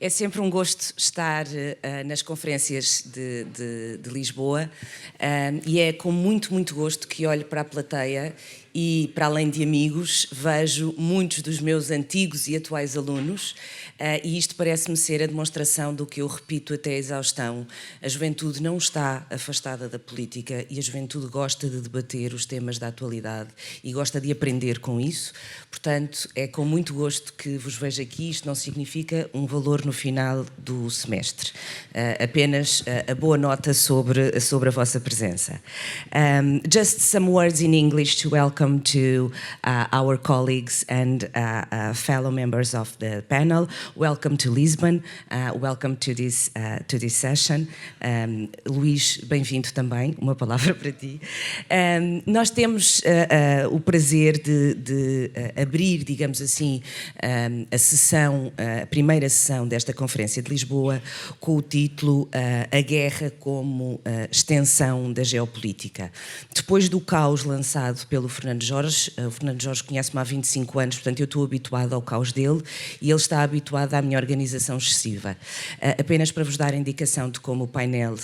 É sempre um gosto estar nas conferências de Lisboa e é com muito gosto que olho para a plateia e, para além de amigos, vejo muitos dos meus antigos e atuais alunos e isto parece-me ser a demonstração do que eu repito até a exaustão. A juventude não está afastada da política e a juventude gosta de debater os temas da atualidade e gosta de aprender com isso. Portanto, é com muito gosto que vos vejo aqui. Isto não significa um valor no final do semestre, apenas a boa nota sobre a vossa presença. Just some words in English to welcome to our colleagues and fellow members of the panel. Welcome to Lisbon. Welcome to this session. Luís, bem-vindo também. Uma palavra para ti. Nós temos o prazer de abrir, digamos assim, a primeira sessão desta Conferência de Lisboa com o título A Guerra como extensão da Geopolítica. Depois do caos lançado pelo Fernando Jorge, o Fernando Jorge conhece-me há 25 anos, portanto eu estou habituado ao caos dele e ele está habituado à minha organização excessiva. Apenas para vos dar a indicação de como o painel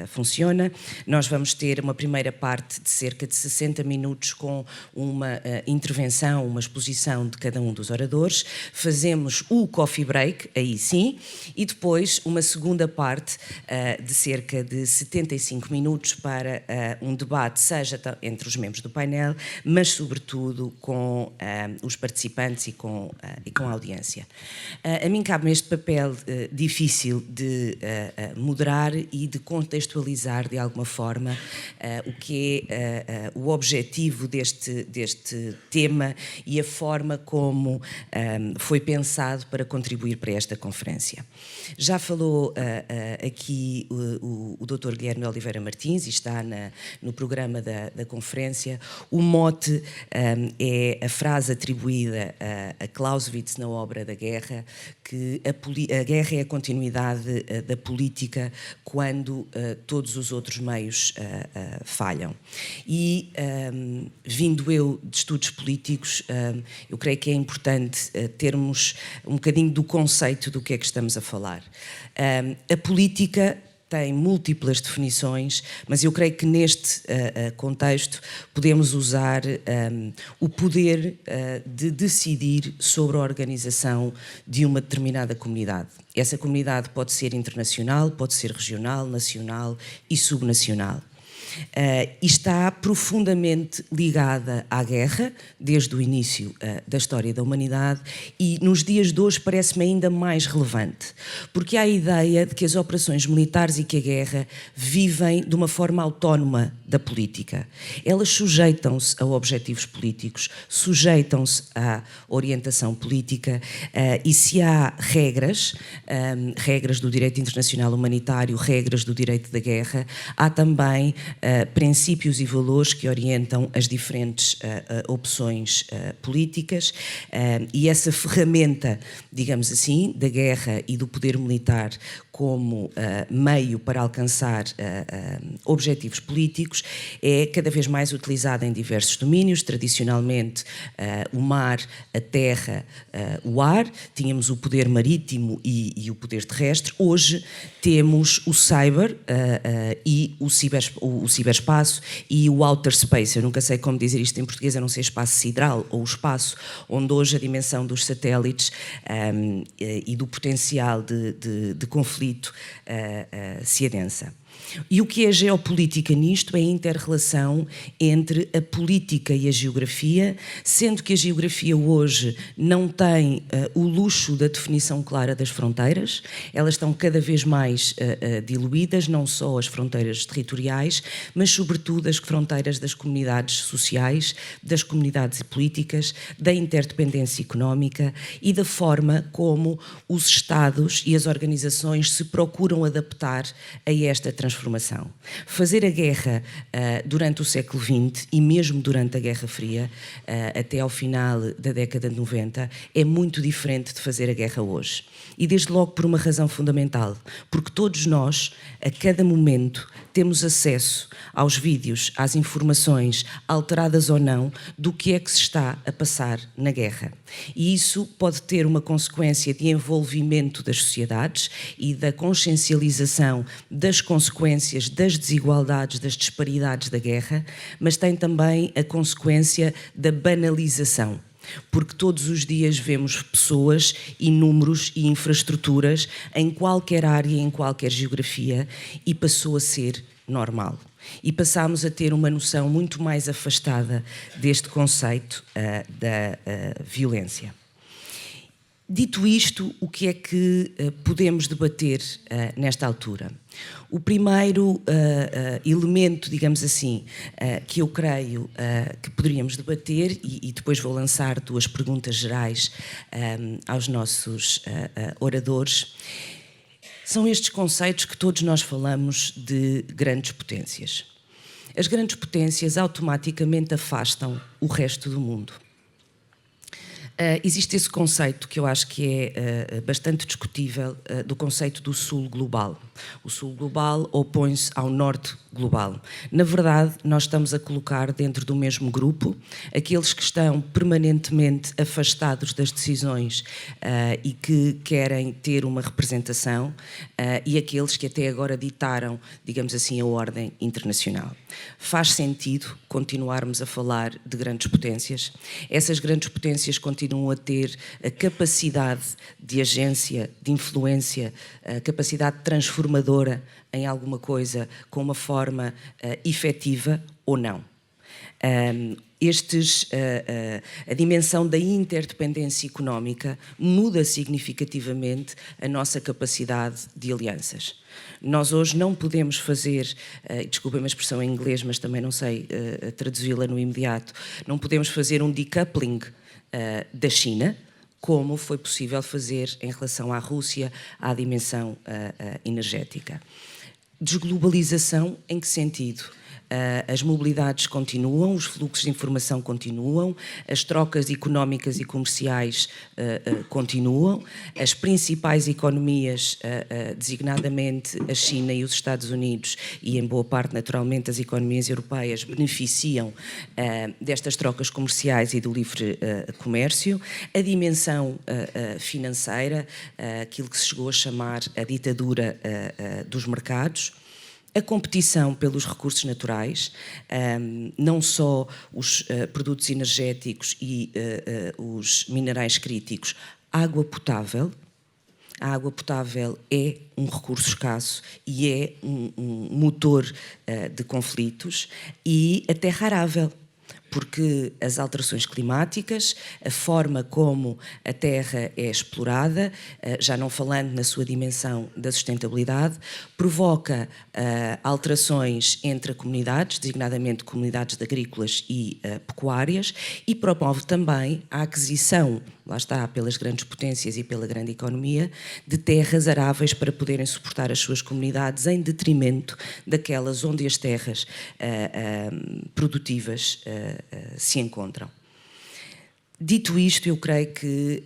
funciona, nós vamos ter uma primeira parte de cerca de 60 minutos com uma intervenção, uma exposição de cada um dos oradores, fazemos o coffee break, aí sim, e depois uma segunda parte de cerca de 75 minutos para um debate, seja entre os membros do painel, mas sobretudo com os participantes e com a audiência. A mim cabe-me este papel difícil de moderar e de contextualizar de alguma forma o que é o objetivo deste tema e a forma como foi pensado para contribuir para esta conferência. Já falou aqui o Dr. Guilherme Oliveira Martins e está no programa da conferência. O mote é a frase atribuída a Clausewitz na obra da Guerra, que a guerra é a continuidade da política quando todos os outros meios falham. E, vindo eu de estudos políticos, eu creio que é importante termos um bocadinho do conceito do que é que estamos a falar. A política tem múltiplas definições, mas eu creio que neste contexto podemos usar o poder de decidir sobre a organização de uma determinada comunidade. Essa comunidade pode ser internacional, pode ser regional, nacional e subnacional. E está profundamente ligada à guerra, desde o início da história da humanidade, e nos dias de hoje parece-me ainda mais relevante, porque há a ideia de que as operações militares e que a guerra vivem de uma forma autónoma da política. Elas sujeitam-se a objetivos políticos, sujeitam-se à orientação política, e se há regras do direito internacional humanitário, regras do direito da guerra, há também princípios e valores que orientam as diferentes opções políticas, e essa ferramenta, digamos assim, da guerra e do poder militar como meio para alcançar objetivos políticos é cada vez mais utilizada em diversos domínios. Tradicionalmente, o mar, a terra, o ar, tínhamos o poder marítimo e o poder terrestre. Hoje temos o cyber e o ciberespaço e o outer space. Eu nunca sei como dizer isto em português, a não ser espaço sideral ou o espaço onde hoje a dimensão dos satélites e do potencial de conflito se adensa. E o que é geopolítica nisto é a inter-relação entre a política e a geografia, sendo que a geografia hoje não tem o luxo da definição clara das fronteiras. Elas estão cada vez mais diluídas, não só as fronteiras territoriais, mas sobretudo as fronteiras das comunidades sociais, das comunidades políticas, da interdependência económica e da forma como os Estados e as organizações se procuram adaptar a esta transição. transformação. Fazer a guerra durante o século XX e mesmo durante a Guerra Fria, até ao final da década de 90, é muito diferente de fazer a guerra hoje. E desde logo por uma razão fundamental, porque todos nós, a cada momento, temos acesso aos vídeos, às informações, alteradas ou não, do que é que se está a passar na guerra. E isso pode ter uma consequência de envolvimento das sociedades e da consciencialização das consequências das desigualdades, das disparidades da guerra, mas tem também a consequência da banalização. Porque todos os dias vemos pessoas e números e infraestruturas em qualquer área, em qualquer geografia, e passou a ser normal. E passámos a ter uma noção muito mais afastada deste conceito da violência. Dito isto, o que é que podemos debater nesta altura? O primeiro elemento, digamos assim, que eu creio que poderíamos debater, e depois vou lançar duas perguntas gerais aos nossos oradores, são estes conceitos que todos nós falamos de grandes potências. As grandes potências automaticamente afastam o resto do mundo. Existe esse conceito que eu acho que é bastante discutível, do conceito do Sul global. O Sul global opõe-se ao Norte global. Na verdade, nós estamos a colocar dentro do mesmo grupo aqueles que estão permanentemente afastados das decisões e que querem ter uma representação e aqueles que até agora ditaram, digamos assim, a ordem internacional. Faz sentido continuarmos a falar de grandes potências. Essas grandes potências continuam a ter a capacidade de agência, de influência, a capacidade transformadora em alguma coisa com uma forma efetiva ou não. A dimensão da interdependência económica muda significativamente a nossa capacidade de alianças. Nós hoje não podemos fazer, desculpem a expressão em inglês, mas também não sei traduzi-la no imediato, não podemos fazer um decoupling da China, como foi possível fazer em relação à Rússia, à dimensão energética. Desglobalização, em que sentido? As mobilidades continuam, os fluxos de informação continuam, as trocas económicas e comerciais continuam, as principais economias, designadamente a China e os Estados Unidos, e em boa parte, naturalmente, as economias europeias, beneficiam destas trocas comerciais e do livre comércio. A dimensão financeira, aquilo que se chegou a chamar a ditadura dos mercados. A competição pelos recursos naturais, não só os produtos energéticos e os minerais críticos, a água potável. A água potável é um recurso escasso e é um motor de conflitos, e a terra arável, porque as alterações climáticas, a forma como a terra é explorada, já não falando na sua dimensão da sustentabilidade, provoca alterações entre comunidades, designadamente comunidades agrícolas e pecuárias, e promove também a aquisição, lá está, pelas grandes potências e pela grande economia, de terras aráveis para poderem suportar as suas comunidades em detrimento daquelas onde as terras produtivas se encontram. Dito isto, eu creio que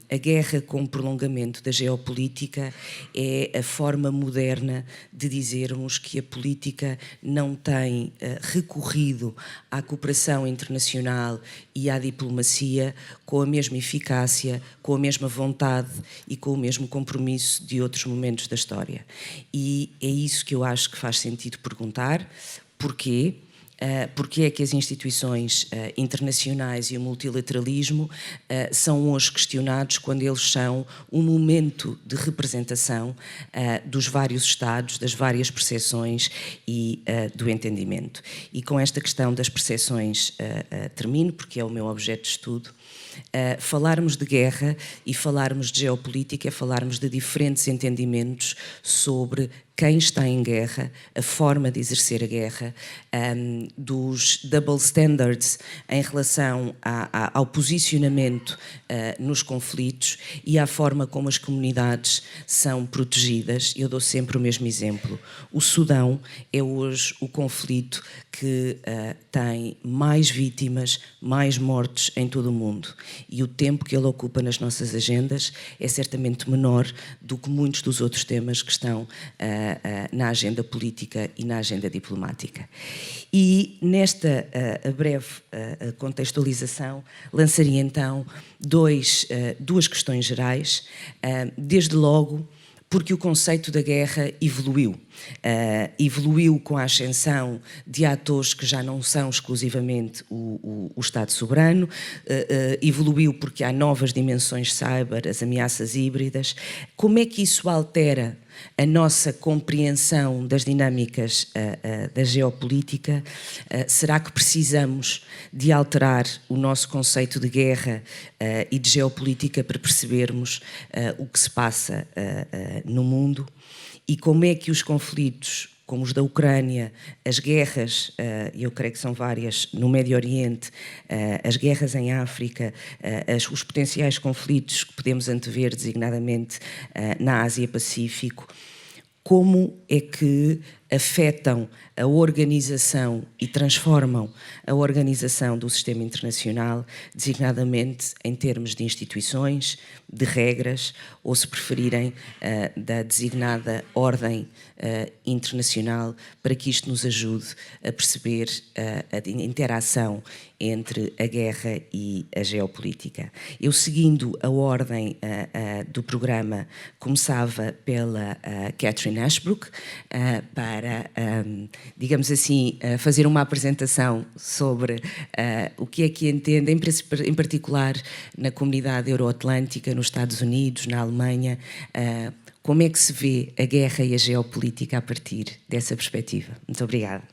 a guerra como prolongamento da geopolítica é a forma moderna de dizermos que a política não tem recorrido à cooperação internacional e à diplomacia com a mesma eficácia, com a mesma vontade e com o mesmo compromisso de outros momentos da história. E é isso que eu acho que faz sentido perguntar. Porquê? Porque é que as instituições internacionais e o multilateralismo são hoje questionados quando eles são um momento de representação dos vários Estados, das várias percepções e do entendimento. E com esta questão das percepções termino, porque é o meu objeto de estudo. Falarmos de guerra e falarmos de geopolítica é falarmos de diferentes entendimentos sobre quem está em guerra, a forma de exercer a guerra, dos double standards em relação ao posicionamento nos conflitos e à forma como as comunidades são protegidas. Eu dou sempre o mesmo exemplo. O Sudão é hoje o conflito que tem mais vítimas, mais mortes em todo o mundo. E o tempo que ele ocupa nas nossas agendas é certamente menor do que muitos dos outros temas que estão na agenda política e na agenda diplomática. E nesta breve contextualização, lançaria então duas questões gerais. Desde logo, porque o conceito da guerra evoluiu. Evoluiu com a ascensão de atores que já não são exclusivamente o Estado soberano, evoluiu porque há novas dimensões cyber, as ameaças híbridas. Como é que isso altera a nossa compreensão das dinâmicas da geopolítica? Será que precisamos de alterar o nosso conceito de guerra e de geopolítica para percebermos o que se passa no mundo? E como é que os conflitos, como os da Ucrânia, as guerras, e eu creio que são várias, no Médio Oriente, as guerras em África, os potenciais conflitos que podemos antever designadamente na Ásia-Pacífico, como é que afetam a organização e transformam a organização do sistema internacional, designadamente em termos de instituições, de regras, ou, se preferirem, da designada ordem internacional, para que isto nos ajude a perceber a interação entre a guerra e a geopolítica. Eu, seguindo a ordem do programa, começava pela Cathryn Ashbrook, para, digamos assim, fazer uma apresentação sobre o que é que entende, em particular na comunidade euroatlântica, nos Estados Unidos, na Alemanha, como é que se vê a guerra e a geopolítica a partir dessa perspectiva. Muito obrigada.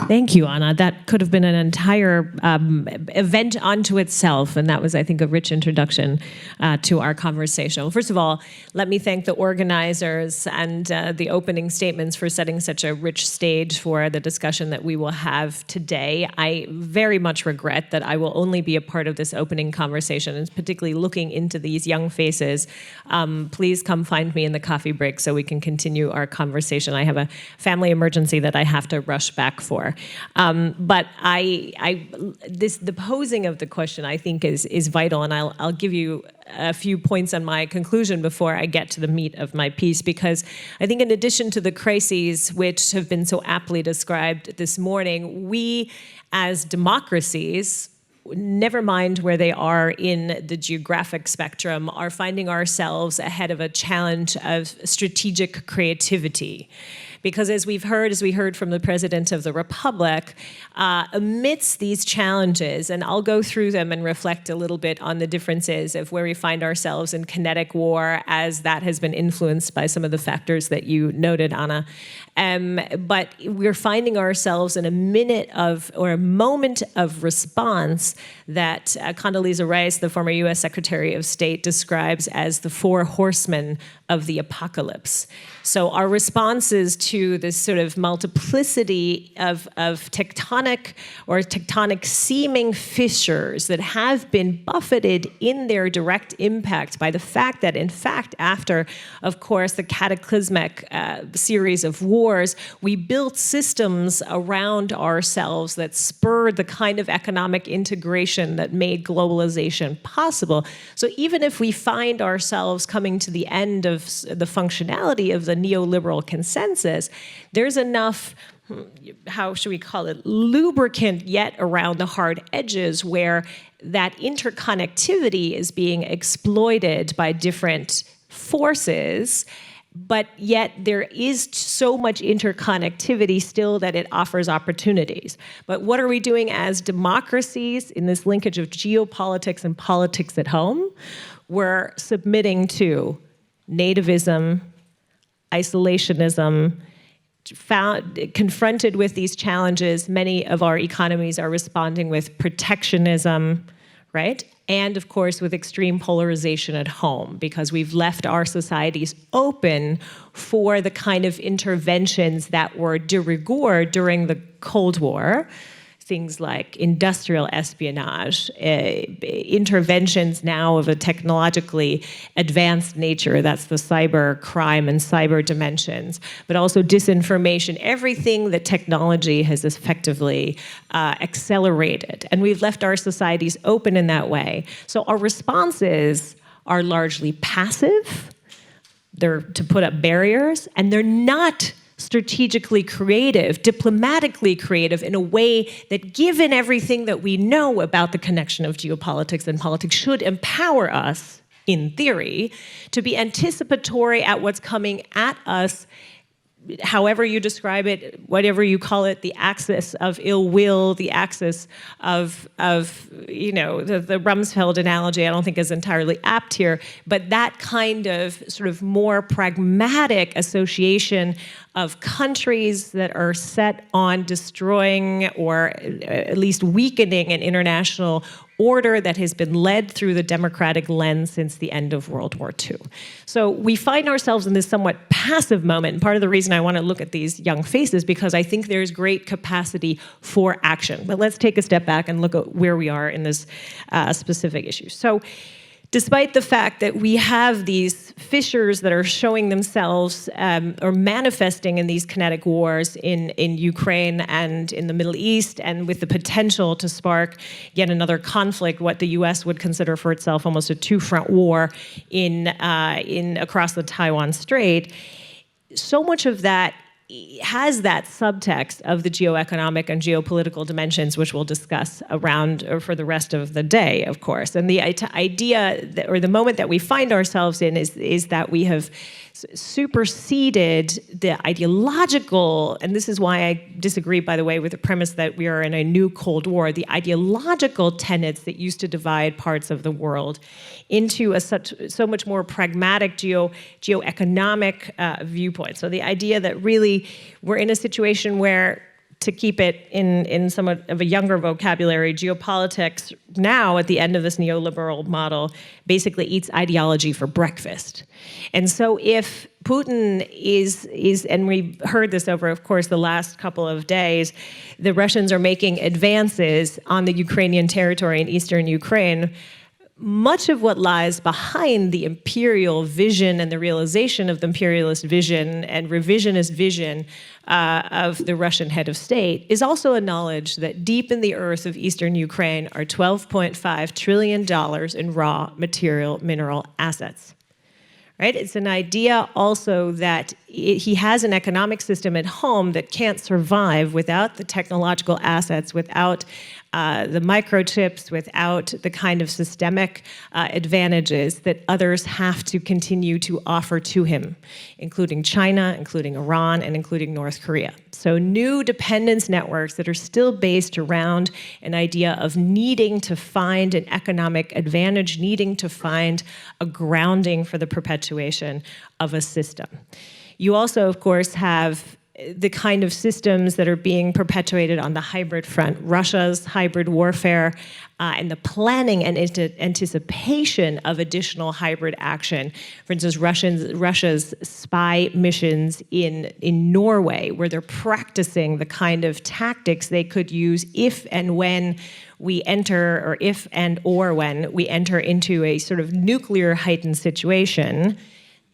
Thank you, Anna. That could have been an entire event unto itself, and that was, I think, a rich introduction to our conversation. Well, first of all, let me thank the organizers and the opening statements for setting such a rich stage for the discussion that we will have today. I very much regret that I will only be a part of this opening conversation, and particularly looking into these young faces. Please come find me in the coffee break so we can continue our conversation. I have a family emergency that I have to rush back for. But the posing of the question, I think, is vital, and I'll give you a few points on my conclusion before I get to the meat of my piece, because I think in addition to the crises which have been so aptly described this morning, we as democracies, never mind where they are in the geographic spectrum, are finding ourselves ahead of a challenge of strategic creativity. Because as we heard from the President of the Republic, amidst these challenges, and I'll go through them and reflect a little bit on the differences of where we find ourselves in kinetic war, as that has been influenced by some of the factors that you noted, Anna. But we're finding ourselves in a moment of response that Condoleezza Rice, the former U.S. Secretary of State, describes as the 4 horsemen of the apocalypse. So our responses to this sort of multiplicity of tectonic seeming fissures that have been buffeted in their direct impact by the fact that, in fact, after, of course, the cataclysmic series of wars, we built systems around ourselves that spurred the kind of economic integration that made globalization possible. So even if we find ourselves coming to the end of the functionality of the neoliberal consensus, there's enough, how should we call it, lubricant yet around the hard edges where that interconnectivity is being exploited by different forces, but yet there is so much interconnectivity still that it offers opportunities. But what are we doing as democracies in this linkage of geopolitics and politics at home? We're submitting to nativism, isolationism. Confronted with these challenges, many of our economies are responding with protectionism, right? and of course with extreme polarization at home, because we've left our societies open for the kind of interventions that were de rigueur during the Cold War. Things like industrial espionage, interventions now of a technologically advanced nature, that's the cyber crime and cyber dimensions, but also disinformation, everything that technology has effectively accelerated. And we've left our societies open in that way. So our responses are largely passive. They're to put up barriers, and they're not strategically creative, diplomatically creative, in a way that, given everything that we know about the connection of geopolitics and politics, should empower us, in theory, to be anticipatory at what's coming at us, however you describe it, whatever you call it, the axis of ill will, the axis of the Rumsfeld analogy, I don't think is entirely apt here, but that kind of sort of more pragmatic association of countries that are set on destroying or at least weakening an international order that has been led through the democratic lens since the end of World War II. So we find ourselves in this somewhat passive moment, and part of the reason I want to look at these young faces, because I think there's great capacity for action. But let's take a step back and look at where we are in this specific issue. So despite the fact that we have these fissures that are showing themselves or manifesting in these kinetic wars in Ukraine and in the Middle East, and with the potential to spark yet another conflict, what the U.S. would consider for itself almost a two-front war in across the Taiwan Strait, so much of that has that subtext of the geoeconomic and geopolitical dimensions, which we'll discuss around or for the rest of the day, of course. And the idea that, or the moment that we find ourselves in is that we have superseded the ideological, and this is why I disagree, by the way, with the premise that we are in a new Cold War, the ideological tenets that used to divide parts of the world into so much more pragmatic geoeconomic viewpoint. So the idea that really we're in a situation where, to keep it in somewhat of a younger vocabulary, geopolitics now, at the end of this neoliberal model, basically eats ideology for breakfast. And so if Putin is, and we heard this over, of course, the last couple of days, the Russians are making advances on the Ukrainian territory in eastern Ukraine. Much of what lies behind the imperial vision and the realization of the imperialist vision and revisionist vision of the Russian head of state is also a knowledge that deep in the earth of eastern Ukraine are $12.5 trillion in raw mineral assets. Right? It's an idea also that he has an economic system at home that can't survive without the technological assets, without the microchips, without the kind of systemic advantages that others have to continue to offer to him, including China, including Iran, and including North Korea. So new dependence networks that are still based around an idea of needing to find an economic advantage, needing to find a grounding for the perpetuation of a system. You also, of course, have the kind of systems that are being perpetuated on the hybrid front, Russia's hybrid warfare, and the planning and anticipation of additional hybrid action. For instance, Russia's spy missions in Norway, where they're practicing the kind of tactics they could use if and when we enter, or if and or when we enter into a sort of nuclear heightened situation.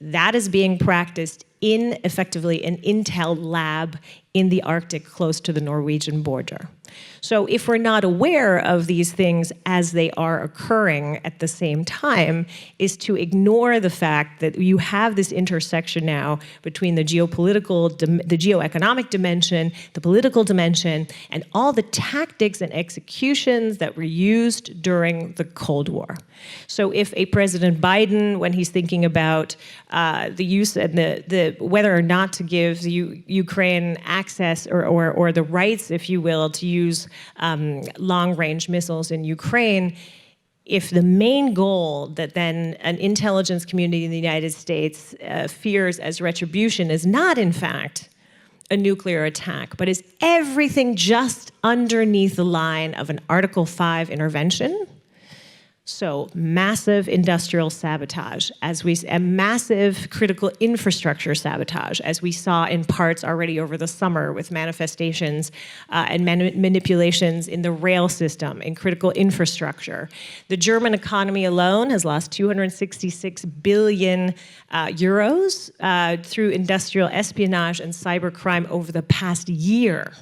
That is being practiced in, effectively, an intel lab in the Arctic close to the Norwegian border. So if we're not aware of these things as they are occurring at the same time, is to ignore the fact that you have this intersection now between the geopolitical, the geoeconomic dimension, the political dimension, and all the tactics and executions that were used during the Cold War. So if a President Biden, when he's thinking about the use and the whether or not to give Ukraine access or the rights, if you will, to use long-range missiles in Ukraine, if the main goal that then an intelligence community in the United States fears as retribution is not, in fact, a nuclear attack, but is everything just underneath the line of an Article 5 intervention, So massive industrial sabotage, and massive critical infrastructure sabotage, as we saw in parts already over the summer with manifestations and manipulations in the rail system, in critical infrastructure. The German economy alone has lost 266 billion euros through industrial espionage and cybercrime over the past year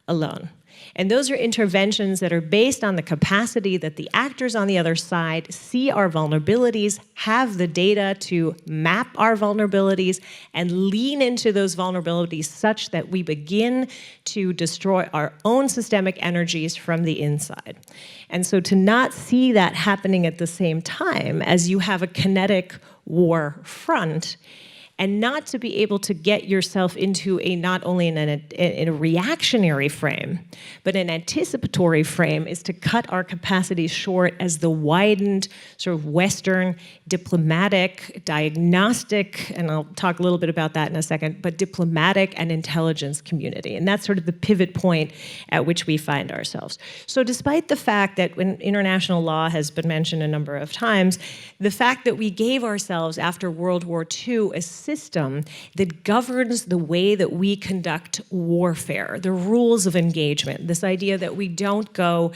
alone. And those are interventions that are based on the capacity that the actors on the other side see our vulnerabilities, have the data to map our vulnerabilities, and lean into those vulnerabilities such that we begin to destroy our own systemic energies from the inside. And so to not see that happening at the same time as you have a kinetic war front, and not to be able to get yourself into not only in a reactionary frame, but an anticipatory frame, is to cut our capacities short as the widened sort of Western diplomatic, diagnostic, and I'll talk a little bit about that in a second, but diplomatic and intelligence community. And that's sort of the pivot point at which we find ourselves. So despite the fact that when international law has been mentioned a number of times, the fact that we gave ourselves after World War II a system that governs the way that we conduct warfare, the rules of engagement, this idea that we don't go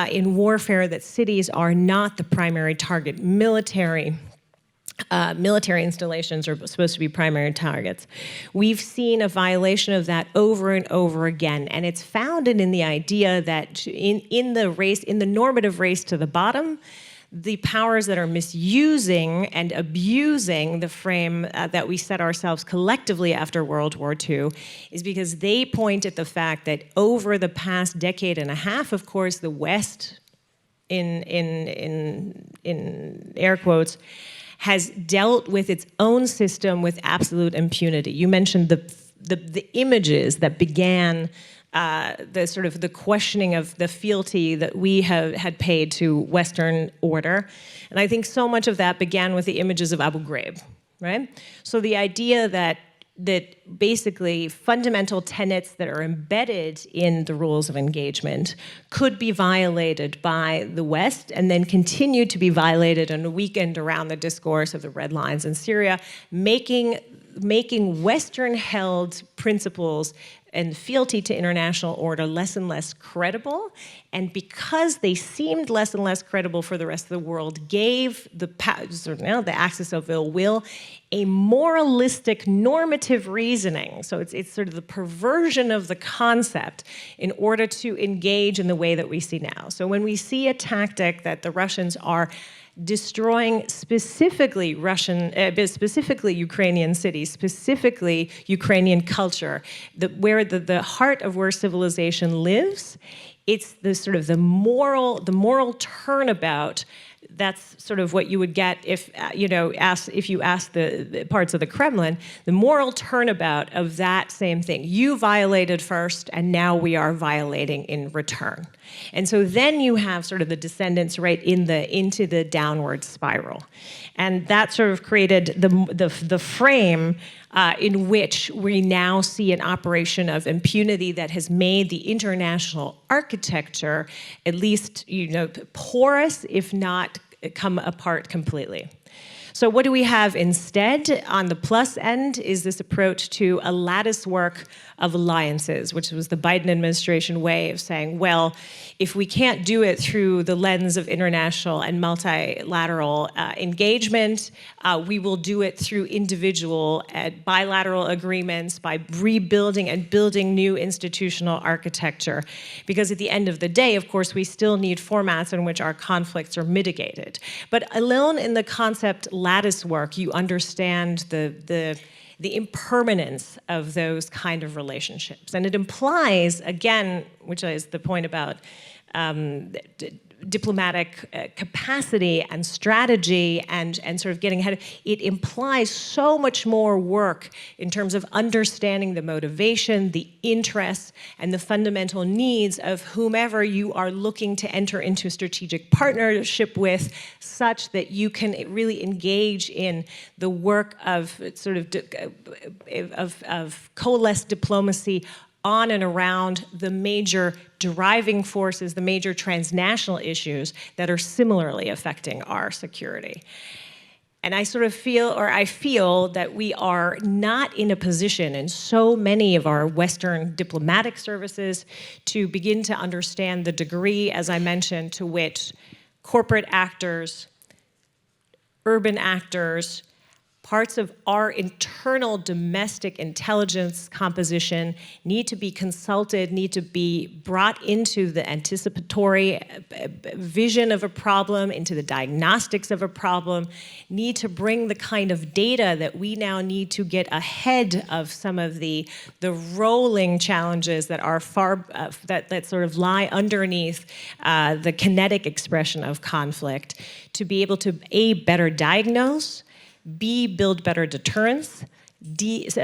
in warfare, that cities are not the primary target. Military installations are supposed to be primary targets. We've seen a violation of that over and over again, and it's founded in the idea that in the normative race to the bottom, the powers that are misusing and abusing the frame that we set ourselves collectively after World War II is because they point at the fact that over the past decade and a half, of course, the West, in air quotes, has dealt with its own system with absolute impunity. You mentioned the images that began the questioning of the fealty that we had paid to Western order. And I think so much of that began with the images of Abu Ghraib, right? So the idea that basically fundamental tenets that are embedded in the rules of engagement could be violated by the West and then continue to be violated and weakened around the discourse of the red lines in Syria, making Western-held principles and fealty to international order less and less credible. And because they seemed less and less credible for the rest of the world, gave the axis of ill will a moralistic, normative reasoning. So it's sort of the perversion of the concept in order to engage in the way that we see now. So when we see a tactic that the Russians are destroying specifically Ukrainian cities, specifically Ukrainian culture, where the heart of where civilization lives, it's the moral turnabout. That's sort of what you would get if you ask the parts of the Kremlin, the moral turnabout of that same thing. You violated first, and now we are violating in return. And so then you have sort of the descendants right into the downward spiral. And that sort of created the frame in which we now see an operation of impunity that has made the international architecture at least porous, if not come apart completely. So what do we have instead? On the plus end is this approach to a lattice work of alliances, which was the Biden administration way of saying, well, if we can't do it through the lens of international and multilateral engagement, we will do it through individual bilateral agreements, by rebuilding and building new institutional architecture. Because at the end of the day, of course, we still need formats in which our conflicts are mitigated. But alone in the concept lattice work, you understand the impermanence of those kind of relationships. And it implies, again, which is the point about diplomatic capacity and strategy and sort of getting ahead, it implies so much more work in terms of understanding the motivation, the interests, and the fundamental needs of whomever you are looking to enter into strategic partnership with, such that you can really engage in the work of sort of coalesced diplomacy on and around the major driving forces, the major transnational issues that are similarly affecting our security. And I sort of feel, or I feel that we are not in a position in so many of our Western diplomatic services to begin to understand the degree, as I mentioned, to which corporate actors, urban actors, parts of our internal domestic intelligence composition need to be consulted, need to be brought into the anticipatory vision of a problem, into the diagnostics of a problem, need to bring the kind of data that we now need to get ahead of some of the rolling challenges that are that sort of lie underneath the kinetic expression of conflict, to be able to A, better diagnose, B, build better deterrence,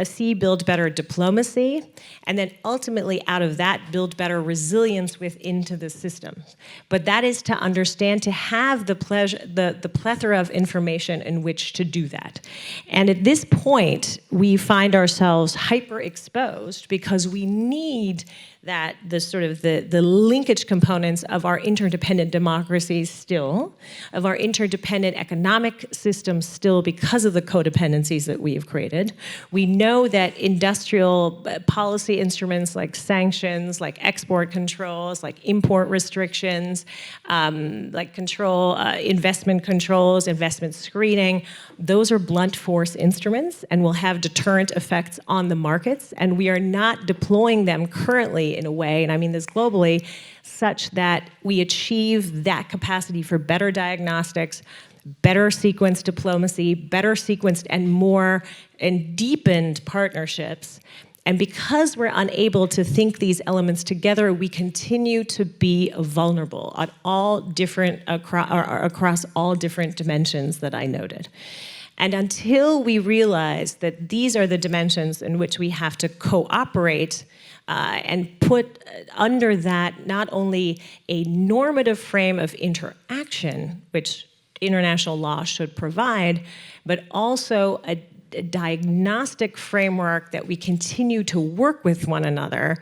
C, build better diplomacy, and then ultimately out of that, build better resilience into the systems. But that is to understand, to have the plethora of information in which to do that. And at this point, we find ourselves hyper-exposed because we need that the linkage components of our interdependent democracies still, of our interdependent economic systems still, because of the codependencies that we have created. We know that industrial policy instruments like sanctions, like export controls, like import restrictions, like investment controls, investment screening, those are blunt force instruments and will have deterrent effects on the markets, and we are not deploying them currently in a way, and I mean this globally, such that we achieve that capacity for better diagnostics, better sequenced diplomacy, better sequenced and more and deepened partnerships. And because we're unable to think these elements together, we continue to be vulnerable at all different, across all different dimensions that I noted. And until we realize that these are the dimensions in which we have to cooperate and put under that not only a normative frame of interaction, which international law should provide, but also a diagnostic framework that we continue to work with one another,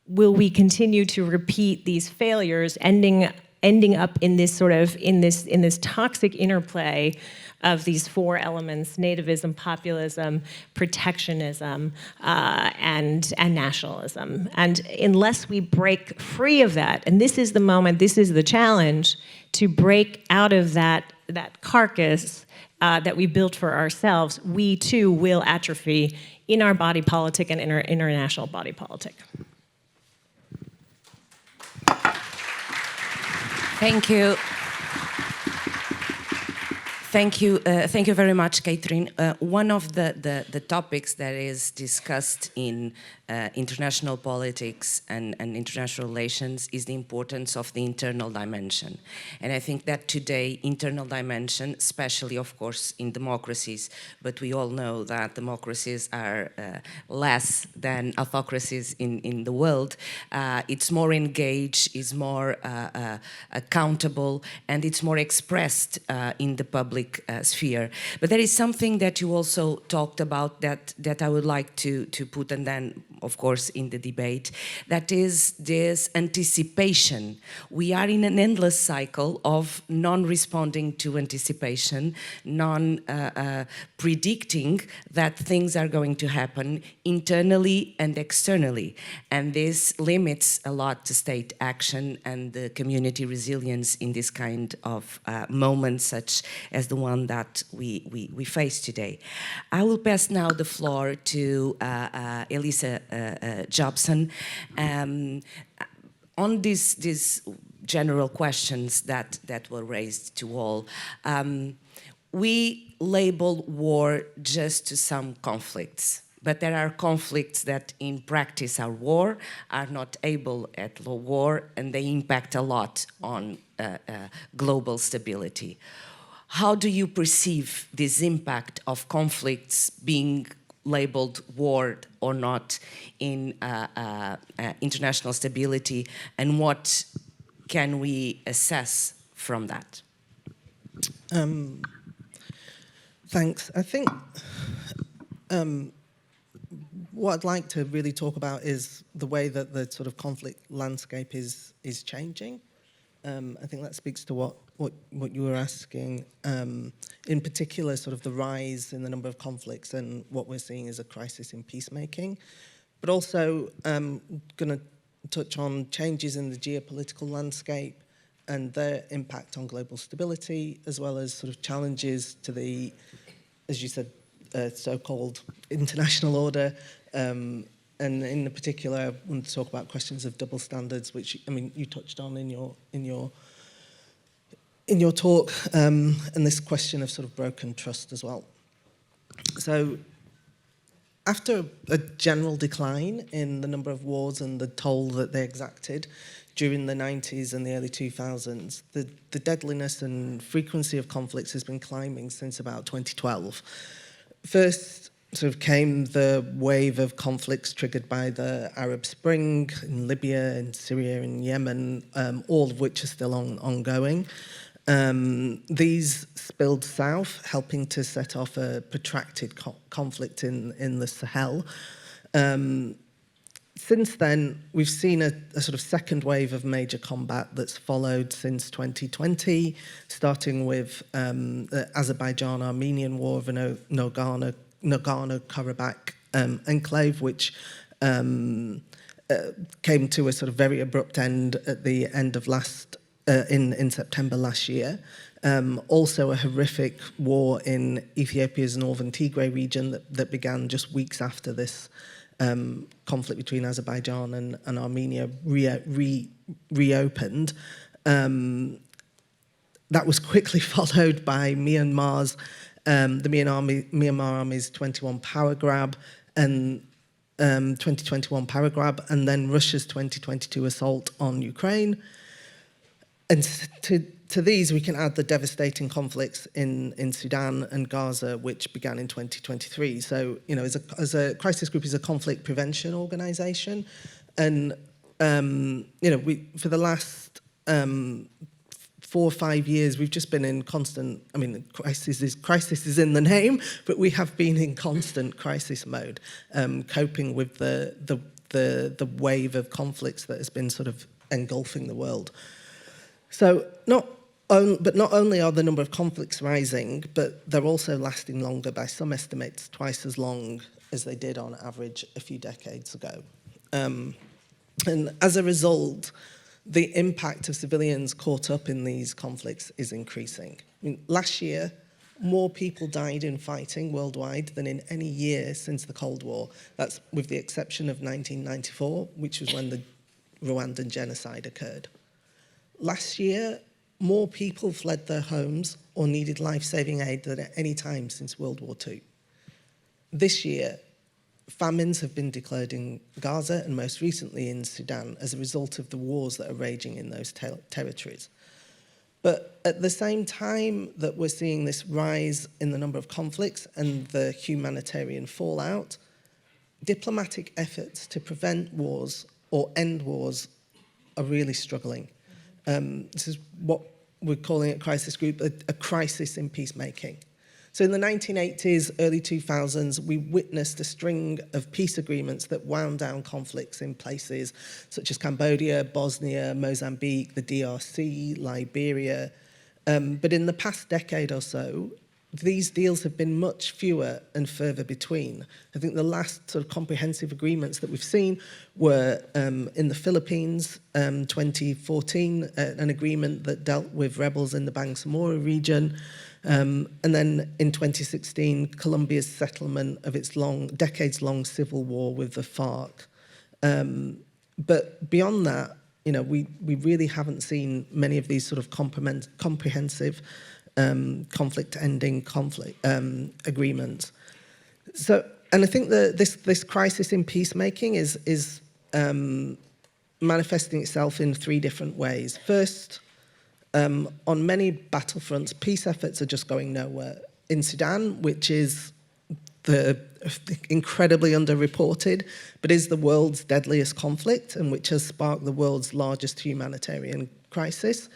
will we continue to repeat these failures, ending up in this in this toxic interplay of these four elements: nativism, populism, protectionism, and nationalism. And unless we break free of that, and this is the moment, this is the challenge, to break out of that carcass that we built for ourselves, we too will atrophy in our body politic and in our international body politic. Thank you. Thank you very much, Cathryn. One of the topics that is discussed in international politics and international relations is the importance of the internal dimension. And I think that today, internal dimension, especially, of course, in democracies, but we all know that democracies are less than autocracies in the world, it's more engaged, is more accountable, and it's more expressed in the public sphere. But there is something that you also talked about that I would like to put, and then of course in the debate, that is this anticipation. We are in an endless cycle of non-responding to anticipation, predicting that things are going to happen internally and externally, and this limits a lot the state action and the community resilience in this kind of moments such as the one that we face today. I will pass now the floor to Elissa Jobson on these general questions that were raised to all. We label war just to some conflicts, but there are conflicts that in practice are war, are not able at war, and they impact a lot on global stability. How do you perceive this impact of conflicts being labeled war or not in international stability, and what can we assess from that? Thanks. I think what I'd like to really talk about is the way that the sort of conflict landscape is changing. I think that speaks to what you were asking. In particular, sort of the rise in the number of conflicts and what we're seeing is a crisis in peacemaking. But also going to touch on changes in the geopolitical landscape and their impact on global stability, as well as sort of challenges to the, as you said, so-called international order. And in particular, I want to talk about questions of double standards, which, I mean, you touched on in your talk, and this question of sort of broken trust as well. So after a general decline in the number of wars and the toll that they exacted during the 90s and the early 2000s, the deadliness and frequency of conflicts has been climbing since about 2012. First sort of came the wave of conflicts triggered by the Arab Spring in Libya, in Syria, in Yemen, all of which are still ongoing. These spilled south, helping to set off a protracted conflict in the Sahel. Since then, we've seen a sort of second wave of major combat that's followed since 2020, starting with the Azerbaijan-Armenian War of Nagorno-Karabakh enclave, which came to a sort of very abrupt end at the end of in September last year. Also a horrific war in Ethiopia's northern Tigray region that began just weeks after this conflict between Azerbaijan and Armenia reopened. That was quickly followed by Myanmar's, the Myanmar Army's 2021 power grab, and then Russia's 2022 assault on Ukraine. And to these, we can add the devastating conflicts in Sudan and Gaza, which began in 2023. So, you know, as a crisis group is a conflict prevention organisation, and you know, for the last 4 or 5 years, we've just been in constant. I mean, crisis is in the name, but we have been in constant crisis mode, coping with the wave of conflicts that has been sort of engulfing the world. So not only are the number of conflicts rising, but they're also lasting longer, by some estimates, twice as long as they did on average a few decades ago. And as a result, the impact of civilians caught up in these conflicts is increasing. I mean, last year, more people died in fighting worldwide than in any year since the Cold War. That's with the exception of 1994, which was when the Rwandan genocide occurred. Last year, more people fled their homes or needed life-saving aid than at any time since World War II. This year, famines have been declared in Gaza and most recently in Sudan as a result of the wars that are raging in those territories. But at the same time that we're seeing this rise in the number of conflicts and the humanitarian fallout, diplomatic efforts to prevent wars or end wars are really struggling. This is what we're calling at Crisis Group a crisis in peacemaking. So in the 1980s, early 2000s, we witnessed a string of peace agreements that wound down conflicts in places such as Cambodia, Bosnia, Mozambique, the DRC, Liberia. But in the past decade or so, these deals have been much fewer and further between. I think the last sort of comprehensive agreements that we've seen were in the Philippines, 2014, an agreement that dealt with rebels in the Bangsamoro region, and then in 2016, Colombia's settlement of its decades-long civil war with the FARC. But beyond that, you know, we really haven't seen many of these sort of comprehensive conflict-ending agreements. So, and I think that this crisis in peacemaking is manifesting itself in 3 different ways. First, on many battlefronts, peace efforts are just going nowhere. In Sudan, which is incredibly underreported, but is the world's deadliest conflict and which has sparked the world's largest humanitarian crisis,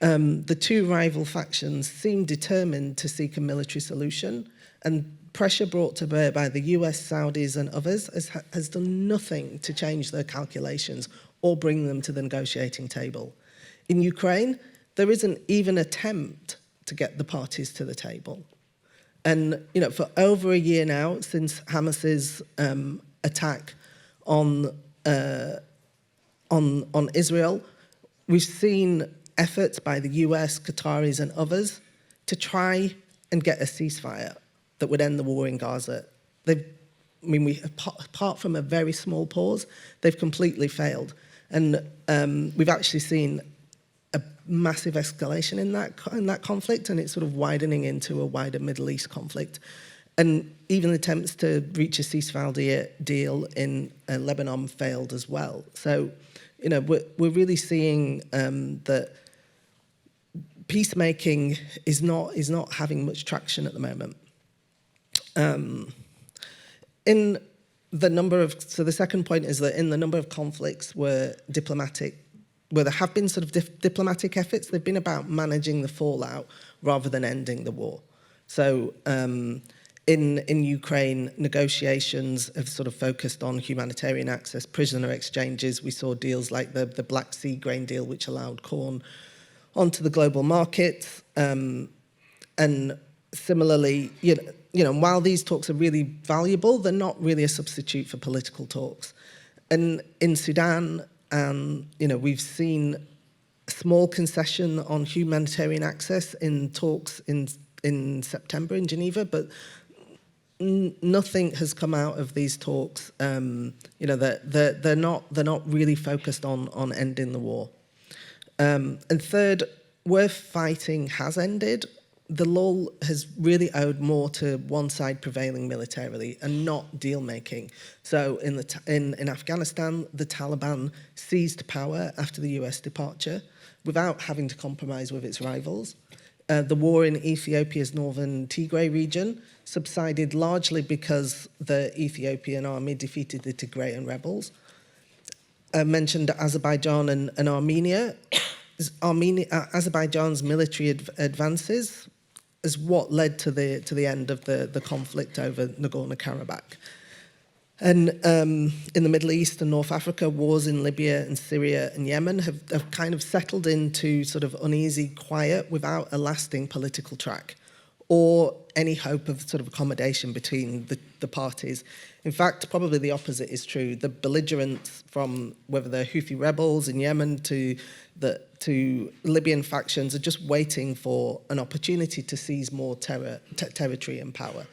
the 2 rival factions seem determined to seek a military solution, and pressure brought to bear by the US, Saudis and others has done nothing to change their calculations or bring them to the negotiating table. In Ukraine, there isn't even an attempt to get the parties to the table. And for over a year now, since Hamas's attack on Israel, we've seen efforts by the US, Qataris and others to try and get a ceasefire that would end the war in Gaza. Apart from a very small pause, they've completely failed. And we've actually seen a massive escalation in that conflict, and it's sort of widening into a wider Middle East conflict. And even attempts to reach a ceasefire deal in Lebanon failed as well. So, we're really seeing that peacemaking is not having much traction at the moment. In the number of, so the second point is that in the number of conflicts where there have been sort of diplomatic efforts, they've been about managing the fallout rather than ending the war. So in Ukraine, negotiations have sort of focused on humanitarian access, prisoner exchanges. We saw deals like the Black Sea grain deal, which allowed corn onto the global markets. And similarly, while these talks are really valuable, they're not really a substitute for political talks. And in Sudan, we've seen a small concession on humanitarian access in talks in September in Geneva, but nothing has come out of these talks. They're not really focused on ending the war. And third, where fighting has ended, the lull has really owed more to one side prevailing militarily and not deal making. So in Afghanistan, the Taliban seized power after the US departure without having to compromise with its rivals. The war in Ethiopia's northern Tigray region subsided largely because the Ethiopian army defeated the Tigrayan rebels. I mentioned Azerbaijan and Armenia. Azerbaijan's military advances is what led to the end of the conflict over Nagorno-Karabakh. And in the Middle East and North Africa, wars in Libya and Syria and Yemen have kind of settled into sort of uneasy quiet without a lasting political track or any hope of sort of accommodation between the parties. In fact, probably the opposite is true. The belligerents, from whether they're Houthi rebels in Yemen to Libyan factions, are just waiting for an opportunity to seize more territory and power.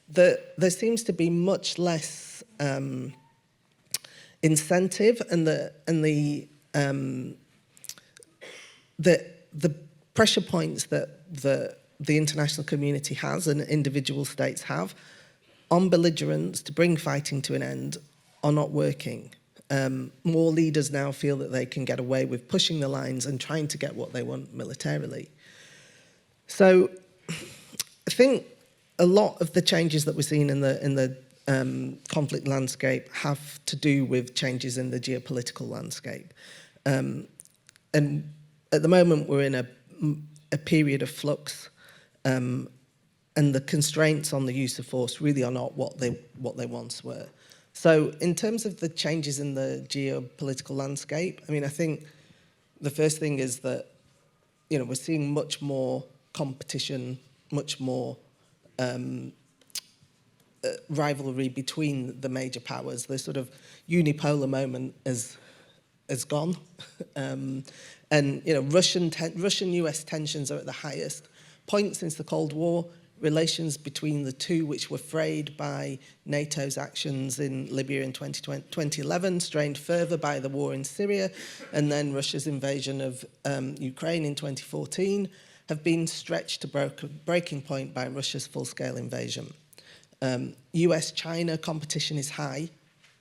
There seems to be much less incentive, and the pressure points that the international community has and individual states have on belligerents to bring fighting to an end are not working. More leaders now feel that they can get away with pushing the lines and trying to get what they want militarily. So I think a lot of the changes that we're seeing in the conflict landscape have to do with changes in the geopolitical landscape. And at the moment, we're in a period of flux, and the constraints on the use of force really are not what they once were. So in terms of the changes in the geopolitical landscape, I think the first thing is that we're seeing much more competition, much more rivalry between the major powers. The sort of unipolar moment is gone, and Russian-US tensions are at the highest point since the Cold War. Relations between the two, which were frayed by NATO's actions in Libya in 2011, strained further by the war in Syria, and then Russia's invasion of Ukraine in 2014, have been stretched to breaking point by Russia's full-scale invasion. US-China competition is high,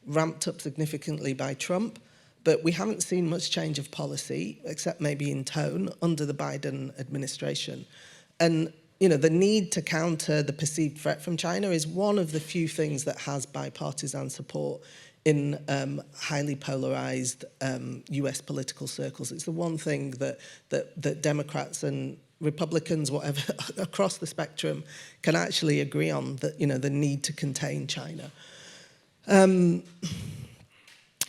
ramped up significantly by Trump, but we haven't seen much change of policy, except maybe in tone, under the Biden administration. And the need to counter the perceived threat from China is one of the few things that has bipartisan support in highly polarized US political circles. It's the one thing that Democrats and Republicans, whatever, across the spectrum, can actually agree on that, the need to contain China.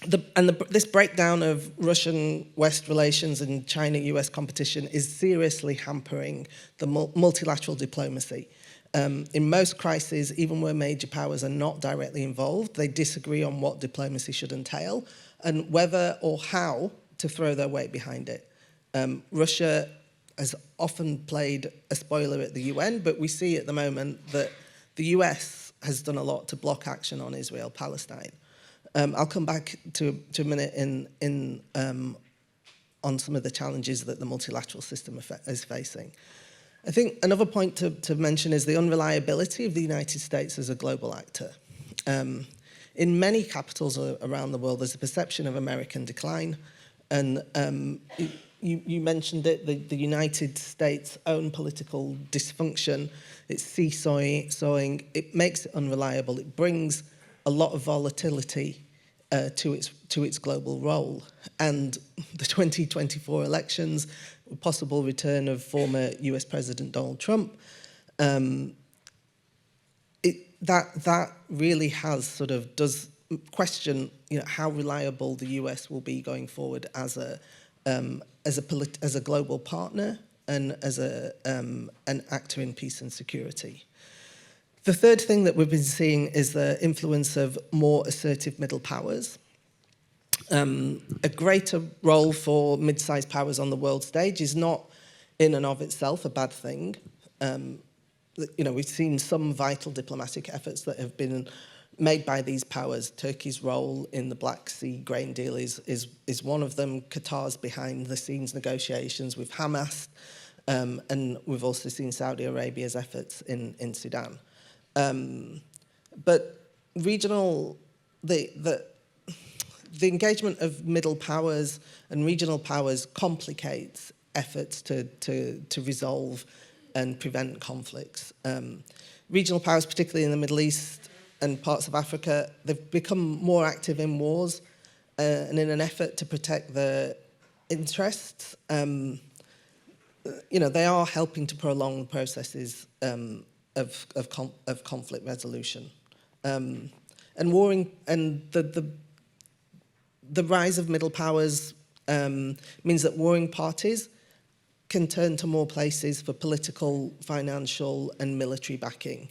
This breakdown of Russian-West relations and China-US competition is seriously hampering the multilateral diplomacy. In most crises, even where major powers are not directly involved, they disagree on what diplomacy should entail and whether or how to throw their weight behind it. Russia has often played a spoiler at the UN, but we see at the moment that the US has done a lot to block action on Israel-Palestine. I'll come back to a minute on some of the challenges that the multilateral system is facing. I think another point to mention is the unreliability of the United States as a global actor. In many capitals around the world, there's a perception of American decline. And you mentioned it, the United States' own political dysfunction, its seesawing, it makes it unreliable. It brings a lot of volatility to its global role. And the 2024 elections, possible return of former US President Donald Trump, that really has does question how reliable the US will be going forward as a global partner and as an actor in peace and security. The third thing that we've been seeing is the influence of more assertive middle powers. A greater role for mid-sized powers on the world stage is not in and of itself a bad thing. We've seen some vital diplomatic efforts that have been made by these powers. Turkey's role in the Black Sea grain deal is one of them. Qatar's behind the scenes negotiations with Hamas, and we've also seen Saudi Arabia's efforts in Sudan. But the engagement of middle powers and regional powers complicates efforts to resolve and prevent conflicts. Regional powers, particularly in the Middle East and parts of Africa, they've become more active in wars and in an effort to protect their interests. They are helping to prolong processes of conflict resolution. And the rise of middle powers means that warring parties can turn to more places for political, financial, and military backing.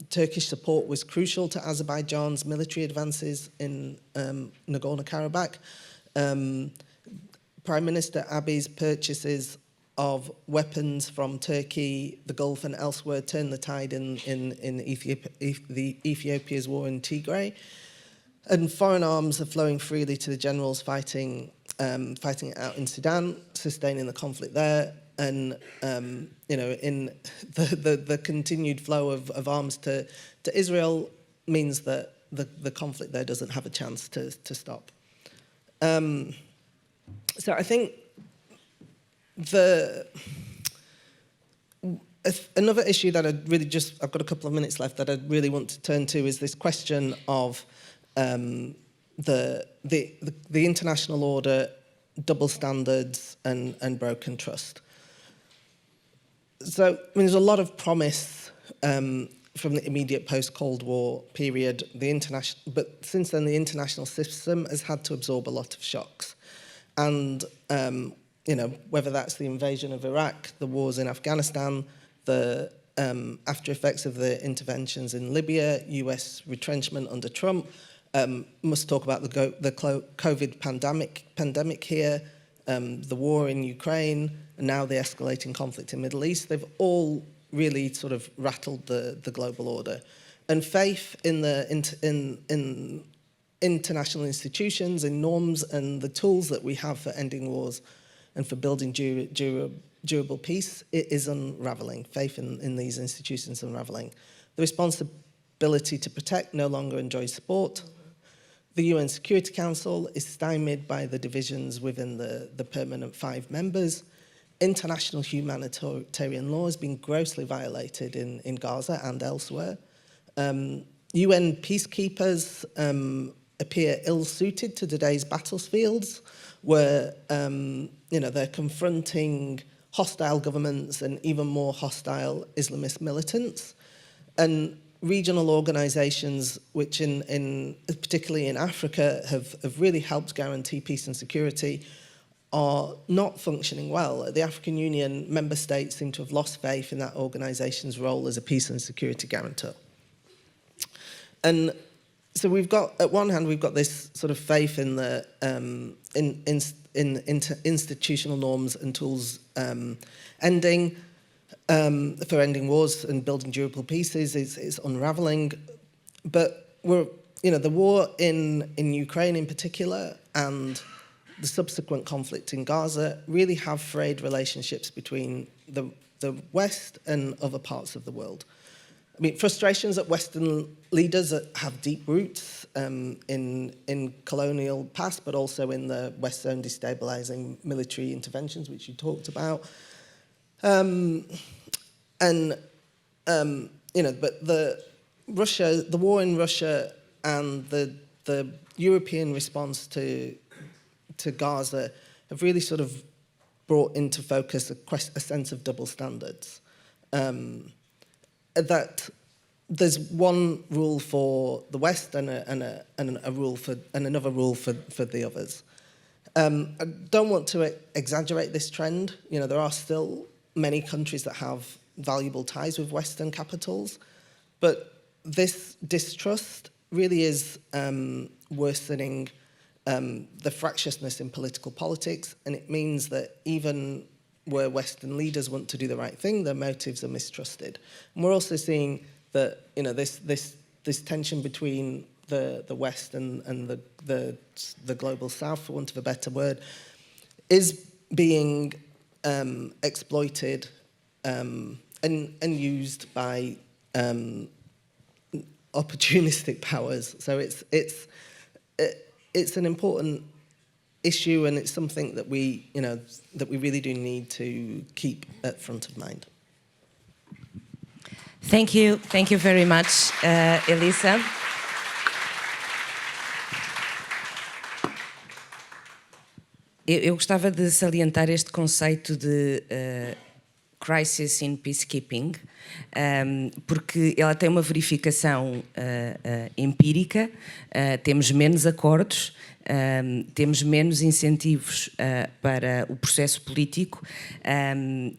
Turkish support was crucial to Azerbaijan's military advances in Nagorno-Karabakh. Prime Minister Abiy's purchases of weapons from Turkey, the Gulf, and elsewhere turned the tide in Ethiopia's war in Tigray. And foreign arms are flowing freely to the generals fighting it out in Sudan, sustaining the conflict there, and in the continued flow of arms to Israel means that the conflict there doesn't have a chance to stop. So I think another issue that I've got a couple of minutes left that I really want to turn to is this question of the international order, double standards, and broken trust. So there's a lot of promise from the immediate post-Cold War period. But since then, the international system has had to absorb a lot of shocks, and whether that's the invasion of Iraq, the wars in Afghanistan, the after effects of the interventions in Libya, US retrenchment under Trump. Must talk about the COVID pandemic here, the war in Ukraine, and now the escalating conflict in the Middle East. They've all really sort of rattled the global order. And faith in in international institutions, in norms, and the tools that we have for ending wars and for building durable peace, it is unraveling. Faith in these institutions is unraveling. The responsibility to protect no longer enjoys support. The UN Security Council is stymied by the divisions within the permanent 5 members. International humanitarian law has been grossly violated in Gaza and elsewhere. UN peacekeepers appear ill-suited to today's battlefields, where they're confronting hostile governments and even more hostile Islamist militants. And regional organisations, which particularly in Africa, have really helped guarantee peace and security, are not functioning well. The African Union member states seem to have lost faith in that organisation's role as a peace and security guarantor. And so we've got, at one hand, we've got this sort of faith in the institutional norms and tools ending wars and building durable peaces is unravelling. But the war in Ukraine in particular and the subsequent conflict in Gaza really have frayed relationships between the West and other parts of the world. I mean, frustrations at Western leaders that have deep roots in colonial past, but also in the West's own destabilising military interventions, which you talked about. But the war in Russia and the European response to Gaza have really sort of brought into focus a sense of double standards. That there's one rule for the West and another rule for the others. I don't want to exaggerate this trend. There are still many countries that have valuable ties with Western capitals, but this distrust really is worsening the fractiousness in political politics, and it means that even where Western leaders want to do the right thing, their motives are mistrusted. And we're also seeing that this tension between the West and the global South, for want of a better word, is being exploited and used by opportunistic powers. So it's an important issue, and it's something that we really do need to keep at front of mind. Thank you very much, Elissa. Eu gostava de salientar este conceito de crisis in peacekeeping, porque ela tem uma verificação empírica, temos menos acordos, temos menos incentivos para o processo político,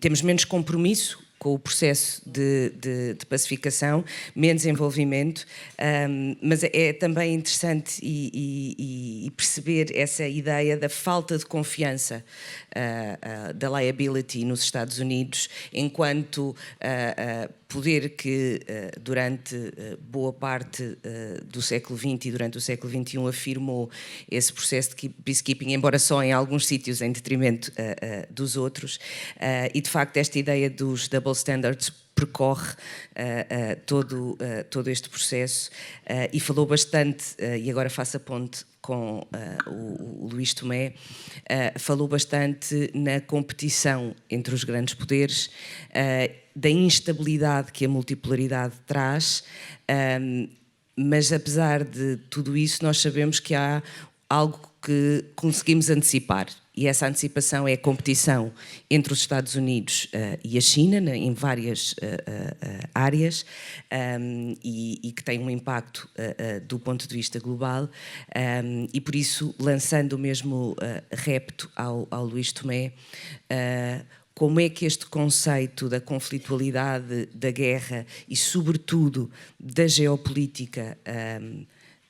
temos menos compromisso com o processo de pacificação, menos envolvimento, mas é também interessante e perceber essa ideia da falta de confiança da liability nos Estados Unidos, enquanto poder que durante boa parte do século XX e durante o século XXI afirmou esse processo de peacekeeping, embora só em alguns sítios em detrimento dos outros, e de facto esta ideia dos double standards percorre todo este processo, e falou bastante, e agora faço a ponte com o Luís Tomé, falou bastante na competição entre os grandes poderes, da instabilidade que a multipolaridade traz, mas apesar de tudo isso nós sabemos que há algo que conseguimos antecipar, e essa antecipação é a competição entre os Estados Unidos e a China em várias áreas, e que tem um impacto do ponto de vista global, e por isso, lançando o mesmo repto ao Luís Tomé, como é que este conceito da conflitualidade, da guerra e, sobretudo, da geopolítica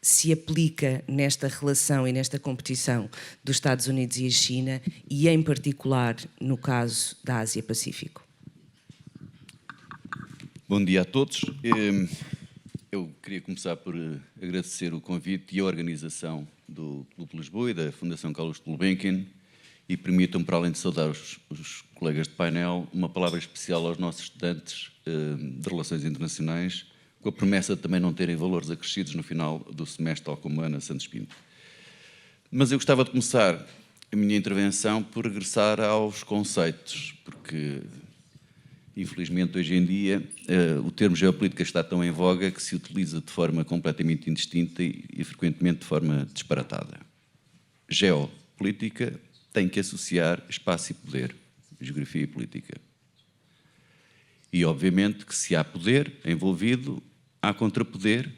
se aplica nesta relação e nesta competição dos Estados Unidos e a China, e em particular no caso da Ásia-Pacífico? Bom dia a todos. Eu queria começar por agradecer o convite e a organização do Clube de Lisboa e da Fundação Carlos Gulbenkian, e permitam-me, para além de saudar os colegas de painel, uma palavra especial aos nossos estudantes de Relações Internacionais, com a promessa de também não terem valores acrescidos no final do semestre, tal como a Ana Santos Pinto. Mas eu gostava de começar a minha intervenção por regressar aos conceitos, porque, infelizmente, hoje em dia, o termo geopolítica está tão em voga que se utiliza de forma completamente indistinta e frequentemente de forma disparatada. Geopolítica tem que associar espaço e poder. geografia e política. E, obviamente, que se há poder envolvido, há contrapoder,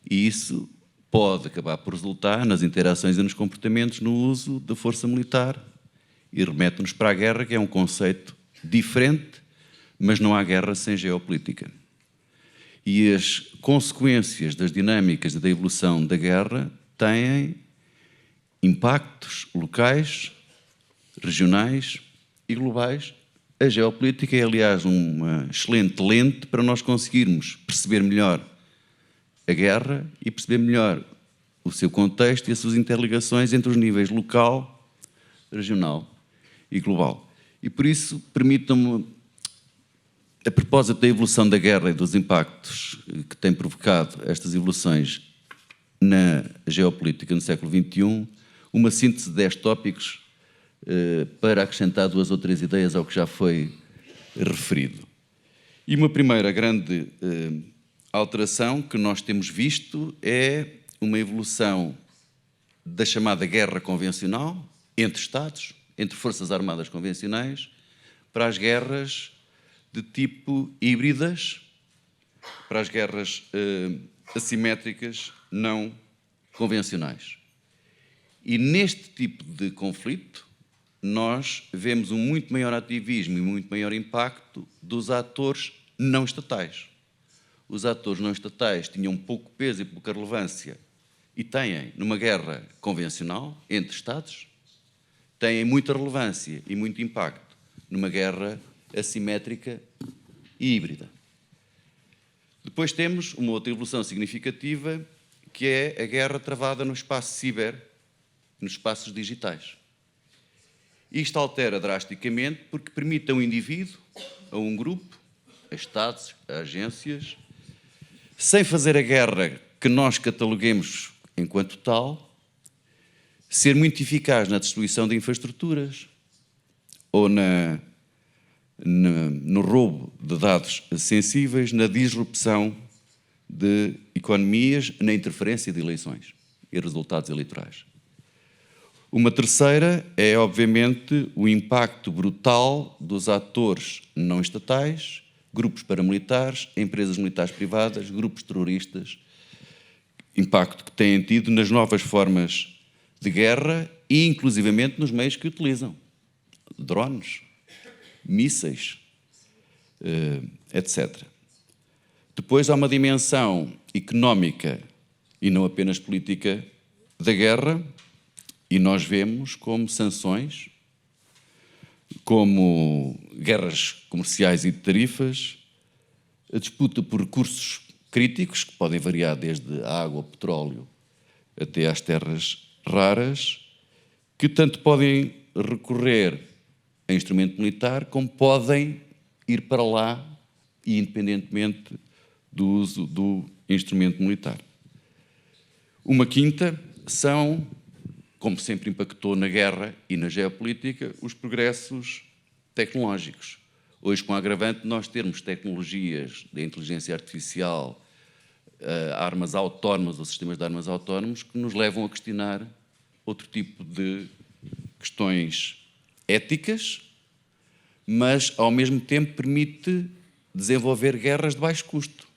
e isso pode acabar por resultar nas interações e nos comportamentos no uso da força militar, e remete-nos para a guerra, que é um conceito diferente, mas não há guerra sem geopolítica. E as consequências das dinâmicas e da evolução da guerra têm impactos locais, regionais e globais. A geopolítica é, aliás, uma excelente lente para nós conseguirmos perceber melhor a guerra e perceber melhor o seu contexto e as suas interligações entre os níveis local, regional e global. E por isso, permitam-me, a propósito da evolução da guerra e dos impactos que têm provocado estas evoluções na geopolítica no século XXI, uma síntese de 10 tópicos para acrescentar 2 ou 3 ideias ao que já foi referido. E uma primeira grande alteração que nós temos visto é uma evolução da chamada guerra convencional entre Estados, entre forças armadas convencionais, para as guerras de tipo híbridas, para as guerras assimétricas não convencionais. E neste tipo de conflito, nós vemos um muito maior ativismo e muito maior impacto dos atores não estatais. Os atores não estatais tinham pouco peso e pouca relevância, e têm numa guerra convencional entre Estados, têm muita relevância e muito impacto numa guerra assimétrica e híbrida. Depois temos uma outra evolução significativa, que é a guerra travada no espaço ciber, nos espaços digitais. Isto altera drasticamente porque permite a um indivíduo, a um grupo, a Estados, a agências, sem fazer a guerra que nós cataloguemos enquanto tal, ser muito eficaz na destruição de infraestruturas ou no roubo de dados sensíveis, na disrupção de economias, na interferência de eleições e resultados eleitorais. Uma terceira é, obviamente, o impacto brutal dos atores não estatais, grupos paramilitares, empresas militares privadas, grupos terroristas, impacto que têm tido nas novas formas de guerra e, inclusivamente, nos meios que utilizam. Drones, mísseis, etc. Depois há uma dimensão económica e não apenas política da guerra, e nós vemos como sanções, como guerras comerciais e de tarifas, a disputa por recursos críticos, que podem variar desde a água, o petróleo, até às terras raras, que tanto podem recorrer a instrumento militar, como podem ir para lá, e independentemente do uso do instrumento militar. Uma quinta são, como sempre impactou na guerra e na geopolítica, os progressos tecnológicos. Hoje, com a agravante de nós termos tecnologias de inteligência artificial, armas autónomas ou sistemas de armas autónomos que nos levam a questionar outro tipo de questões éticas, mas, ao mesmo tempo, permite desenvolver guerras de baixo custo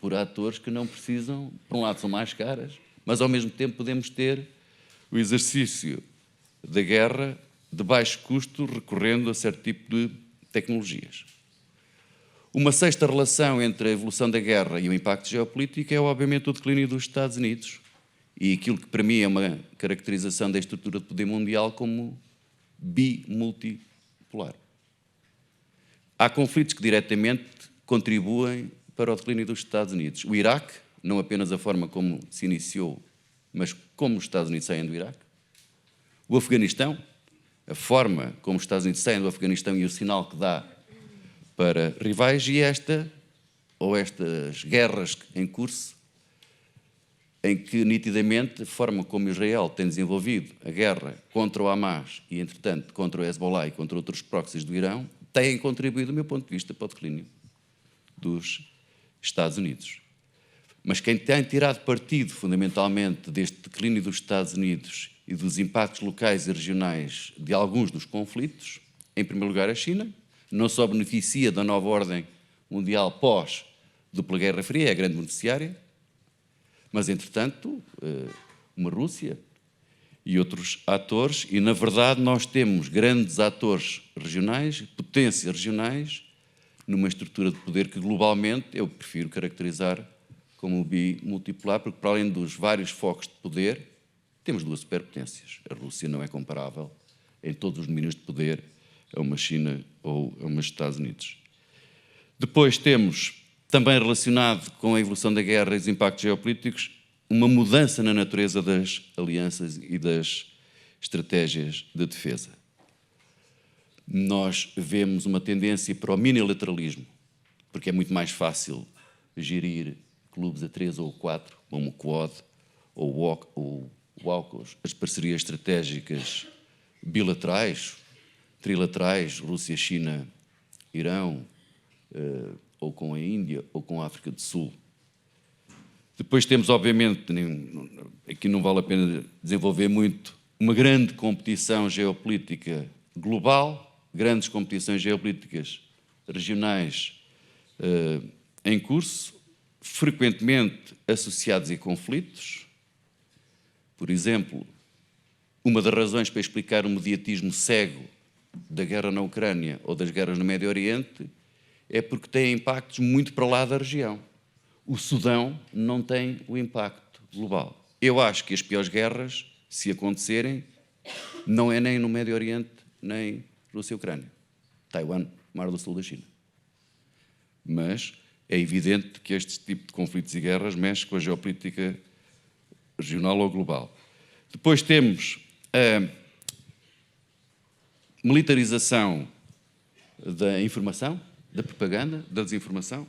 por atores que não precisam, por um lado são mais caras, mas, ao mesmo tempo, podemos ter o exercício da guerra de baixo custo recorrendo a certo tipo de tecnologias. Uma sexta relação entre a evolução da guerra e o impacto geopolítico é, obviamente, o declínio dos Estados Unidos e aquilo que, para mim, é uma caracterização da estrutura de poder mundial como bimultipolar. Há conflitos que diretamente contribuem para o declínio dos Estados Unidos. O Iraque, não apenas a forma como se iniciou, mas como os Estados Unidos saem do Iraque. O Afeganistão, a forma como os Estados Unidos saem do Afeganistão e o sinal que dá para rivais, e estas guerras em curso, em que nitidamente a forma como Israel tem desenvolvido a guerra contra o Hamas e, entretanto, contra o Hezbollah e contra outros proxies do Irão, têm contribuído, do meu ponto de vista, para o declínio dos Estados Unidos. Mas quem tem tirado partido, fundamentalmente, deste declínio dos Estados Unidos e dos impactos locais e regionais de alguns dos conflitos, Em primeiro lugar, a China não só beneficia da nova ordem mundial pós dupla Guerra Fria, é a grande beneficiária, mas, entretanto, uma Rússia e outros atores, e, na verdade, nós temos grandes atores regionais, potências regionais, numa estrutura de poder que, globalmente, eu prefiro caracterizar como bimultipolar, porque, para além dos vários focos de poder, temos duas superpotências. A Rússia não é comparável em todos os domínios de poder a uma China ou a umas Estados Unidos. Depois temos, também relacionado com a evolução da guerra e os impactos geopolíticos, uma mudança na natureza das alianças e das estratégias de defesa. Nós vemos uma tendência para o minilateralismo, porque é muito mais fácil gerir clubes a 3 ou 4, como o Quad ou o AUKUS, as parcerias estratégicas bilaterais, trilaterais, Rússia, China, Irão, ou com a Índia, ou com a África do Sul. Depois temos, obviamente, aqui não vale a pena desenvolver muito, uma grande competição geopolítica global, grandes competições geopolíticas regionais em curso, frequentemente associados a conflitos. Por exemplo, uma das razões para explicar o mediatismo cego da guerra na Ucrânia ou das guerras no Médio Oriente é porque tem impactos muito para lá da região. O Sudão não tem o impacto global. Eu acho que as piores guerras, se acontecerem, não é nem no Médio Oriente, nem Rússia e Ucrânia. Taiwan, Mar do Sul da China. Mas é evidente que este tipo de conflitos e guerras mexe com a geopolítica regional ou global. Depois temos a militarização da informação, da propaganda, da desinformação.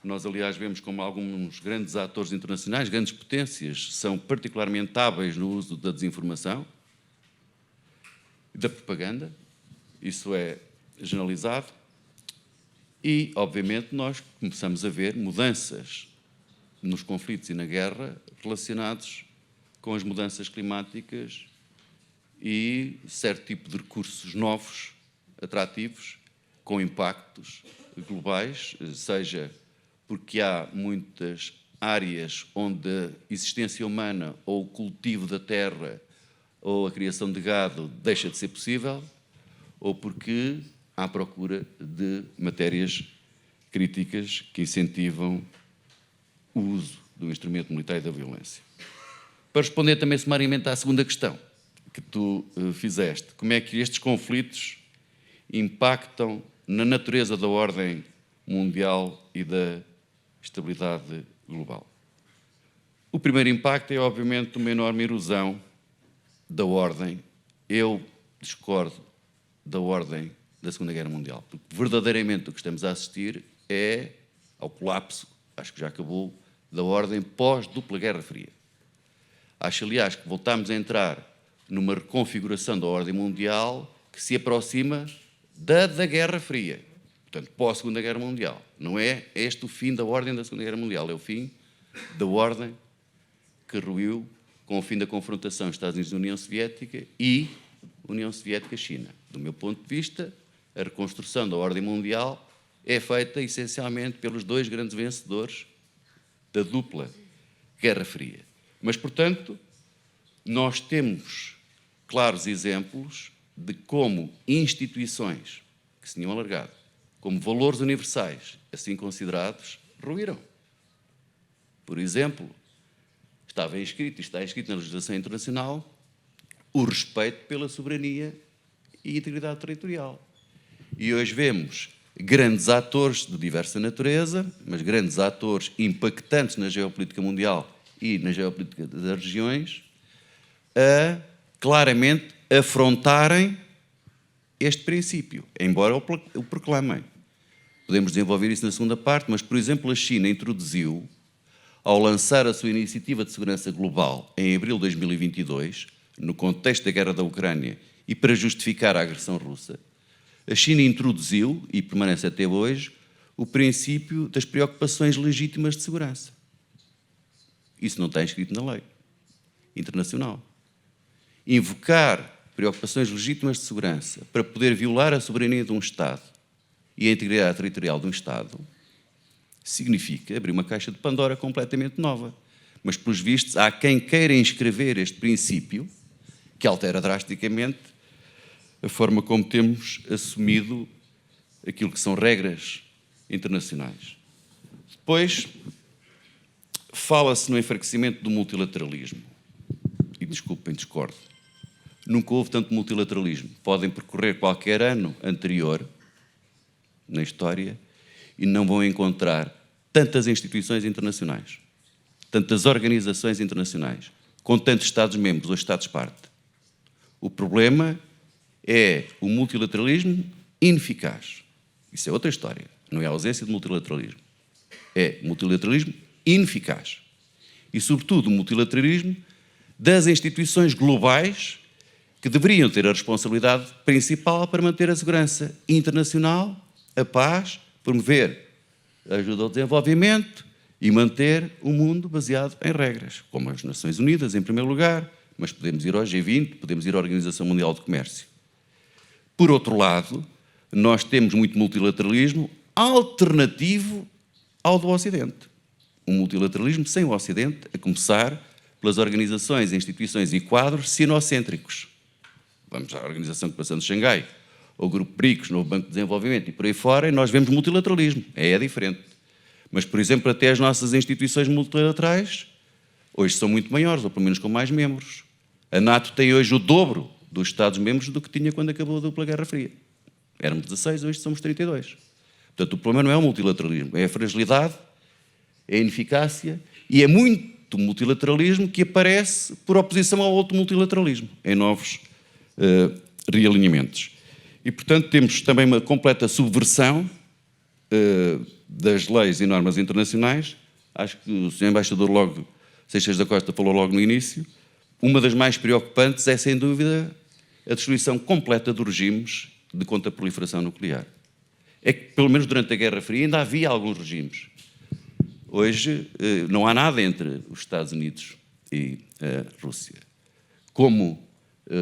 Nós, aliás, vemos como alguns grandes atores internacionais, grandes potências, são particularmente hábeis no uso da desinformação, da propaganda. Isso é generalizado. E, obviamente, nós começamos a ver mudanças nos conflitos e na guerra relacionados com as mudanças climáticas e certo tipo de recursos novos, atrativos, com impactos globais, seja porque há muitas áreas onde a existência humana ou o cultivo da terra ou a criação de gado deixa de ser possível, ou porque há procura de matérias críticas que incentivam o uso do instrumento militar e da violência. Para responder também sumariamente à segunda questão que tu fizeste, como é que estes conflitos impactam na natureza da ordem mundial e da estabilidade global? O primeiro impacto é, obviamente, uma enorme erosão da ordem. Eu discordo da ordem da Segunda Guerra Mundial, porque verdadeiramente o que estamos a assistir é ao colapso, acho que já acabou, da ordem pós-dupla Guerra Fria. Acho, aliás, que voltamos a entrar numa reconfiguração da ordem mundial que se aproxima da Guerra Fria, portanto, pós-Segunda Guerra Mundial. Não é este o fim da ordem da Segunda Guerra Mundial, é o fim da ordem que ruiu com o fim da confrontação Estados Unidos e União Soviética e União Soviética-China. Do meu ponto de vista, a reconstrução da ordem mundial é feita essencialmente pelos dois grandes vencedores da dupla Guerra Fria. Mas, portanto, nós temos claros exemplos de como instituições que se tinham alargado, como valores universais, assim considerados, ruíram. Por exemplo, estava inscrito e está inscrito na legislação internacional o respeito pela soberania e integridade territorial. E hoje vemos grandes atores de diversa natureza, mas grandes atores impactantes na geopolítica mundial e na geopolítica das regiões, a claramente afrontarem este princípio, embora o proclamem. Podemos desenvolver isso na segunda parte, mas, por exemplo, a China introduziu, ao lançar a sua iniciativa de segurança global em abril de 2022, no contexto da guerra da Ucrânia e para justificar a agressão russa, a China introduziu, e permanece até hoje, o princípio das preocupações legítimas de segurança. Isso não está inscrito na lei internacional. Invocar preocupações legítimas de segurança para poder violar a soberania de um Estado e a integridade territorial de um Estado, significa abrir uma caixa de Pandora completamente nova. Mas, pelos vistos, há quem queira inscrever este princípio, que altera drasticamente a forma como temos assumido aquilo que são regras internacionais. Depois, fala-se no enfraquecimento do multilateralismo. E desculpem, discordo. Nunca houve tanto multilateralismo. Podem percorrer qualquer ano anterior na história e não vão encontrar tantas instituições internacionais, tantas organizações internacionais, com tantos Estados-membros ou Estados-parte. O problema é o multilateralismo ineficaz. Isso é outra história. Não é a ausência de multilateralismo. É multilateralismo ineficaz. E, sobretudo, o multilateralismo das instituições globais que deveriam ter a responsabilidade principal para manter a segurança internacional, a paz, promover a ajuda ao desenvolvimento e manter o mundo baseado em regras, como as Nações Unidas, em primeiro lugar, mas podemos ir ao G20, podemos ir à Organização Mundial de Comércio. Por outro lado, nós temos muito multilateralismo alternativo ao do Ocidente. Um multilateralismo sem o Ocidente, a começar pelas organizações, instituições e quadros sinocêntricos. Vamos à Organização de Cooperação de Xangai, ao Grupo BRICS, no Banco de Desenvolvimento e por aí fora, e nós vemos multilateralismo. É diferente. Mas, por exemplo, até as nossas instituições multilaterais hoje são muito maiores, ou pelo menos com mais membros. A NATO tem hoje o dobro dos Estados-membros do que tinha quando acabou a dupla Guerra Fria. Éramos 16, hoje somos 32. Portanto, o problema não é o multilateralismo, é a fragilidade, é a ineficácia e é muito multilateralismo que aparece por oposição ao outro multilateralismo, em novos realinhamentos. E, portanto, temos também uma completa subversão das leis e normas internacionais. Acho que o Sr. Embaixador Seixas da Costa falou logo no início. Uma das mais preocupantes é, sem dúvida, a destruição completa de regimes de contraproliferação nuclear. É que, pelo menos durante a Guerra Fria, ainda havia alguns regimes. Hoje, não há nada entre os Estados Unidos e a Rússia. Como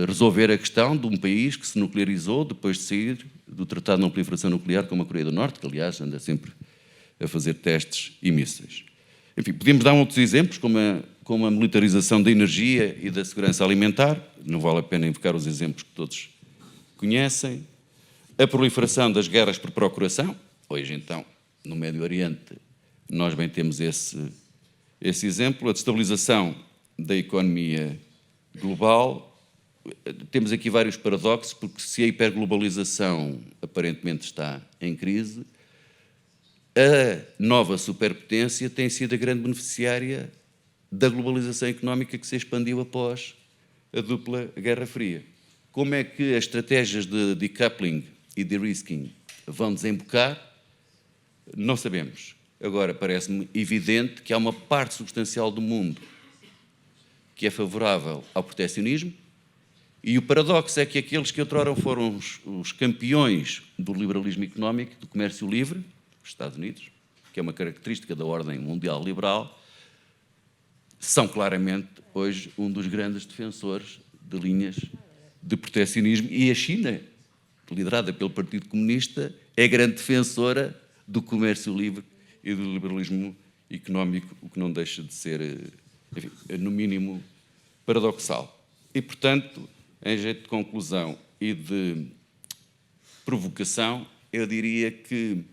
resolver a questão de um país que se nuclearizou depois de sair do Tratado de Não Proliferação Nuclear, como a Coreia do Norte, que, aliás, anda sempre a fazer testes e mísseis. Enfim, podíamos dar outros exemplos, como a militarização da energia e da segurança alimentar. Não vale a pena invocar os exemplos que todos conhecem. A proliferação das guerras por procuração. Hoje, então, no Médio Oriente, nós bem temos esse exemplo. A destabilização da economia global. Temos aqui vários paradoxos, porque se a hiperglobalização aparentemente está em crise, a nova superpotência tem sido a grande beneficiária da globalização económica que se expandiu após a dupla Guerra Fria. Como é que as estratégias de decoupling e de-risking vão desembocar? Não sabemos. Agora, parece-me evidente que há uma parte substancial do mundo que é favorável ao protecionismo, e o paradoxo é que aqueles que outrora foram os campeões do liberalismo económico, do comércio livre, os Estados Unidos, que é uma característica da ordem mundial liberal, são claramente hoje um dos grandes defensores de linhas de protecionismo, e a China, liderada pelo Partido Comunista, é grande defensora do comércio livre e do liberalismo económico, o que não deixa de ser, enfim, no mínimo, paradoxal. E, portanto, em jeito de conclusão e de provocação, eu diria que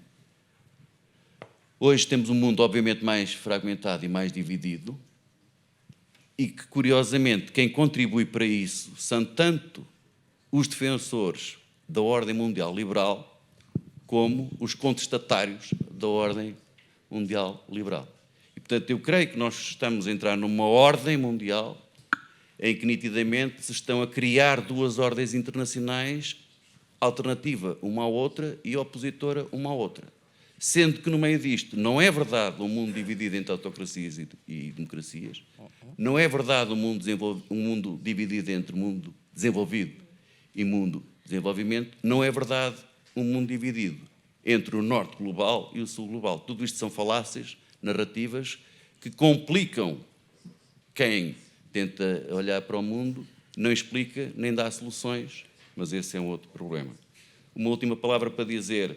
hoje temos um mundo, obviamente, mais fragmentado e mais dividido, e que, curiosamente, quem contribui para isso são tanto os defensores da ordem mundial liberal como os contestatários da ordem mundial liberal. E, portanto, eu creio que nós estamos a entrar numa ordem mundial em que nitidamente se estão a criar duas ordens internacionais, alternativa uma à outra e opositora uma à outra. Sendo que no meio disto não é verdade um mundo dividido entre autocracias e democracias, não é verdade um mundo dividido entre mundo desenvolvido e mundo desenvolvimento, não é verdade um mundo dividido entre o norte global e o sul global. Tudo isto são falácias, narrativas, que complicam quem tenta olhar para o mundo não explica nem dá soluções, mas esse é um outro problema. Uma última palavra para dizer,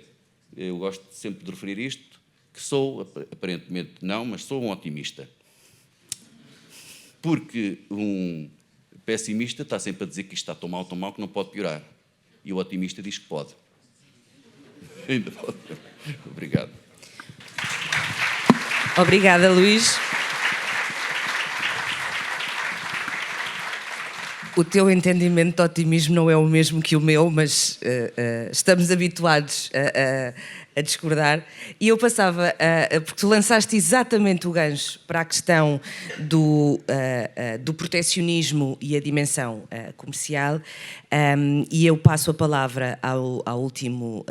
eu gosto sempre de referir isto, que sou, aparentemente não, mas sou um otimista. Porque um pessimista está sempre a dizer que isto está tão mal que não pode piorar. E o otimista diz que pode. Ainda pode. Obrigado. Obrigada, Luís. O teu entendimento de otimismo não é o mesmo que o meu, mas estamos habituados a discordar. E eu passava, porque tu lançaste exatamente o gancho para a questão do proteccionismo e a dimensão comercial, e eu passo a palavra ao último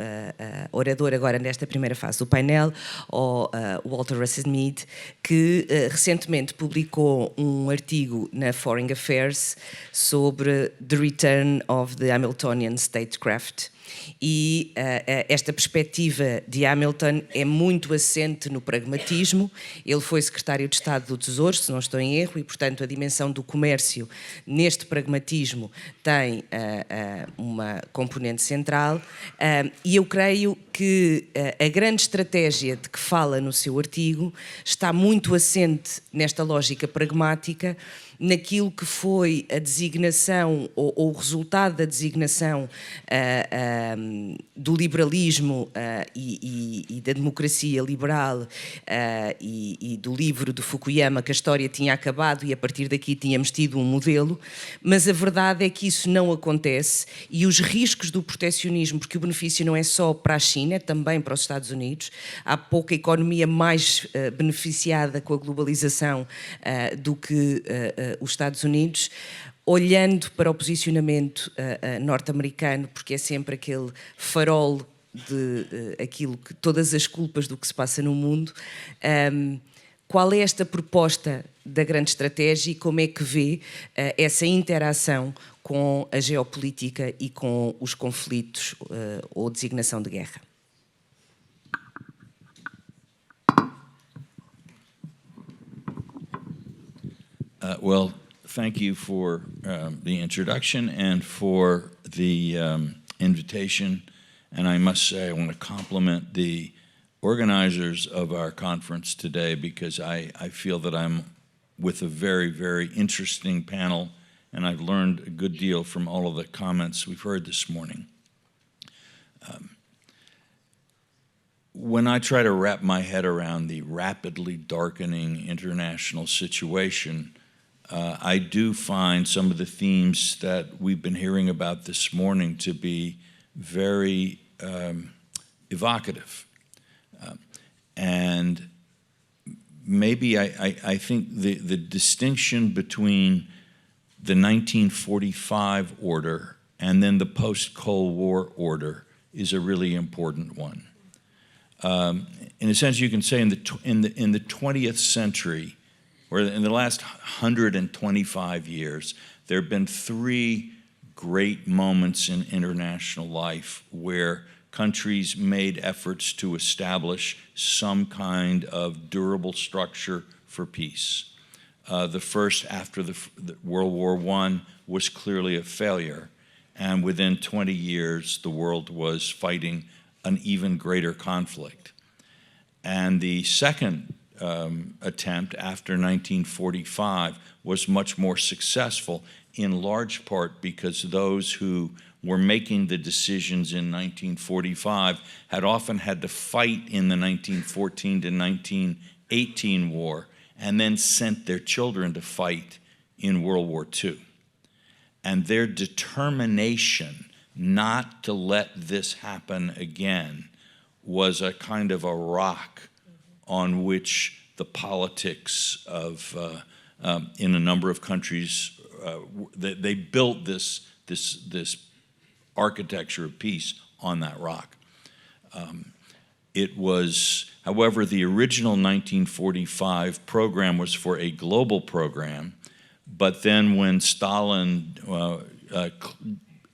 orador agora nesta primeira fase do painel, ao Walter Russell Mead, que recentemente publicou um artigo na Foreign Affairs sobre The Return of the Hamiltonian Statecraft. E esta perspectiva de Hamilton é muito assente no pragmatismo. Ele foi secretário de Estado do Tesouro, se não estou em erro, e, portanto, a dimensão do comércio neste pragmatismo tem uma componente central. E eu creio que a grande estratégia de que fala no seu artigo está muito assente nesta lógica pragmática, naquilo que foi a designação ou o resultado da designação do liberalismo e da democracia liberal e do livro de Fukuyama, que a história tinha acabado e a partir daqui tínhamos tido um modelo, mas a verdade é que isso não acontece e os riscos do proteccionismo, porque o benefício não é só para a China, é também para os Estados Unidos. Há pouca economia mais beneficiada com a globalização do que os Estados Unidos, olhando para o posicionamento norte-americano, porque é sempre aquele farol de aquilo que todas as culpas do que se passa no mundo. Qual é esta proposta da grande estratégia e como é que vê essa interação com a geopolítica e com os conflitos ou designação de guerra? Well, thank you for the introduction and for the invitation. And I must say, I want to compliment the organizers of our conference today because I feel that I'm with a very, very interesting panel, and I've learned a good deal from all of the comments we've heard this morning. When I try to wrap my head around the rapidly darkening international situation, I do find some of the themes that we've been hearing about this morning to be very evocative. And maybe I think the distinction between the 1945 order and then the post-Cold War order is a really important one. In a sense, you can say in the 20th century, or in the last 125 years, there have been three great moments in international life where countries made efforts to establish some kind of durable structure for peace. The first, after the World War I, was clearly a failure, and within 20 years, the world was fighting an even greater conflict. And the second attempt after 1945 was much more successful, in large part because those who were making the decisions in 1945 had often had to fight in the 1914 to 1918 war and then sent their children to fight in World War II. And their determination not to let this happen again was a kind of a rock on which the politics of, in a number of countries, they built this architecture of peace on that rock. It was, however, the original 1945 program was for a global program, but then when Stalin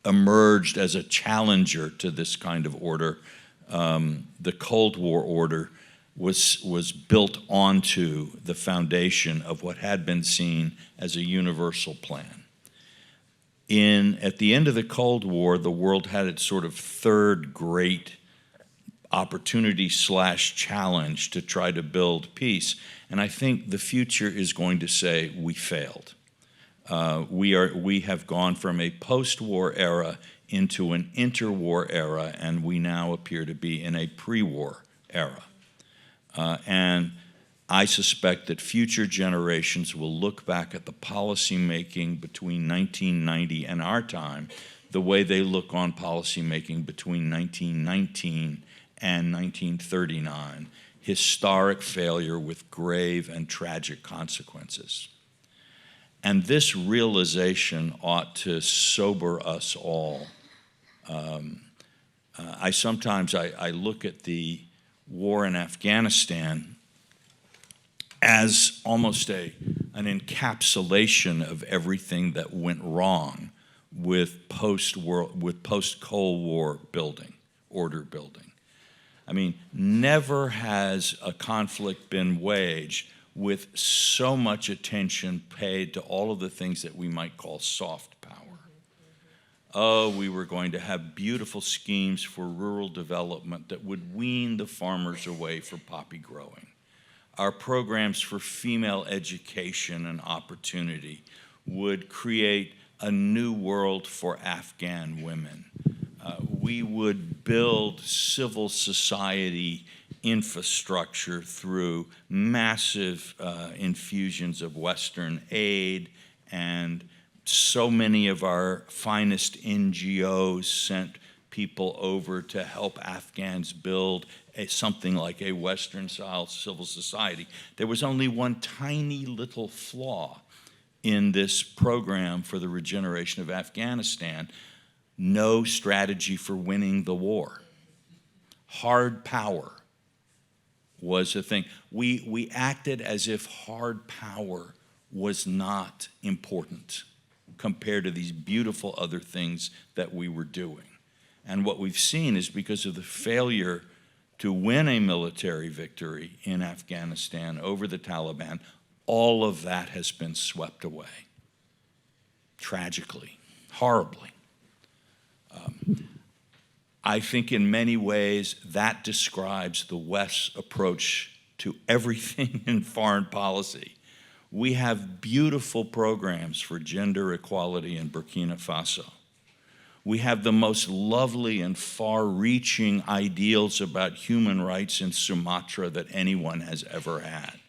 emerged as a challenger to this kind of order, the Cold War order was built onto the foundation of what had been seen as a universal plan. At the end of the Cold War, the world had its sort of third great opportunity/challenge to try to build peace. And I think the future is going to say we failed. We have gone from a post-war era into an interwar era, and we now appear to be in a pre-war era. And I suspect that future generations will look back at the policy making between 1990 and our time the way they look on policy making between 1919 and 1939, historic failure with grave and tragic consequences. And this realization ought to sober us all. I sometimes look at the war in Afghanistan as almost an encapsulation of everything that went wrong with post-Cold War order building. I mean, never has a conflict been waged with so much attention paid to all of the things that we might call soft power. Oh, we were going to have beautiful schemes for rural development that would wean the farmers away from poppy growing. Our programs for female education and opportunity would create a new world for Afghan women. We would build civil society infrastructure through massive infusions of Western aid, and so many of our finest NGOs sent people over to help Afghans build something like a Western-style civil society. There was only one tiny little flaw in this program for the regeneration of Afghanistan: no strategy for winning the war. Hard power was a thing. We acted as if hard power was not important compared to these beautiful other things that we were doing. And what we've seen is, because of the failure to win a military victory in Afghanistan over the Taliban, all of that has been swept away. Tragically, horribly. I think in many ways that describes the West's approach to everything in foreign policy. We have beautiful programs for gender equality in Burkina Faso. We have the most lovely and far-reaching ideals about human rights in Sumatra that anyone has ever had.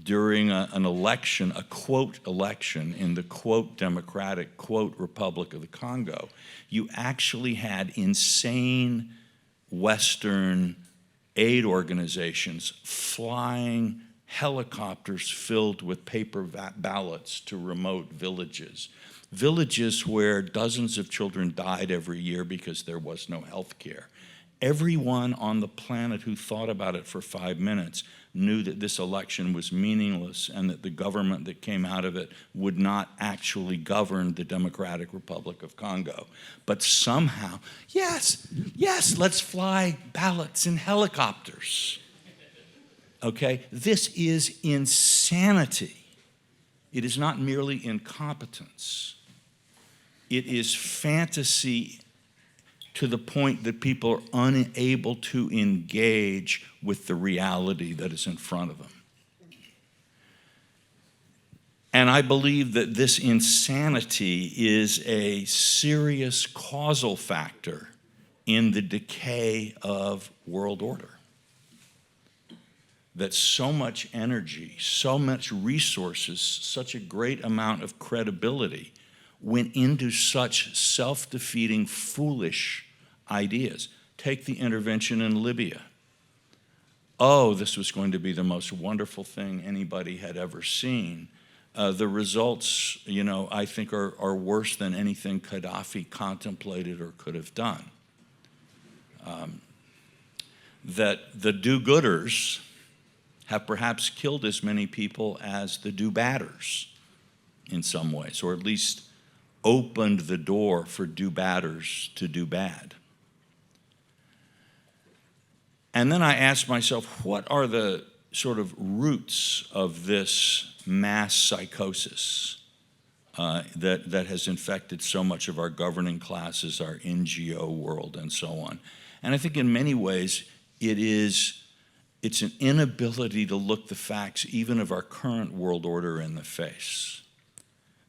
During an election, a quote election in the quote democratic quote Republic of the Congo, you actually had insane Western aid organizations flying helicopters filled with paper ballots to remote villages. Villages where dozens of children died every year because there was no health care. Everyone on the planet who thought about it for 5 minutes knew that this election was meaningless and that the government that came out of it would not actually govern the Democratic Republic of Congo. But somehow, yes, let's fly ballots in helicopters. Okay, this is insanity. It is not merely incompetence. It is fantasy to the point that people are unable to engage with the reality that is in front of them. And I believe that this insanity is a serious causal factor in the decay of world order. That so much energy, so much resources, such a great amount of credibility went into such self-defeating, foolish ideas. Take the intervention in Libya. Oh, this was going to be the most wonderful thing anybody had ever seen. The results, I think are worse than anything Gaddafi contemplated or could have done. That the do-gooders have perhaps killed as many people as the do-badders in some ways, or at least opened the door for do-badders to do bad. And then I asked myself, what are the sort of roots of this mass psychosis that has infected so much of our governing classes, our NGO world, and so on. And I think in many ways it's an inability to look the facts even of our current world order in the face.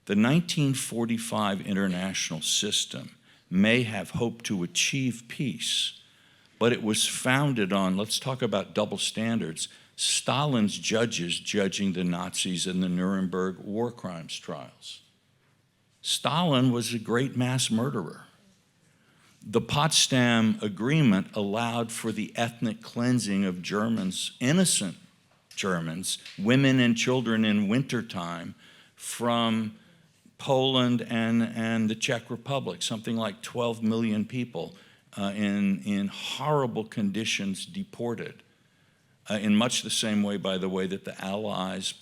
The 1945 international system may have hoped to achieve peace, but it was founded on, let's talk about double standards, Stalin's judges judging the Nazis in the Nuremberg war crimes trials. Stalin was a great mass murderer. The Potsdam Agreement allowed for the ethnic cleansing of Germans, innocent Germans, women and children in wintertime from Poland and the Czech Republic, something like 12 million people in horrible conditions deported. In much the same way, by the way, that the Allies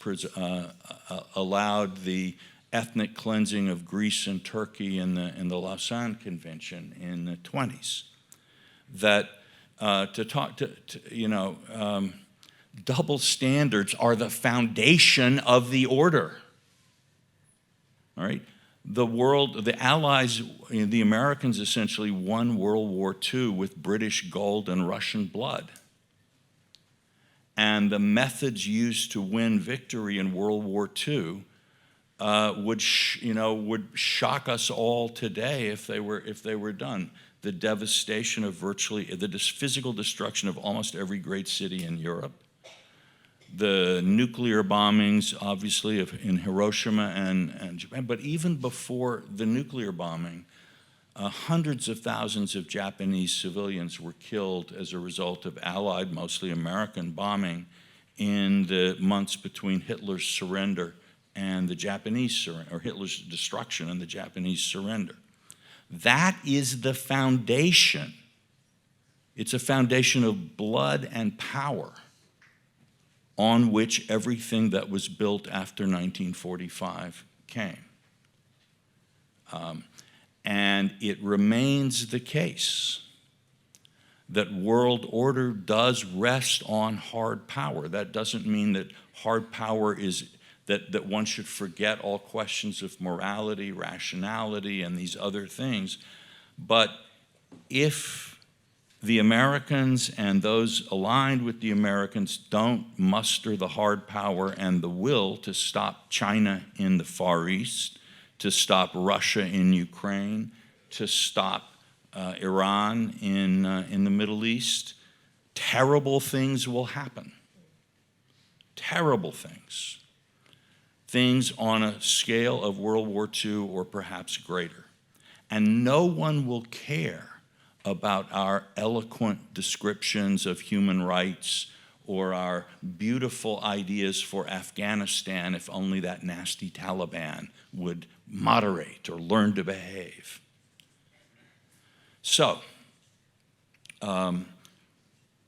allowed the ethnic cleansing of Greece and Turkey in the Lausanne Convention in the 20s. That double standards are the foundation of the order. All right? The Allies, the Americans essentially won World War II with British gold and Russian blood. And the methods used to win victory in World War II would shock us all today if they were done. The devastation of the physical destruction of almost every great city in Europe, the nuclear bombings, obviously, in Hiroshima and Japan, but even before the nuclear bombing, hundreds of thousands of Japanese civilians were killed as a result of Allied, mostly American, bombing in the months between Hitler's surrender and the Japanese surrender, or Hitler's destruction and the Japanese surrender. That is the foundation. It's a foundation of blood and power on which everything that was built after 1945 came. And it remains the case that world order does rest on hard power. That doesn't mean that hard power is that one should forget all questions of morality, rationality, and these other things. But if the Americans and those aligned with the Americans don't muster the hard power and the will to stop China in the Far East, to stop Russia in Ukraine, to stop Iran in the Middle East, terrible things will happen. Terrible things. Things on a scale of World War II or perhaps greater. And no one will care about our eloquent descriptions of human rights or our beautiful ideas for Afghanistan if only that nasty Taliban would moderate or learn to behave. So,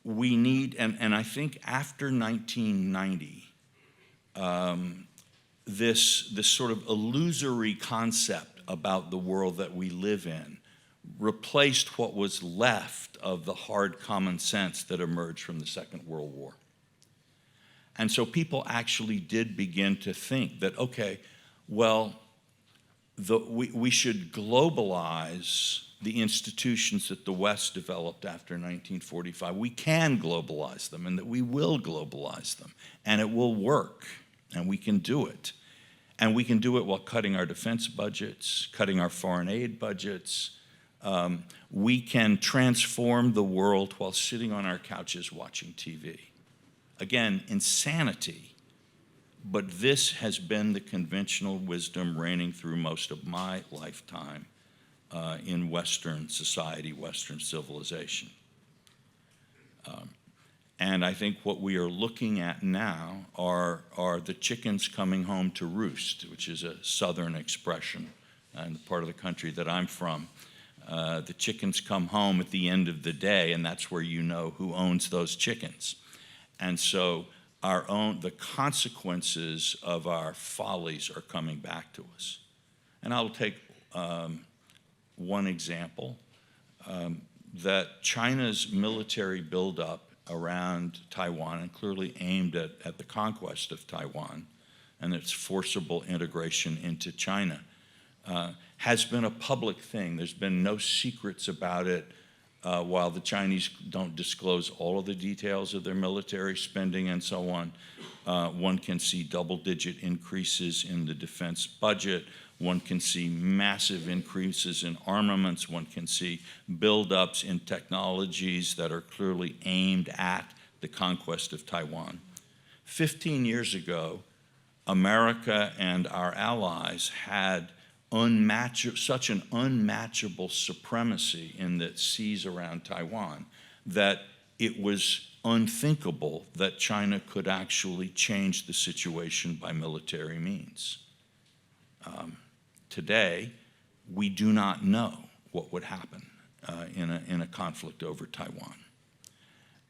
we need, and I think after 1990, this sort of illusory concept about the world that we live in replaced what was left of the hard common sense that emerged from the Second World War. And so people actually did begin to think that, okay, well, we should globalize the institutions that the West developed after 1945. We can globalize them, and that we will globalize them, and it will work, and we can do it. And we can do it while cutting our defense budgets, cutting our foreign aid budgets. We can transform the world while sitting on our couches watching TV. Again, insanity, but this has been the conventional wisdom reigning through most of my lifetime in Western society, Western civilization. And I think what we are looking at now are the chickens coming home to roost, which is a Southern expression in the part of the country that I'm from. The chickens come home at the end of the day, and that's where you know who owns those chickens. And so the consequences of our follies are coming back to us. And I'll take one example, that China's military buildup around Taiwan, and clearly aimed at the conquest of Taiwan and its forcible integration into China, has been a public thing. There's been no secrets about it. While the Chinese don't disclose all of the details of their military spending and so on, one can see double-digit increases in the defense budget. One can see massive increases in armaments. One can see buildups in technologies that are clearly aimed at the conquest of Taiwan. 15 years ago, America and our allies had such an unmatchable supremacy in the seas around Taiwan that it was unthinkable that China could actually change the situation by military means. Today, we do not know what would happen in a conflict over Taiwan.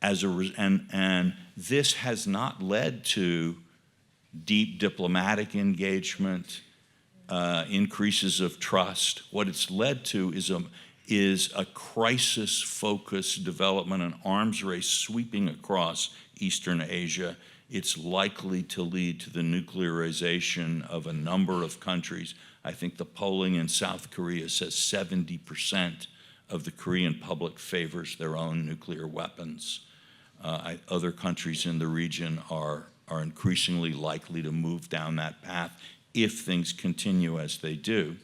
And this has not led to deep diplomatic engagement, increases of trust. What it's led to is a crisis-focused development, an arms race sweeping across Eastern Asia. It's likely to lead to the nuclearization of a number of countries. I think the polling in South Korea says 70% of the Korean public favors their own nuclear weapons. Other countries in the region are increasingly likely to move down that path if things continue as they do.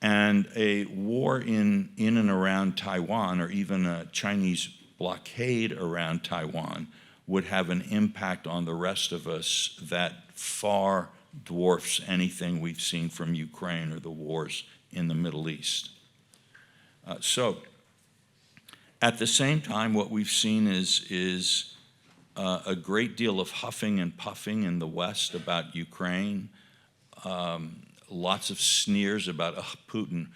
And a war in and around Taiwan, or even a Chinese blockade around Taiwan, would have an impact on the rest of us that far dwarfs anything we've seen from Ukraine or the wars in the Middle East. So, at the same time, what we've seen is a great deal of huffing and puffing in the West about Ukraine, lots of sneers about Putin.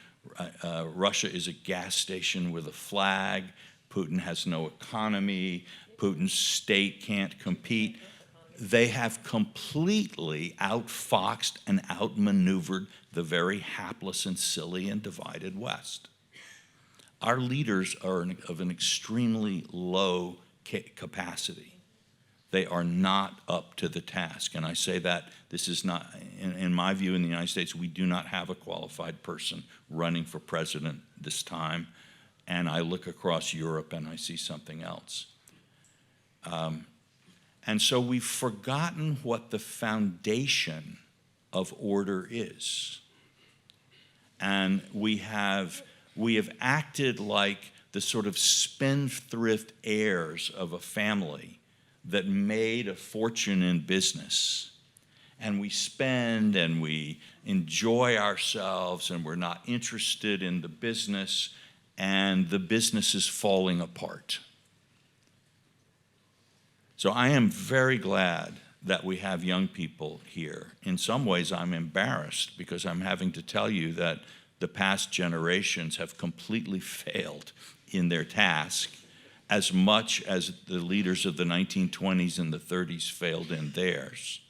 Russia is a gas station with a flag. Putin has no economy. Putin's state can't compete. They have completely outfoxed and outmaneuvered the very hapless and silly and divided West. Our leaders are of an extremely low capacity. They are not up to the task. And I say that this is not, in my view, in the United States, we do not have a qualified person running for president this time. And I look across Europe and I see something else. And so we've forgotten what the foundation of order is. And we have acted like the sort of spendthrift heirs of a family that made a fortune in business. And we spend and we enjoy ourselves and we're not interested in the business, and the business is falling apart. So I am very glad that we have young people here. In some ways, I'm embarrassed because I'm having to tell you that the past generations have completely failed in their task as much as the leaders of the 1920s and the 30s failed in theirs.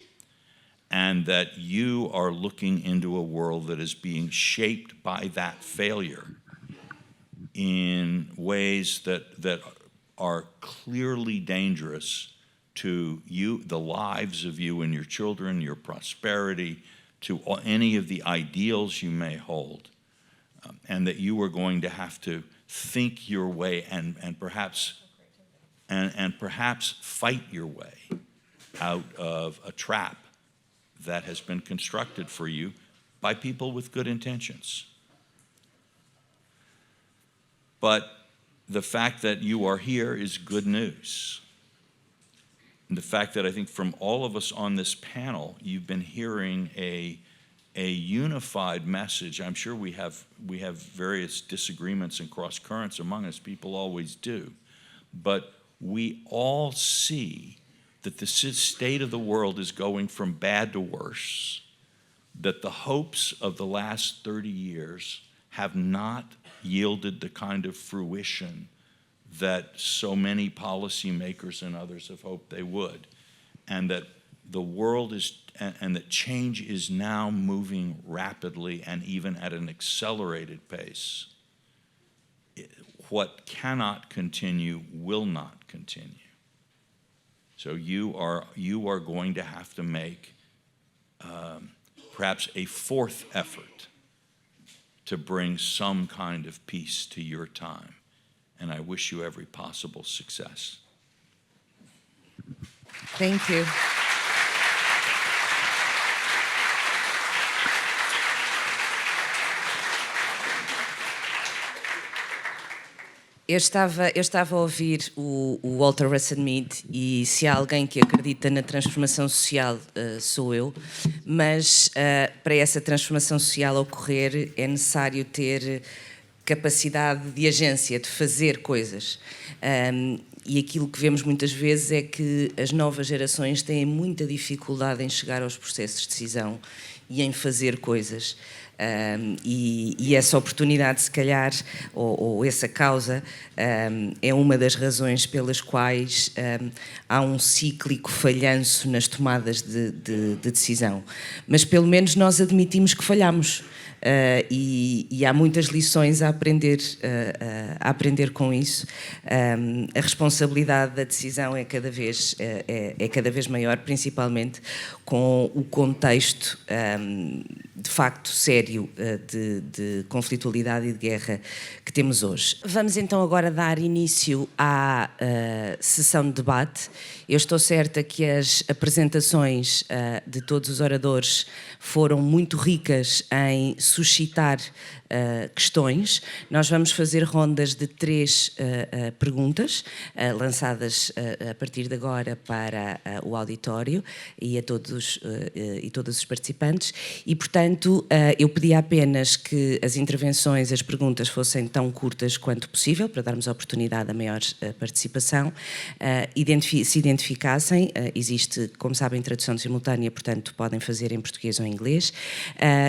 And that you are looking into a world that is being shaped by that failure in ways that are clearly dangerous to you, the lives of you and your children, your prosperity, to any of the ideals you may hold, and that you are going to have to think your way and perhaps fight your way out of a trap that has been constructed for you by people with good intentions. But the fact that you are here is good news. And the fact that I think from all of us on this panel, you've been hearing a unified message. I'm sure we have various disagreements and cross currents among us. People always do. But we all see that the state of the world is going from bad to worse, that the hopes of the last 30 years have not yielded the kind of fruition that so many policymakers and others have hoped they would, and that the world is, and that change is now moving rapidly and even at an accelerated pace. What cannot continue will not continue. So you are going to have to make perhaps a fourth effort to bring some kind of peace to your time. And I wish you every possible success. Thank you. Eu estava a ouvir o Walter Russell Mead, e se há alguém que acredita na transformação social, sou eu, mas para essa transformação social ocorrer é necessário ter capacidade de agência, de fazer coisas. E aquilo que vemos muitas vezes é que as novas gerações têm muita dificuldade em chegar aos processos de decisão e em fazer coisas. E essa oportunidade, se calhar, ou essa causa, é uma das razões pelas quais há um cíclico falhanço nas tomadas de decisão. Mas pelo menos nós admitimos que falhamos. E há muitas lições a aprender com isso. A responsabilidade da decisão é cada vez maior, principalmente com o contexto de facto sério de conflitualidade e de guerra que temos hoje. Vamos então agora dar início à sessão de debate. Eu estou certa que as apresentações de todos os oradores foram muito ricas em suscitar questões. Nós vamos fazer rondas de 3 perguntas lançadas a partir de agora para o auditório e a todos e todas os participantes, e portanto eu pedi apenas que as intervenções, as perguntas fossem tão curtas quanto possível, para darmos a oportunidade a maior participação, se identificassem, existe, como sabem, tradução simultânea, portanto podem fazer em português ou em inglês,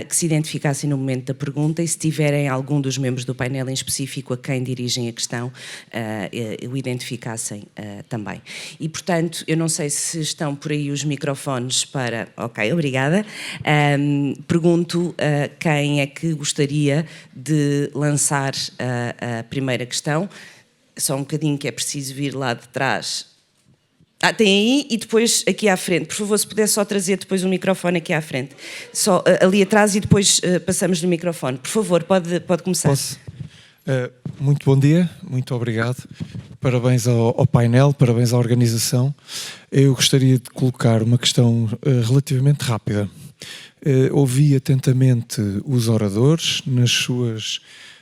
que se identificassem no momento da pergunta, e se tiverem algum dos membros do painel em específico a quem dirigem a questão, o identificassem também. E, portanto, eu não sei se estão por aí os microfones para... Ok, obrigada. Pergunto quem é que gostaria de lançar a primeira questão. Só um bocadinho, que é preciso vir lá de trás. Tem aí, e depois aqui à frente. Por favor, se puder só trazer depois o microfone aqui à frente. Só ali atrás, e depois passamos no microfone. Por favor, pode começar. Posso? Muito bom dia, muito obrigado. Parabéns ao painel, parabéns à organização. Eu gostaria de colocar uma questão relativamente rápida. Ouvi atentamente os oradores nas suas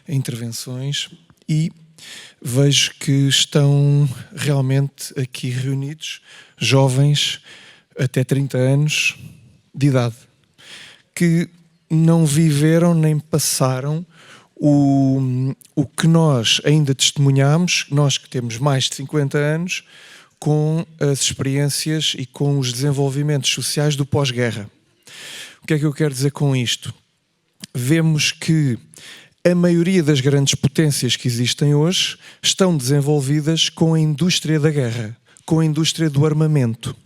intervenções e vejo que estão realmente aqui reunidos jovens até 30 anos de idade, que não viveram nem passaram o que nós ainda testemunhamos, nós que temos mais de 50 anos, com as experiências e com os desenvolvimentos sociais do pós-guerra. O que é que eu quero dizer com isto? Vemos que a maioria das grandes potências que existem hoje estão desenvolvidas com a indústria da guerra, com a indústria do armamento.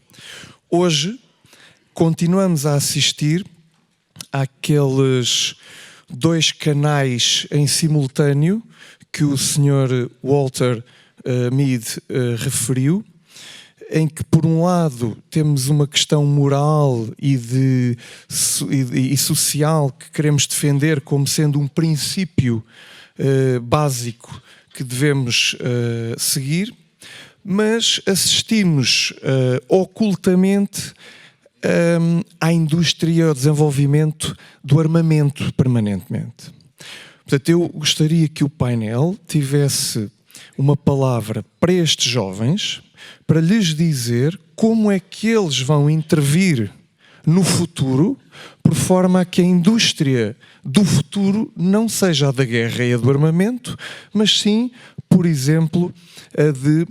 Hoje, continuamos a assistir àqueles 2 canais em simultâneo que o Sr. Walter Mead referiu, em que, por um lado, temos uma questão moral e social que queremos defender como sendo um princípio básico que devemos seguir, mas assistimos ocultamente à indústria, ao desenvolvimento do armamento permanentemente. Portanto, eu gostaria que o painel tivesse uma palavra para estes jovens, para lhes dizer como é que eles vão intervir no futuro, por forma a que a indústria do futuro não seja a da guerra e a do armamento, mas sim, por exemplo, a de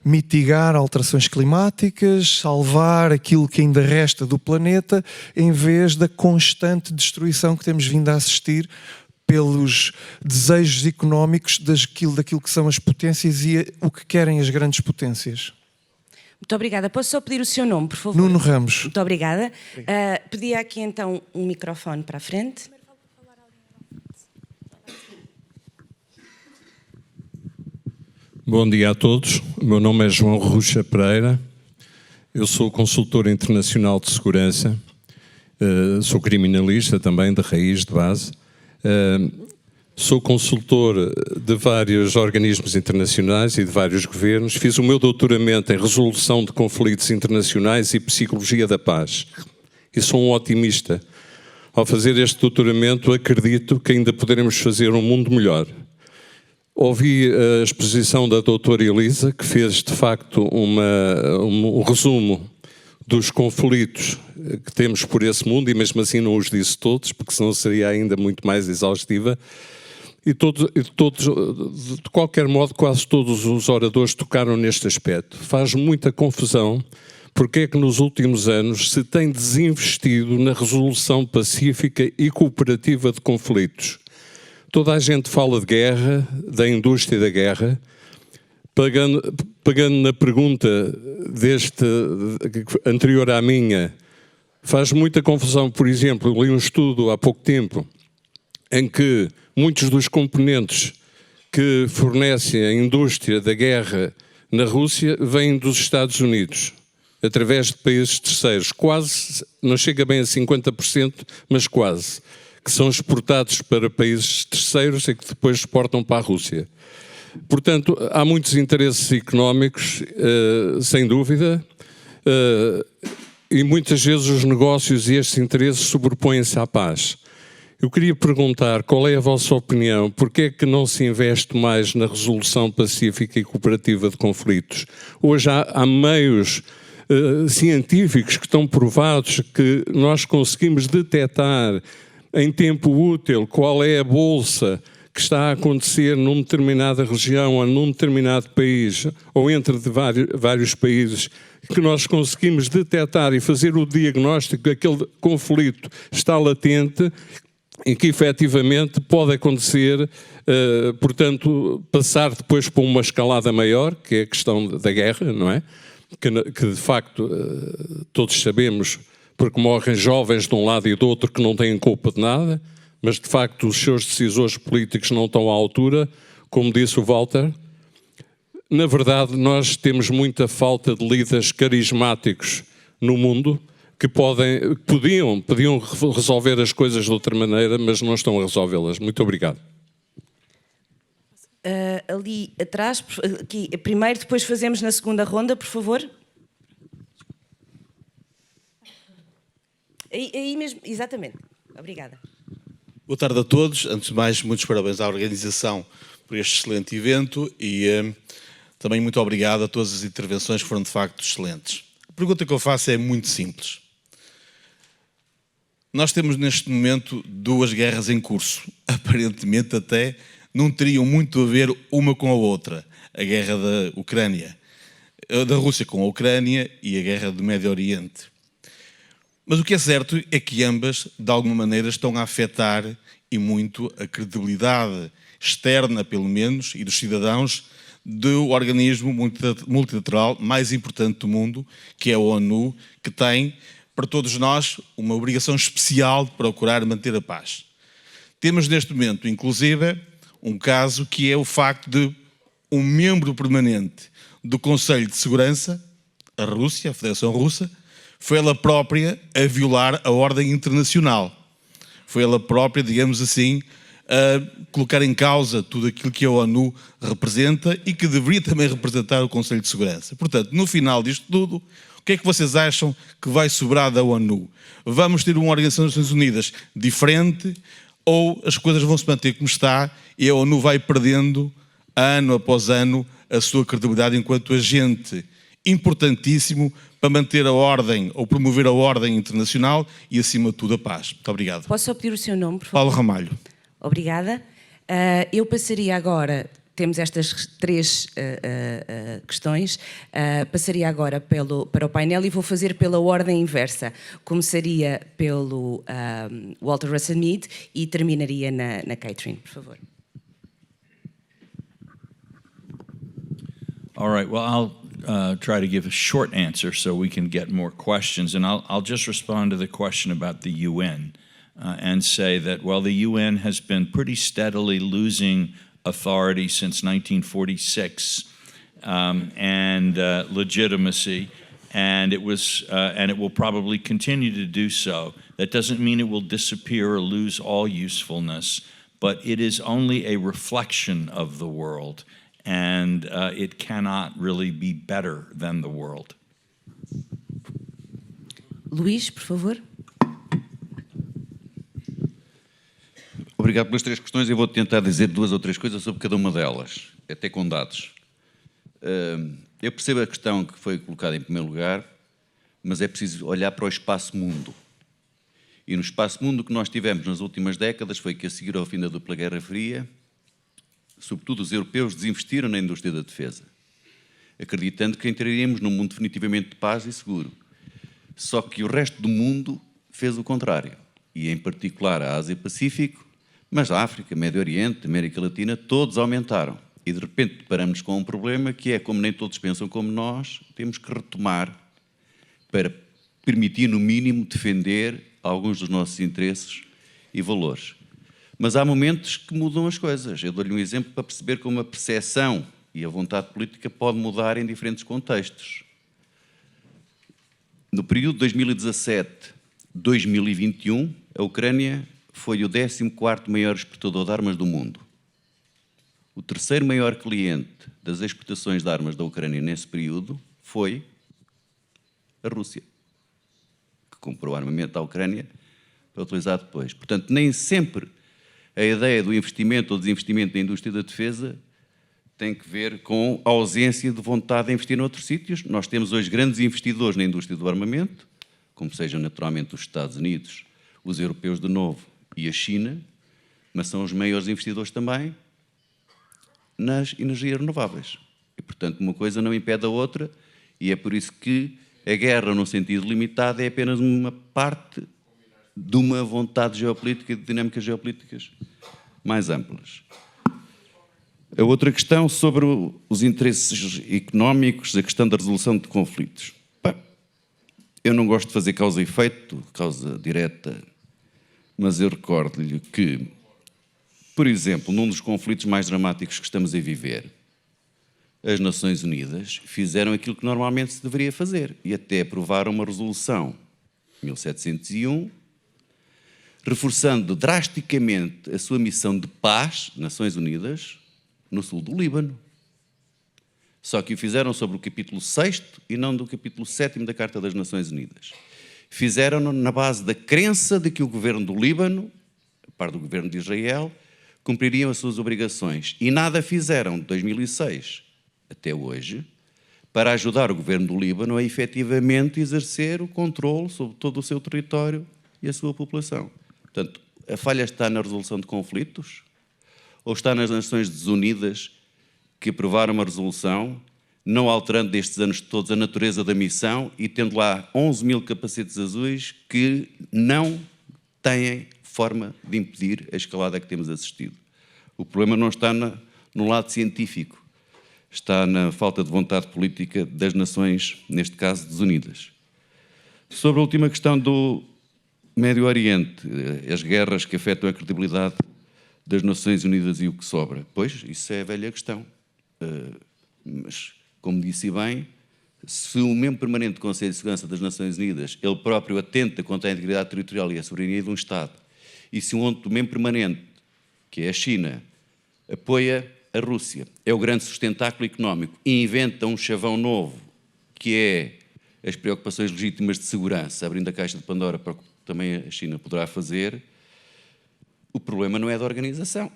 mitigar alterações climáticas, salvar aquilo que ainda resta do planeta, em vez da constante destruição que temos vindo a assistir pelos desejos económicos daquilo que são as potências e o que querem as grandes potências. Muito obrigada. Posso só pedir o seu nome, por favor? Nuno Ramos. Muito obrigada. Pedia aqui então um microfone para a frente. Bom dia a todos. O meu nome é João Ruxa Pereira. Eu sou consultor internacional de segurança Sou criminalista também, de raiz, de base. Sou consultor de vários organismos internacionais e de vários governos. Fiz o meu doutoramento em resolução de conflitos internacionais e psicologia da paz. E sou um otimista. Ao fazer este doutoramento, acredito que ainda poderemos fazer um mundo melhor. Ouvi a exposição da doutora Elissa, que fez, de facto, um resumo dos conflitos que temos por esse mundo, e mesmo assim não os disse todos, porque senão seria ainda muito mais exaustiva. E de qualquer modo, quase todos os oradores tocaram neste aspecto. Faz muita confusão porque é que nos últimos anos se tem desinvestido na resolução pacífica e cooperativa de conflitos. Toda a gente fala de guerra, da indústria da guerra. Pegando na pergunta anterior à minha, faz muita confusão, por exemplo, li um estudo há pouco tempo em que muitos dos componentes que fornecem a indústria da guerra na Rússia vêm dos Estados Unidos, através de países terceiros, quase, não chega bem a 50%, mas quase, que são exportados para países terceiros e que depois exportam para a Rússia. Portanto, há muitos interesses económicos, sem dúvida, e muitas vezes os negócios e estes interesses sobrepõem-se à paz. Eu queria perguntar qual é a vossa opinião, porque é que não se investe mais na resolução pacífica e cooperativa de conflitos? Hoje há meios científicos que estão provados que nós conseguimos detectar em tempo útil qual é a bolsa que está a acontecer numa determinada região ou num determinado país, ou entre vários países, que nós conseguimos detectar e fazer o diagnóstico que aquele conflito está latente e que efetivamente pode acontecer, portanto, passar depois para uma escalada maior, que é a questão da guerra, não é? Que de facto todos sabemos, porque morrem jovens de um lado e do outro que não têm culpa de nada, mas de facto os seus decisores políticos não estão à altura, como disse o Walter. Na verdade, nós temos muita falta de líderes carismáticos no mundo que podiam resolver as coisas de outra maneira, mas não estão a resolvê-las. Muito obrigado. Ali atrás, aqui, primeiro, depois fazemos na segunda ronda, por favor. Aí mesmo, exatamente. Obrigada. Boa tarde a todos. Antes de mais, muitos parabéns à organização por este excelente evento e também muito obrigado a todas as intervenções que foram de facto excelentes. A pergunta que eu faço é muito simples. Nós temos neste momento duas guerras em curso. Aparentemente até não teriam muito a ver uma com a outra. A guerra da Ucrânia, da Rússia com a Ucrânia e a guerra do Médio Oriente. Mas o que é certo é que ambas, de alguma maneira, estão a afetar e muito a credibilidade externa, pelo menos, e dos cidadãos do organismo multilateral mais importante do mundo, que é a ONU, que tem, para todos nós, uma obrigação especial de procurar manter a paz. Temos neste momento, inclusive, um caso que é o facto de um membro permanente do Conselho de Segurança, a Rússia, a Federação Russa, foi ela própria a violar a ordem internacional. Foi ela própria, digamos assim, a colocar em causa tudo aquilo que a ONU representa e que deveria também representar o Conselho de Segurança. Portanto, no final disto tudo, o que é que vocês acham que vai sobrar da ONU? Vamos ter uma Organização das Nações Unidas diferente ou as coisas vão se manter como está e a ONU vai perdendo, ano após ano, a sua credibilidade enquanto agente importantíssimo para manter a ordem ou promover a ordem internacional e, acima de tudo, a paz. Muito obrigado. Posso só pedir o seu nome, por favor? Paulo Ramalho. Obrigada. Eu passaria agora, temos estas três questões, passaria agora para o painel e vou fazer pela ordem inversa. Começaria pelo Walter Russell Mead e terminaria na Cathryn, por favor. All right, well, I'll try to give a short answer so we can get more questions. And I'll just respond to the question about the UN and say that, well, the UN has been pretty steadily losing authority since 1946 and legitimacy, and it will probably continue to do so That doesn't mean it will disappear or lose all usefulness, but it is only a reflection of the world, and it cannot really be better than the world. Luís, por favor. Obrigado pelas 3 questões. Eu vou tentar dizer 2 ou 3 coisas sobre cada uma delas, até com dados. Eu percebo a questão que foi colocada em primeiro lugar, mas é preciso olhar para o espaço-mundo. E no espaço-mundo que nós tivemos nas últimas décadas foi que, a seguir ao fim da dupla Guerra Fria, sobretudo os europeus desinvestiram na indústria da defesa, acreditando que entraríamos num mundo definitivamente de paz e seguro. Só que o resto do mundo fez o contrário, e em particular a Ásia-Pacífico, mas a África, Médio Oriente, América Latina, todos aumentaram. E de repente deparamos com um problema que é, como nem todos pensam como nós, temos que retomar para permitir, no mínimo, defender alguns dos nossos interesses e valores. Mas há momentos que mudam as coisas. Eu dou-lhe um exemplo para perceber como a percepção e a vontade política pode mudar em diferentes contextos. No período 2017-2021, a Ucrânia foi o 14º maior exportador de armas do mundo. O 3º maior cliente das exportações de armas da Ucrânia nesse período foi a Rússia, que comprou armamento à Ucrânia para utilizar depois. Portanto, nem sempre a ideia do investimento ou desinvestimento na indústria da defesa tem que ver com a ausência de vontade de investir noutros sítios. Nós temos hoje grandes investidores na indústria do armamento, como sejam naturalmente os Estados Unidos, os europeus de novo e a China, mas são os maiores investidores também nas energias renováveis. E, portanto, uma coisa não impede a outra, e é por isso que a guerra, no sentido limitado, é apenas uma parte de uma vontade geopolítica e de dinâmicas geopolíticas mais amplas. A outra questão sobre os interesses económicos, a questão da resolução de conflitos. Eu não gosto de fazer causa e efeito, causa direta, mas eu recordo-lhe que, por exemplo, num dos conflitos mais dramáticos que estamos a viver, as Nações Unidas fizeram aquilo que normalmente se deveria fazer e até aprovaram uma resolução, 1701, reforçando drasticamente a sua missão de paz, Nações Unidas, no sul do Líbano. Só que o fizeram sobre o capítulo 6º e não do capítulo 7º da Carta das Nações Unidas. Fizeram-no na base da crença de que o governo do Líbano, a par do governo de Israel, cumpririam as suas obrigações. E nada fizeram de 2006 até hoje para ajudar o governo do Líbano a efetivamente exercer o controle sobre todo o seu território e a sua população. Portanto, a falha está na resolução de conflitos ou está nas Nações Unidas, que aprovaram uma resolução, não alterando destes anos todos a natureza da missão e tendo lá 11 mil capacetes azuis que não têm forma de impedir a escalada que temos assistido. O problema não está no lado científico, está na falta de vontade política das nações, neste caso das Unidas. Sobre a última questão do Médio Oriente, as guerras que afetam a credibilidade das Nações Unidas e o que sobra. Pois, isso é a velha questão. Mas, como disse bem, se o membro permanente do Conselho de Segurança das Nações Unidas, ele próprio atenta contra a integridade territorial e a soberania de um Estado, e se um outro membro permanente, que é a China, apoia a Rússia, é o grande sustentáculo económico, e inventa um chavão novo, que é as preocupações legítimas de segurança, abrindo a caixa de Pandora para o que também a China poderá fazer, o problema não é da organização.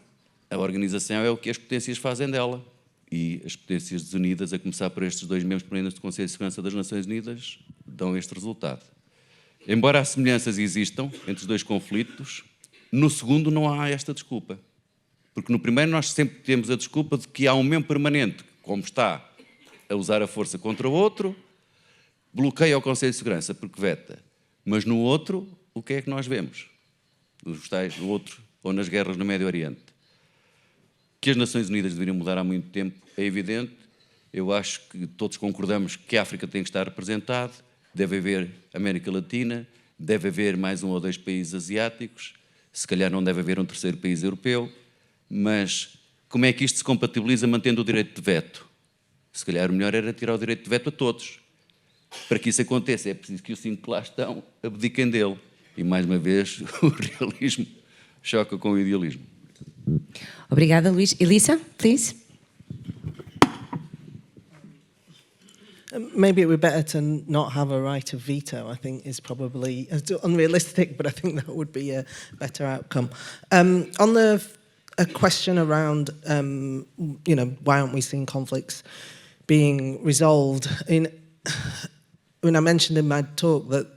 A organização é o que as potências fazem dela. E as potências desunidas, a começar por estes 2 membros permanentes do Conselho de Segurança das Nações Unidas, dão este resultado. Embora as semelhanças existam entre os 2 conflitos, no segundo não há esta desculpa. Porque no primeiro nós sempre temos a desculpa de que há um membro permanente, como está a usar a força contra o outro, bloqueia o Conselho de Segurança porque veta. Mas no outro, o que é que nós vemos? No outro, ou nas guerras no Médio Oriente. Que as Nações Unidas deveriam mudar há muito tempo é evidente. Eu acho que todos concordamos que a África tem que estar representada, deve haver América Latina, deve haver mais 1 ou 2 países asiáticos, se calhar não deve haver um 3º país europeu, mas como é que isto se compatibiliza mantendo o direito de veto? Se calhar o melhor era tirar o direito de veto a todos. Para que isso aconteça é preciso que os 5 que lá estão abdiquem dele. E, mais uma vez, o realismo choca com o idealismo. Obrigada, Luís. Elissa, please. Maybe it would be better to not have a right of veto, I think, is probably unrealistic, but I think that would be a better outcome. On a question around, why aren't we seeing conflicts being resolved? When I mentioned in my talk that,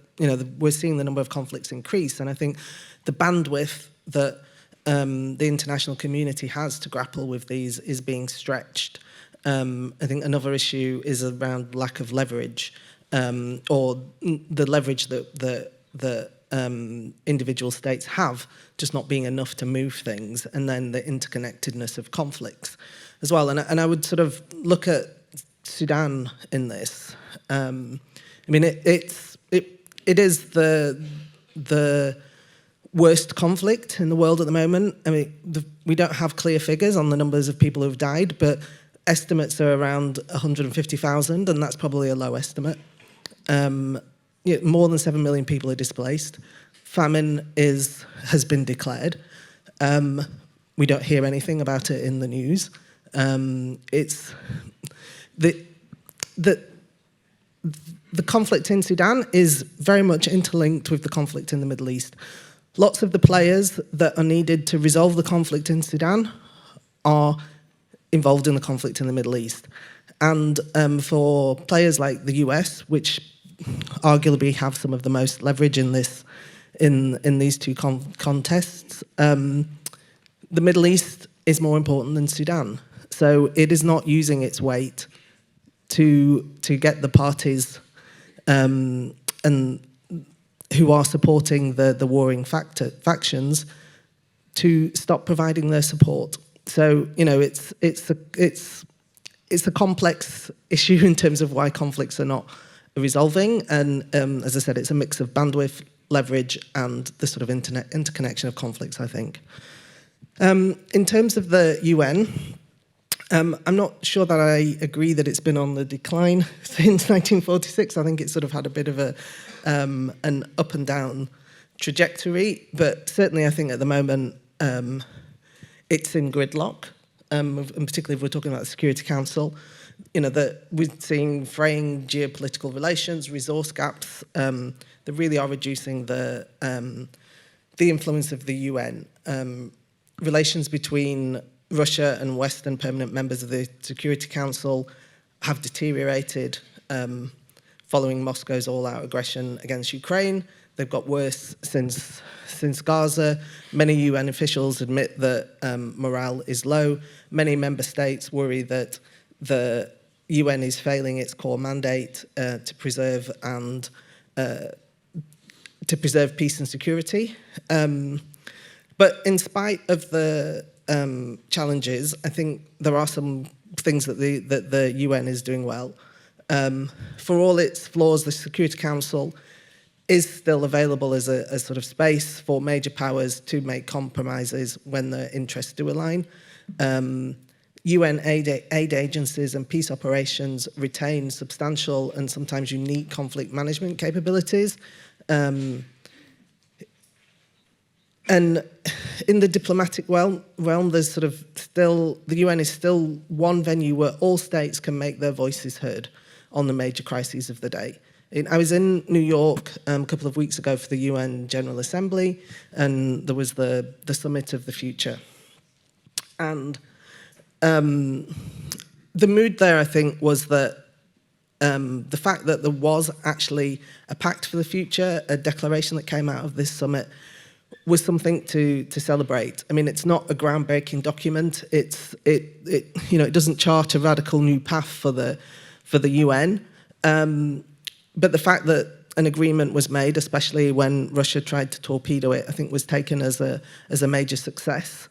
we're seeing the number of conflicts increase, and I think the bandwidth that the international community has to grapple with these is being stretched. I think another issue is around lack of leverage, or the leverage that individual states have just not being enough to move things, and then the interconnectedness of conflicts as well. And I would sort of look at Sudan in this. It is the worst conflict in the world at the moment. We don't have clear figures on the numbers of people who've died, but estimates are around 150,000, and that's probably a low estimate. More than 7 million people are displaced. Famine has been declared. We don't hear anything about it in the news. It's the conflict in Sudan is very much interlinked with the conflict in the Middle East. Lots of the players that are needed to resolve the conflict in Sudan are involved in the conflict in the Middle East. And for players like the US, which arguably have some of the most leverage in these two contests, the Middle East is more important than Sudan. So it is not using its weight to get the parties and who are supporting the warring factions to stop providing their support. So it's a complex issue in terms of why conflicts are not resolving, and as I said, it's a mix of bandwidth, leverage, and the sort of interconnection of conflicts, I think. In terms of the UN, I'm not sure that I agree that it's been on the decline since 1946. I think it's sort of had a bit of an up and down trajectory, but certainly I think at the moment it's in gridlock, and particularly if we're talking about the Security Council, that we're seeing fraying geopolitical relations, resource gaps that really are reducing the influence of the UN. Relations between Russia and Western permanent members of the Security Council have deteriorated following Moscow's all-out aggression against Ukraine. They've got worse since Gaza. Many UN officials admit that morale is low. Many member states worry that the UN is failing its core mandate to preserve peace and security. But in spite of the challenges, I think there are some things that the UN is doing well. For all its flaws, the Security Council is still available as a sort of space for major powers to make compromises when their interests do align. UN aid agencies and peace operations retain substantial and sometimes unique conflict management capabilities. And in the diplomatic realm, there's sort of still, the UN is still one venue where all states can make their voices heard on the major crises of the day. I was in New York a couple of weeks ago for the UN General Assembly, and there was the Summit of the Future. And the mood there, I think, was that the fact that there was actually a pact for the future, a declaration that came out of this summit, was something to celebrate. I mean, it's not a groundbreaking document. It doesn't chart a radical new path for the UN. But the fact that an agreement was made, especially when Russia tried to torpedo it, I think was taken as a major success.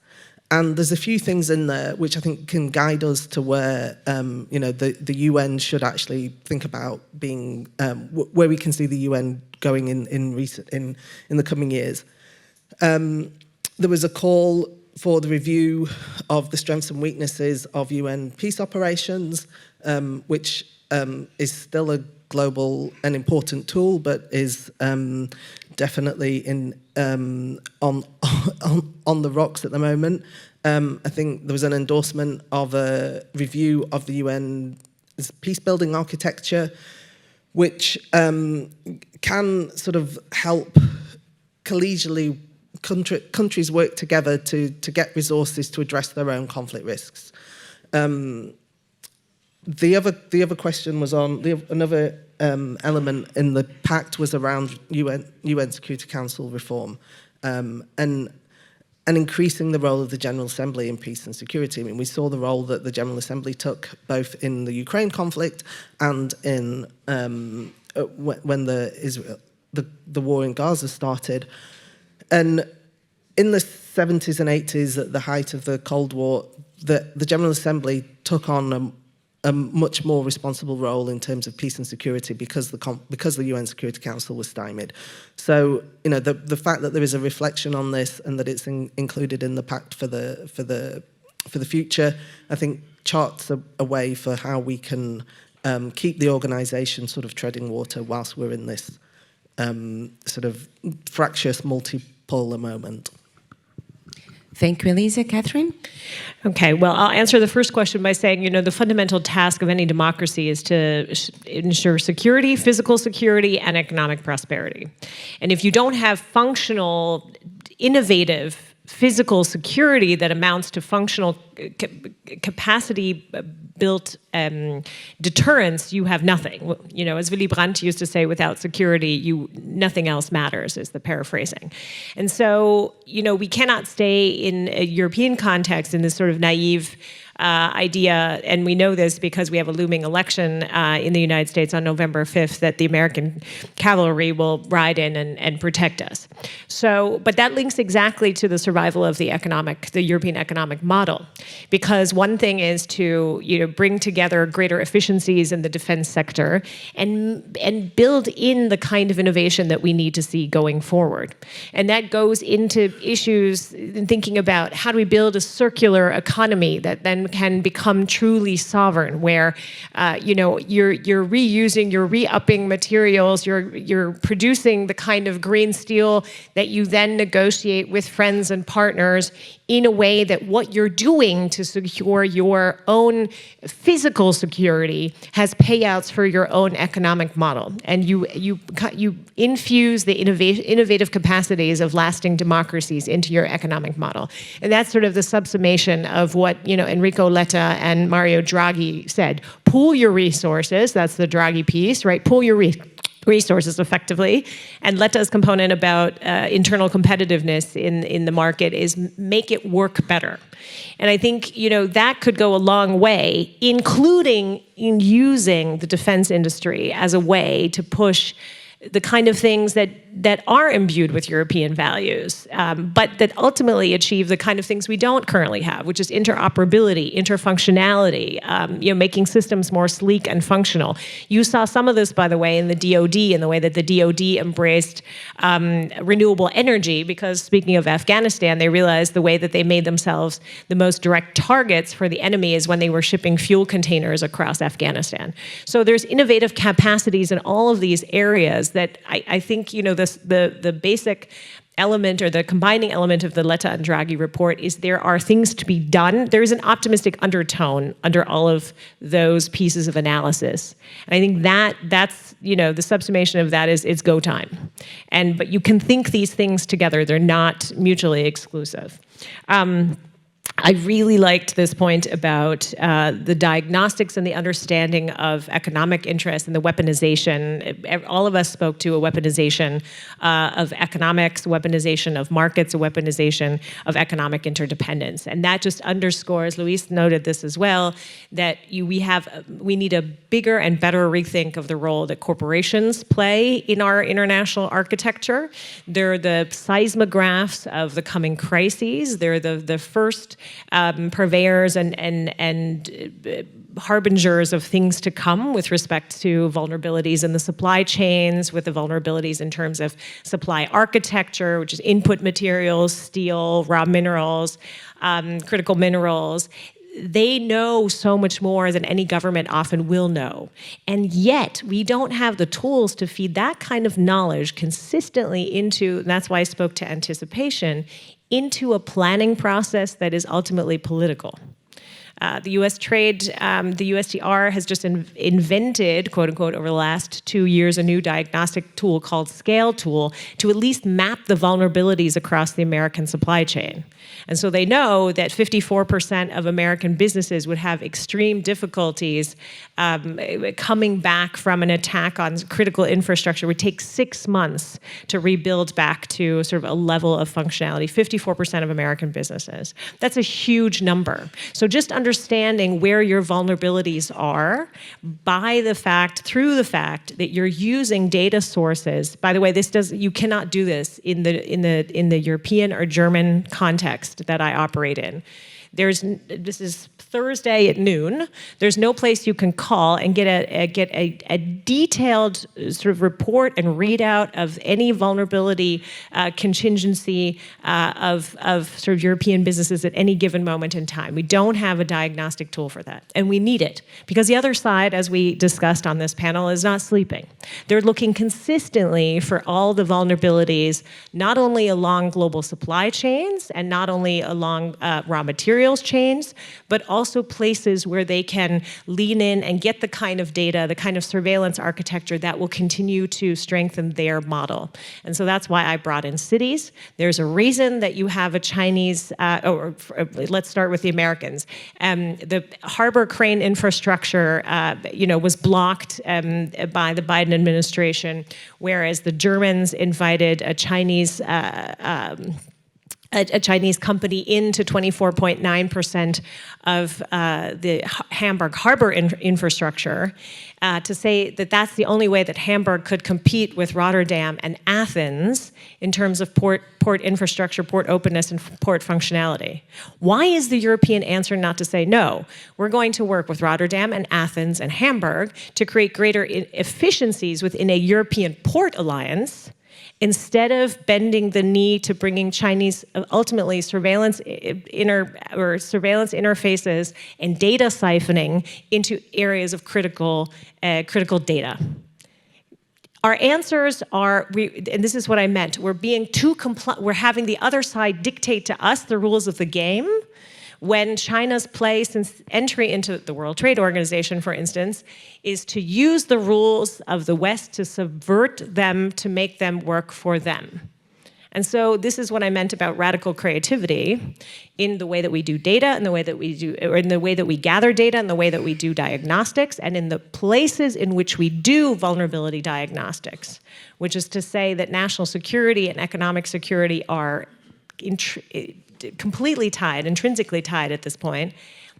And there's a few things in there which I think can guide us to where the UN should actually think about being where we can see the UN going in the coming years. There was a call for the review of the strengths and weaknesses of UN peace operations, which is still a global and important tool, but is definitely on the rocks at the moment. I think there was an endorsement of a review of the UN's peace-building architecture, which can sort of help collegially countries work together to get resources to address their own conflict risks. The other question was on another element in the pact was around UN Security Council reform and increasing the role of the General Assembly in peace and security. I mean, we saw the role that the General Assembly took both in the Ukraine conflict and in when the war in Gaza started. And in the 70s and 80s, at the height of the Cold War, the General Assembly took on a much more responsible role in terms of peace and security because the UN Security Council was stymied. So, you know, the fact that there is a reflection on this and that it's included in the pact for the future, I think charts a way for how we can keep the organisation sort of treading water whilst we're in this sort of fractious multipolar moment. Thank you, Elissa. Cathryn? Okay, well, I'll answer the first question by saying, you know, the fundamental task of any democracy is to ensure security, physical security, and economic prosperity. And if you don't have functional, innovative, physical security that amounts to functional capacity-built deterrence, you have nothing. You know, as Willy Brandt used to say, without security, nothing else matters, is the paraphrasing. And so, you know, we cannot stay in a European context in this sort of naive idea, and we know this because we have a looming election in the United States on November 5th that the American cavalry will ride in and protect us. So, but that links exactly to the survival of the European economic model, because one thing is to, you know, bring together greater efficiencies in the defense sector and build in the kind of innovation that we need to see going forward. And that goes into issues in thinking about how do we build a circular economy that then can become truly sovereign, where you know, you're reusing, you're re-upping materials, you're producing the kind of green steel that you then negotiate with friends and partners in a way that what you're doing to secure your own physical security has payouts for your own economic model, and you infuse the innovative capacities of lasting democracies into your economic model. And that's sort of the subsummation of what, you know, Enrico Letta and Mario Draghi said. Pool your resources, that's the Draghi piece, right? Pool your resources effectively. And Letta's component about internal competitiveness in the market is make it work better. And I think, you know, that could go a long way, including in using the defense industry as a way to push the kind of things that are imbued with European values, but that ultimately achieve the kind of things we don't currently have, which is interoperability, interfunctionality, you know, making systems more sleek and functional. You saw some of this, by the way, in the DoD, in the way that the DoD embraced renewable energy, because speaking of Afghanistan, they realized the way that they made themselves the most direct targets for the enemy is when they were shipping fuel containers across Afghanistan. So there's innovative capacities in all of these areas that I think, you know, the basic element or the combining element of the Letta and Draghi report is there are things to be done. There is an optimistic undertone under all of those pieces of analysis. And I think that's, you know, the subsummation of that is it's go time. But you can think these things together. They're not mutually exclusive. I really liked this point about the diagnostics and the understanding of economic interest and the weaponization. All of us spoke to a weaponization of economics, a weaponization of markets, a weaponization of economic interdependence. And that just underscores, Luís noted this as well, that we need a bigger and better rethink of the role that corporations play in our international architecture. They're the seismographs of the coming crises. They're the first purveyors and harbingers of things to come with respect to vulnerabilities in the supply chains, with the vulnerabilities in terms of supply architecture, which is input materials, steel, raw minerals, critical minerals. they know so much more than any government often will know. And yet, we don't have the tools to feed that kind of knowledge consistently into, and that's why I spoke to anticipation, into a planning process that is ultimately political. The U.S. trade, the USTR has just invented, quote unquote, over the last 2 years, a new diagnostic tool called Scale Tool to at least map the vulnerabilities across the American supply chain. And so they know that 54% of American businesses would have extreme difficulties coming back from an attack on critical infrastructure. It would take 6 months to rebuild back to sort of a level of functionality, 54% of American businesses. That's a huge number. So just understanding where your vulnerabilities are through the fact that you're using data sources. By the way, you cannot do this in the European or German context that I operate in. This is Thursday at noon. There's no place you can call and get a detailed sort of report and readout of any vulnerability contingency of sort of European businesses at any given moment in time. We don't have a diagnostic tool for that, and we need it because the other side, as we discussed on this panel, is not sleeping. They're looking consistently for all the vulnerabilities, not only along global supply chains and not only along raw materials chains, but also places where they can lean in and get the kind of data, the kind of surveillance architecture that will continue to strengthen their model. And so that's why I brought in cities. There's a reason that you have a Chinese, let's start with the Americans. The harbor crane infrastructure, was blocked by the Biden administration, whereas the Germans invited a Chinese company into 24.9% of the Hamburg harbor infrastructure to say that that's the only way that Hamburg could compete with Rotterdam and Athens in terms of port infrastructure, port openness, and port functionality. Why is the European answer not to say, no, we're going to work with Rotterdam and Athens and Hamburg to create greater efficiencies within a European port alliance, instead of bending the knee to bringing Chinese, ultimately surveillance interfaces and data siphoning into areas of critical data? Our answers are, and this is what I meant, we're having the other side dictate to us the rules of the game, when China's play since entry into the World Trade Organization, for instance, is to use the rules of the West to subvert them, to make them work for them. And so this is what I meant about radical creativity in the way that we do data, in the way that we gather data, in the way that we do diagnostics, and in the places in which we do vulnerability diagnostics, which is to say that national security and economic security are completely tied, intrinsically tied at this point.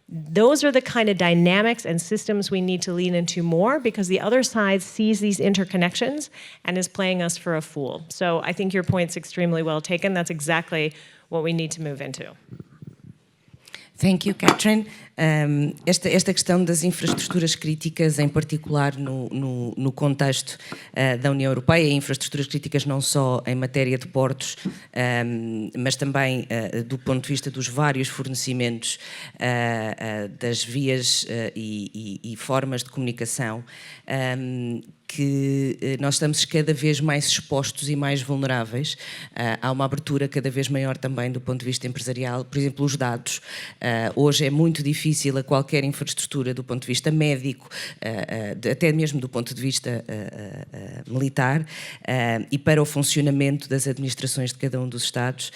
Those are the kind of dynamics and systems we need to lean into more, because the other side sees these interconnections and is playing us for a fool. So I think your point's extremely well taken. That's exactly what we need to move into. Thank you, Cathryn. Esta questão das infraestruturas críticas, em particular no contexto da União Europeia, e infraestruturas críticas não só em matéria de portos, mas também do ponto de vista dos vários fornecimentos das vias e formas de comunicação, que nós estamos cada vez mais expostos e mais vulneráveis. Há uma abertura cada vez maior também do ponto de vista empresarial. Por exemplo, os dados. Hoje é muito difícil a qualquer infraestrutura do ponto de vista médico, até mesmo do ponto de vista militar, e para o funcionamento das administrações de cada um dos Estados.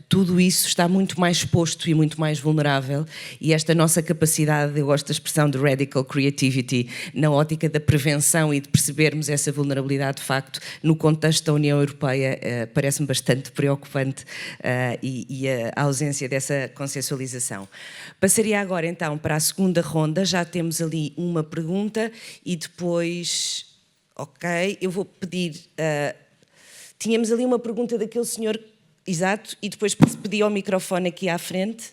Tudo isso está muito mais exposto e muito mais vulnerável, e esta nossa capacidade, eu gosto da expressão de radical creativity, na ótica da prevenção e de percebermos essa vulnerabilidade de facto no contexto da União Europeia, parece-me bastante preocupante, e a ausência dessa consensualização. Passaria agora então para a segunda ronda. Já temos ali uma pergunta e depois, ok, eu vou pedir, tínhamos ali uma pergunta daquele senhor. Exato, e depois pedi ao microfone aqui à frente.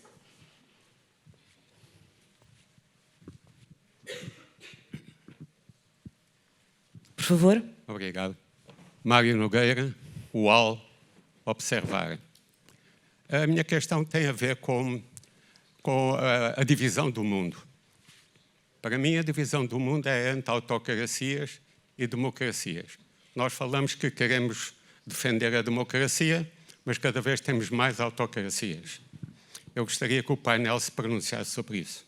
Por favor. Obrigado. Mário Nogueira, UAL, Observar. A minha questão tem a ver com com a divisão do mundo. Para mim, a divisão do mundo é entre autocracias e democracias. Nós falamos que queremos defender a democracia, mas cada vez temos mais autocracias. Eu gostaria que o painel se pronunciasse sobre isso.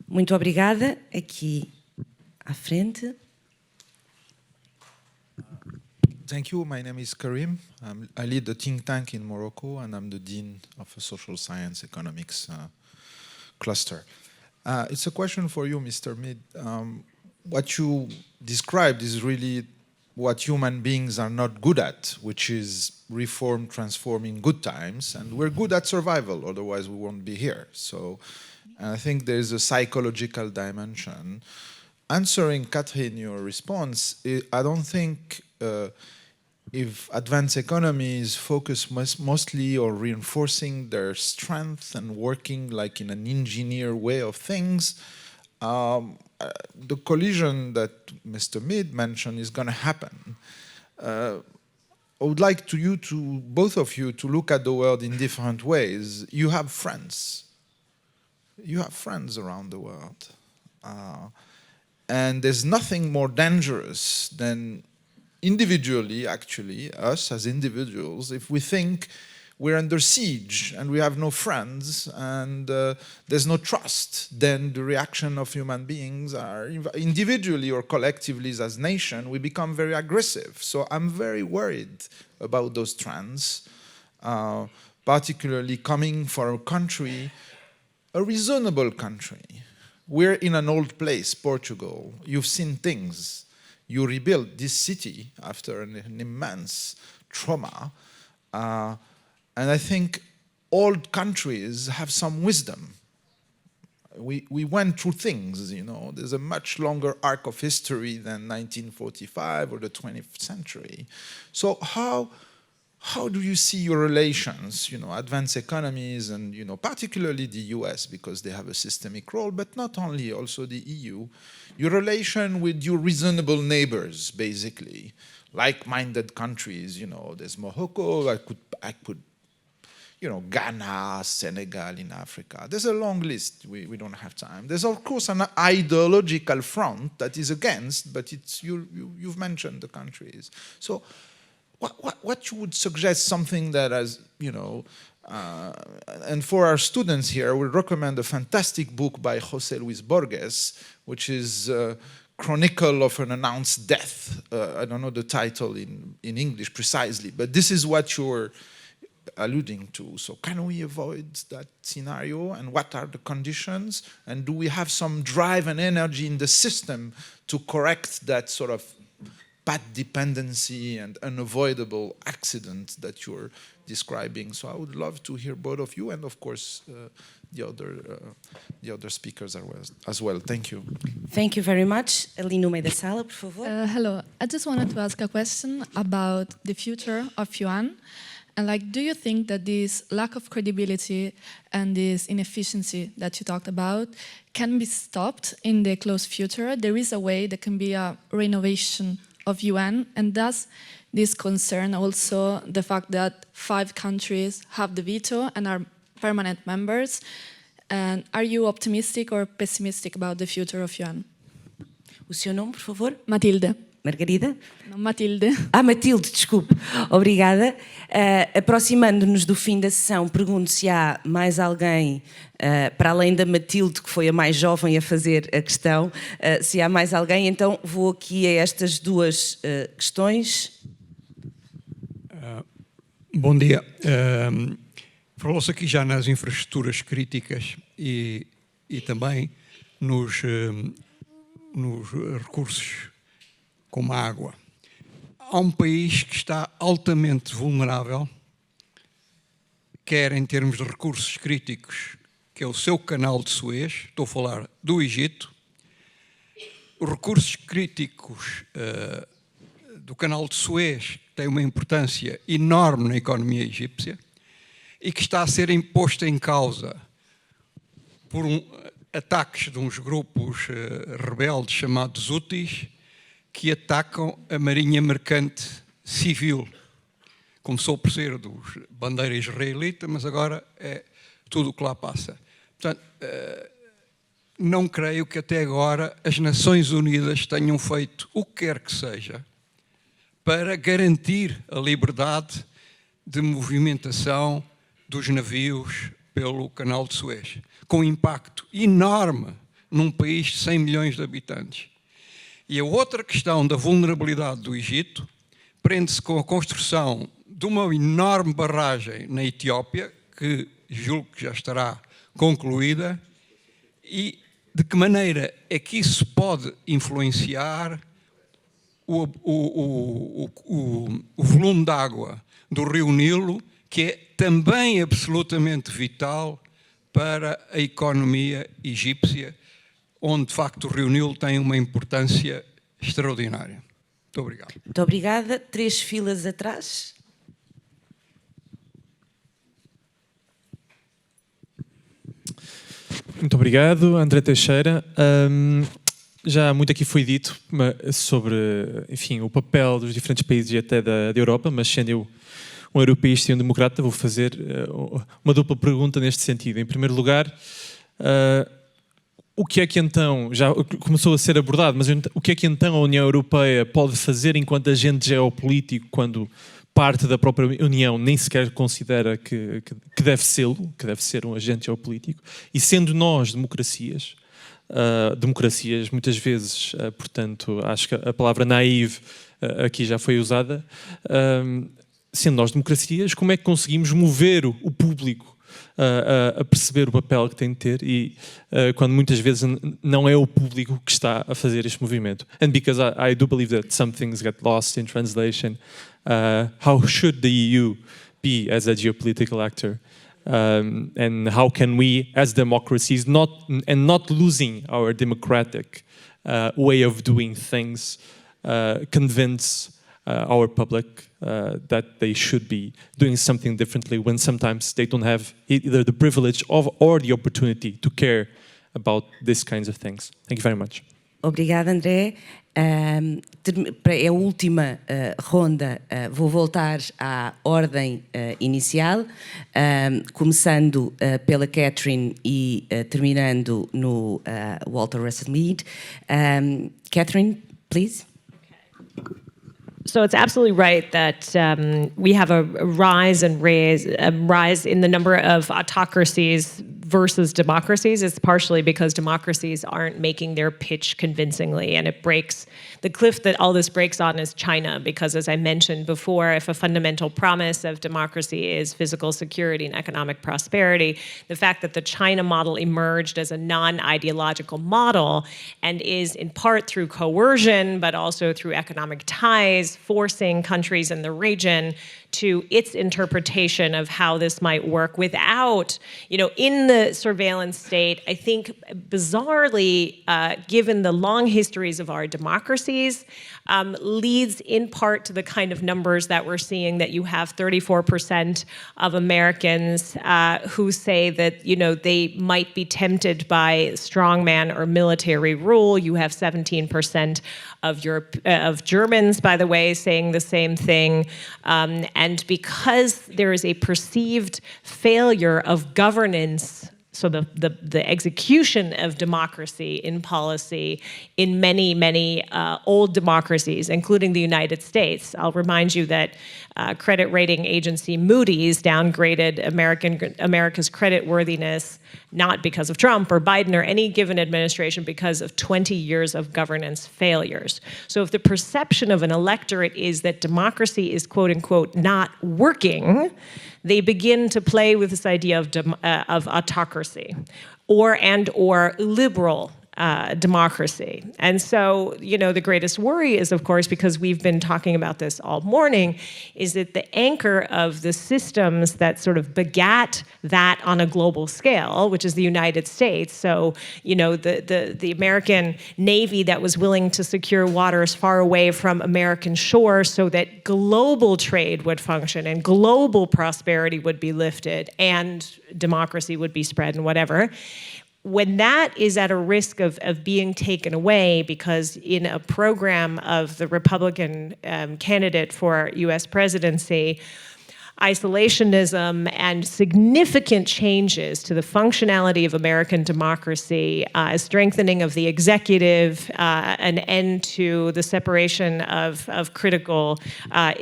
Muito obrigada. Aqui à frente. Thank you. My name is Karim. I lead the think tank in Morocco, and I'm the Dean of a Social Science Economics cluster. It's a question for you, Mr. Mead. What you described is really what human beings are not good at, which is reform, transform in good times. And we're good at survival, otherwise we won't be here. So I think there's a psychological dimension. Answering Cathryn, your response, I don't think if advanced economies focus mostly on reinforcing their strength and working like in an engineer way of things, the collision that Mr. Mead mentioned is going to happen. I would like both of you to look at the world in different ways. You have friends. You have friends around the world. And there's nothing more dangerous than individually, actually, us as individuals, if we think we're under siege and we have no friends and there's no trust, then the reaction of human beings are individually or collectively as a nation, we become very aggressive. So I'm very worried about those trends, particularly coming from a country, a reasonable country. We're in an old place, Portugal. You've seen things. You rebuilt this city after an immense trauma. And I think old countries have some wisdom. We went through things, you know. There's a much longer arc of history than 1945 or the 20th century. So how do you see your relations, you know, advanced economies and, you know, particularly the US because they have a systemic role, but not only, also the EU, your relation with your reasonable neighbors, basically, like-minded countries, you know, there's Morocco, I could, you know, Ghana, Senegal in Africa. There's a long list, we don't have time. There's of course an ideological front that is against, but it's you've mentioned the countries. So what you would suggest something that has, you know, and for our students here, I would recommend a fantastic book by José Luis Borges, which is Chronicle of an Announced Death. I don't know the title in English precisely, but this is what you're alluding to. So can we avoid that scenario, and what are the conditions, and do we have some drive and energy in the system to correct that sort of path dependency and unavoidable accident that you're describing? So I would love to hear both of you, and of course the other speakers as well. Thank you. Thank you very much. Ali no meio da sala, por favor. Hello. I just wanted to ask a question about the future of yuan. And like, do you think that this lack of credibility and this inefficiency that you talked about can be stopped in the close future? There is a way there can be a renovation of yuan, and does this concern also the fact that 5 countries have the veto and are permanent members? And are you optimistic or pessimistic about the future of yuan? O seu nome, por favor? Matilde. Margarida? Não, Matilde. Matilde, desculpe. Obrigada. Aproximando-nos do fim da sessão, pergunto se há mais alguém, para além da Matilde, que foi a mais jovem a fazer a questão, se há mais alguém, então vou aqui a estas duas questões. Bom dia. Falou-se aqui já nas infraestruturas críticas e também nos recursos como a água. Há um país que está altamente vulnerável, quer em termos de recursos críticos, que é o seu canal de Suez, estou a falar do Egito. Os recursos críticos do canal de Suez têm uma importância enorme na economia egípcia e que está a ser imposta em causa por ataques de uns grupos rebeldes chamados Houthis, que atacam a marinha mercante civil. Começou por ser dos bandeira israelita, mas agora é tudo o que lá passa. Portanto, não creio que até agora as Nações Unidas tenham feito o que quer que seja para garantir a liberdade de movimentação dos navios pelo Canal de Suez, com impacto enorme num país de 100 milhões de habitantes. E a outra questão da vulnerabilidade do Egito prende-se com a construção de uma enorme barragem na Etiópia, que julgo que já estará concluída, e de que maneira é que isso pode influenciar o volume de água do rio Nilo, que é também absolutamente vital para a economia egípcia, onde de facto o rio Nilo tem uma importância extraordinária. Muito obrigado. Muito obrigada. 3 filas atrás. Muito obrigado, André Teixeira. Já muito aqui foi dito sobre, enfim, o papel dos diferentes países e até da Europa, mas sendo eu um europeísta e um democrata, vou fazer uma dupla pergunta neste sentido. Em primeiro lugar, o que é que então, já começou a ser abordado, mas o que é que então a União Europeia pode fazer enquanto agente geopolítico quando parte da própria União nem sequer considera que deve sê-lo, que deve ser um agente geopolítico, e sendo nós democracias muitas vezes, portanto, acho que a palavra naive aqui já foi usada, sendo nós democracias, como é que conseguimos mover o público a perceber o papel que tem de ter e quando muitas vezes não é o público que está a fazer este movimento. And because I do believe that some things get lost in translation, how should the EU be as a geopolitical actor? And how can we, as democracies, not losing our democratic way of doing things, convince our public that they should be doing something differently when sometimes they don't have either the privilege or the opportunity to care about these kinds of things. Thank you very much. Obrigada, André. É a última ronda. Vou voltar à ordem inicial, começando pela Cathryn e terminando no Walter Russell Mead. Cathryn, please. So it's absolutely right that we have a rise in the number of autocracies versus democracies. It's partially because democracies aren't making their pitch convincingly, and it breaks the cliff that all this breaks on is China, because as I mentioned before, if a fundamental promise of democracy is physical security and economic prosperity, the fact that the China model emerged as a non-ideological model and is in part through coercion, but also through economic ties, forcing countries in the region to its interpretation of how this might work without, in the surveillance state, I think bizarrely, given the long histories of our democracies, leads in part to the kind of numbers that we're seeing, that you have 34% of Americans who say that, they might be tempted by strongman or military rule. You have 17% of Germans, by the way, saying the same thing. And because there is a perceived failure of governance, so the execution of democracy in policy in many, many old democracies, including the United States. I'll remind you that credit rating agency Moody's downgraded America's creditworthiness not because of Trump or Biden or any given administration, because of 20 years of governance failures. So if the perception of an electorate is that democracy is, quote unquote, not working, they begin to play with this idea of autocracy or liberal democracy. And so, the greatest worry is, of course, because we've been talking about this all morning, is that the anchor of the systems that sort of begat that on a global scale, which is the United States. So, the American Navy that was willing to secure waters far away from American shores so that global trade would function and global prosperity would be lifted and democracy would be spread and whatever. When that is at a risk of being taken away, because in a program of the Republican candidate for U.S. presidency, isolationism and significant changes to the functionality of American democracy, a strengthening of the executive, an end to the separation of critical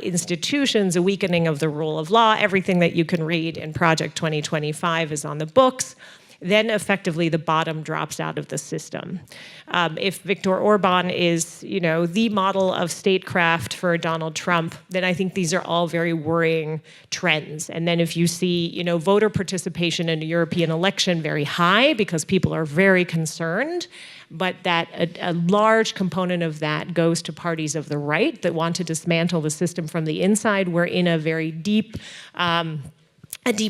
institutions, a weakening of the rule of law. Everything that you can read in Project 2025 is on the books. Then effectively the bottom drops out of the system. If Viktor Orban is, the model of statecraft for Donald Trump, then I think these are all very worrying trends. And then if you see, voter participation in a European election very high because people are very concerned, but that a large component of that goes to parties of the right that want to dismantle the system from the inside, we're in a very deep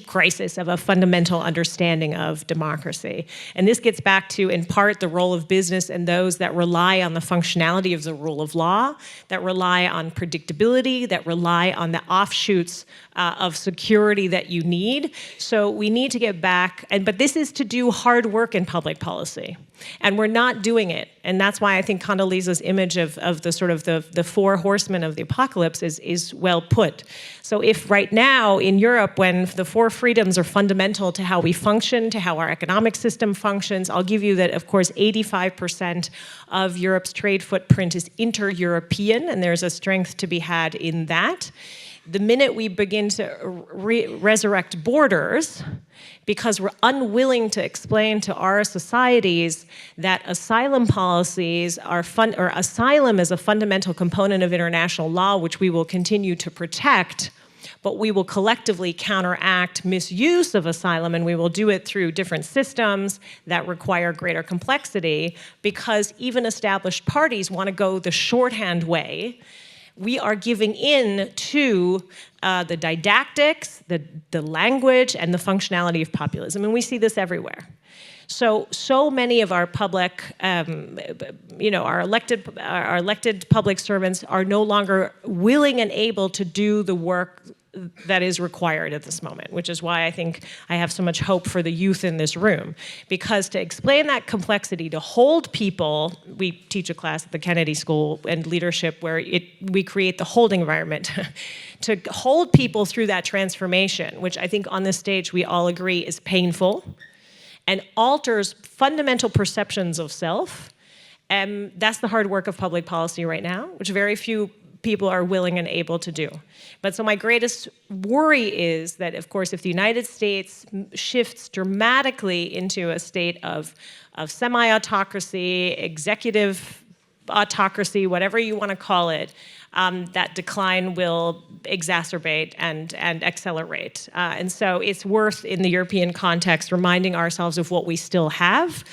crisis of a fundamental understanding of democracy. And this gets back to, in part, the role of business and those that rely on the functionality of the rule of law, that rely on predictability, that rely on the offshoots of security that you need. So we need to get back, but this is to do hard work in public policy. And we're not doing it. And that's why I think Condoleezza's image of the sort of the four horsemen of the apocalypse is well put. So if right now in Europe, when the four freedoms are fundamental to how we function, to how our economic system functions, I'll give you that, of course, 85% of Europe's trade footprint is inter-European, and there's a strength to be had in that. The minute we begin to resurrect borders, because we're unwilling to explain to our societies that asylum policies are or asylum is a fundamental component of international law, which we will continue to protect, but we will collectively counteract misuse of asylum, and we will do it through different systems that require greater complexity, because even established parties want to go the shorthand way. We are giving in to the didactics, the language, and the functionality of populism. And we see this everywhere. So many of our public, our elected public servants are no longer willing and able to do the work that is required at this moment, which is why I think I have so much hope for the youth in this room. Because to explain that complexity, to hold people, we teach a class at the Kennedy School and leadership where we create the holding environment, to hold people through that transformation, which I think on this stage we all agree is painful and alters fundamental perceptions of self. And that's the hard work of public policy right now, which very few people are willing and able to do. But so my greatest worry is that, of course, if the United States shifts dramatically into a state of semi-autocracy, executive autocracy, whatever you want to call it, that decline will exacerbate and accelerate. And so it's worth, in the European context, reminding ourselves of what we still have,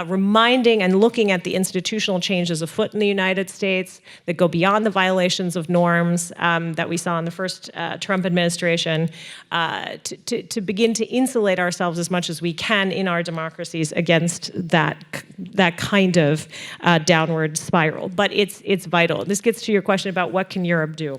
reminding and looking at the institutional changes afoot in the United States that go beyond the violations of norms that we saw in the first Trump administration, to begin to insulate ourselves as much as we can in our democracies against that kind of downward spiral. But it's vital. This gets to your question about what can Europe do.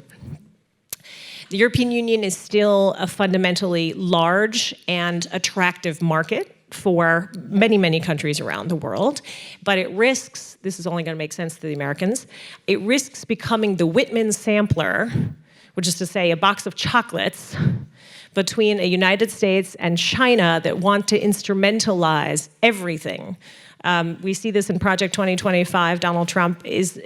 The European Union is still a fundamentally large and attractive market for many, many countries around the world, but it risks, this is only going to make sense to the Americans, it risks becoming the Whitman sampler, which is to say a box of chocolates between a United States and China that want to instrumentalize everything. We see this in Project 2025. Donald Trump is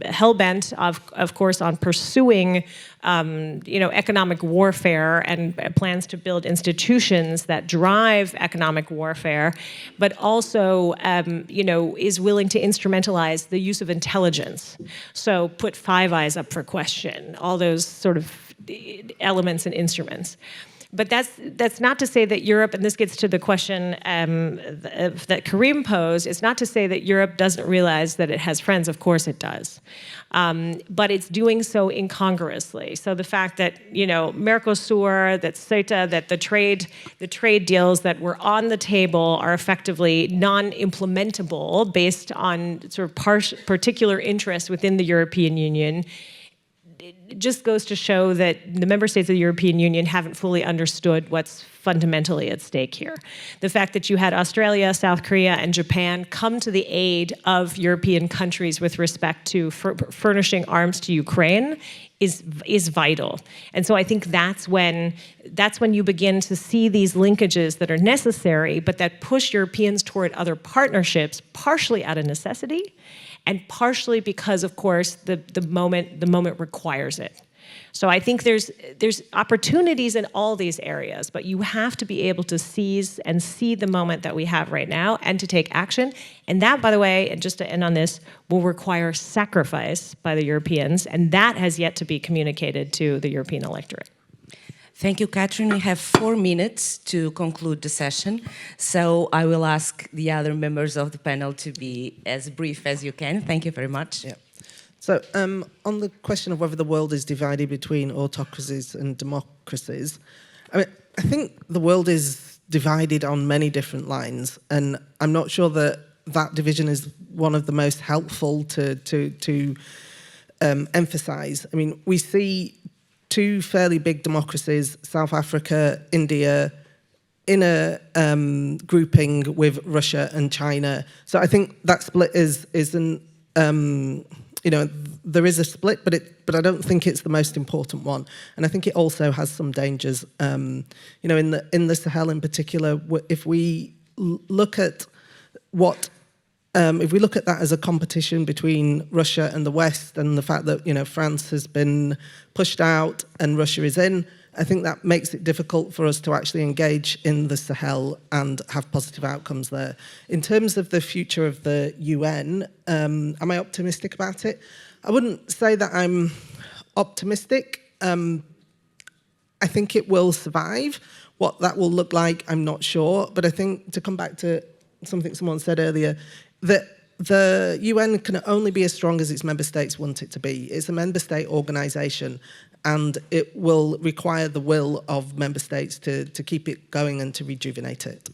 hell-bent, of course, on pursuing economic warfare and plans to build institutions that drive economic warfare, but also is willing to instrumentalize the use of intelligence. So put Five Eyes up for question, all those sort of elements and instruments. But that's not to say that Europe, and this gets to the question that Karim posed, it's not to say that Europe doesn't realize that it has friends. Of course it does. But it's doing so incongruously. So the fact that, Mercosur, that CETA, that the trade deals that were on the table are effectively non-implementable based on sort of particular interests within the European Union, it just goes to show that the member states of the European Union haven't fully understood what's fundamentally at stake here. The fact that you had Australia, South Korea, and Japan come to the aid of European countries with respect to furnishing arms to Ukraine is vital. And so I think that's when you begin to see these linkages that are necessary, but that push Europeans toward other partnerships, partially out of necessity, and partially because, of course, the moment requires it. So I think there's opportunities in all these areas, but you have to be able to seize and see the moment that we have right now and to take action. And that, by the way, and just to end on this, will require sacrifice by the Europeans, and that has yet to be communicated to the European electorate. Thank you, Cathryn. We have 4 minutes to conclude the session, so I will ask the other members of the panel to be as brief as you can. Thank you very much. Yeah. So on the question of whether the world is divided between autocracies and democracies, I think the world is divided on many different lines, and I'm not sure that division is one of the most helpful to emphasize. I mean, we see 2 fairly big democracies, South Africa, India, in a grouping with Russia and China. So I think that split isn't. You know, there is a split, but I don't think it's the most important one. And I think it also has some dangers. You know, in the Sahel in particular, if we look at if we look at that as a competition between Russia and the West, and the fact that, you know, France has been pushed out and Russia is in, I think that makes it difficult for us to actually engage in the Sahel and have positive outcomes there. In terms of the future of the UN, am I optimistic about it? I wouldn't say that I'm optimistic. I think it will survive. What that will look like, I'm not sure. But I think, to come back to something someone said earlier, that the UN can only be as strong as its member states want it to be. It's a member state organisation, and it will require the will of member states to keep it going and to rejuvenate it.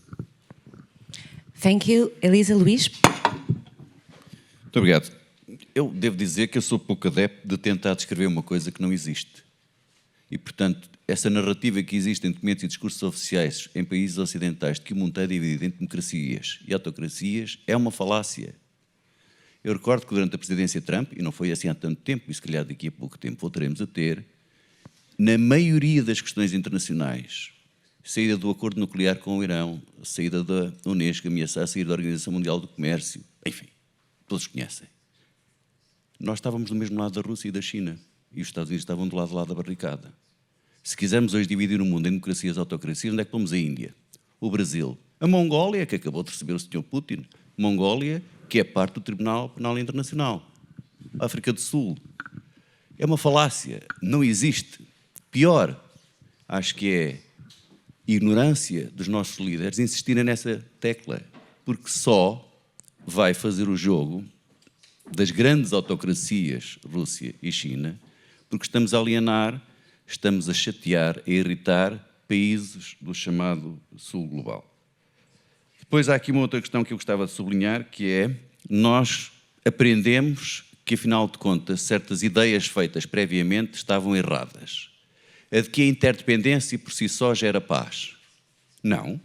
Thank you. Elissa, Luís? Muito obrigado. Eu devo dizer que eu sou pouco adepto de tentar descrever uma coisa que não existe. E, portanto, essa narrativa que existe em documentos e discursos oficiais em países ocidentais de que o mundo é dividido entre democracias e autocracias é uma falácia. Eu recordo que durante a presidência Trump, e não foi assim há tanto tempo, e se calhar daqui a pouco tempo voltaremos a ter, na maioria das questões internacionais, saída do acordo nuclear com o Irão, saída da Unesco, ameaçar a sair da Organização Mundial do Comércio, enfim, todos conhecem. Nós estávamos do mesmo lado da Rússia e da China, e os Estados Unidos estavam do lado da barricada. Se quisermos hoje dividir o mundo em democracias e autocracias, onde é que pomos a Índia? O Brasil? A Mongólia, que acabou de receber o Sr. Putin. Mongólia, que é parte do Tribunal Penal Internacional. A África do Sul. É uma falácia. Não existe. Pior, acho que é ignorância dos nossos líderes insistirem nessa tecla, porque só vai fazer o jogo das grandes autocracias, Rússia e China, porque estamos a alienar, estamos a chatear, a irritar países do chamado Sul Global. Depois há aqui uma outra questão que eu gostava de sublinhar, que é, nós aprendemos que, afinal de contas, certas ideias feitas previamente estavam erradas. A de que a interdependência por si só gera paz. Não,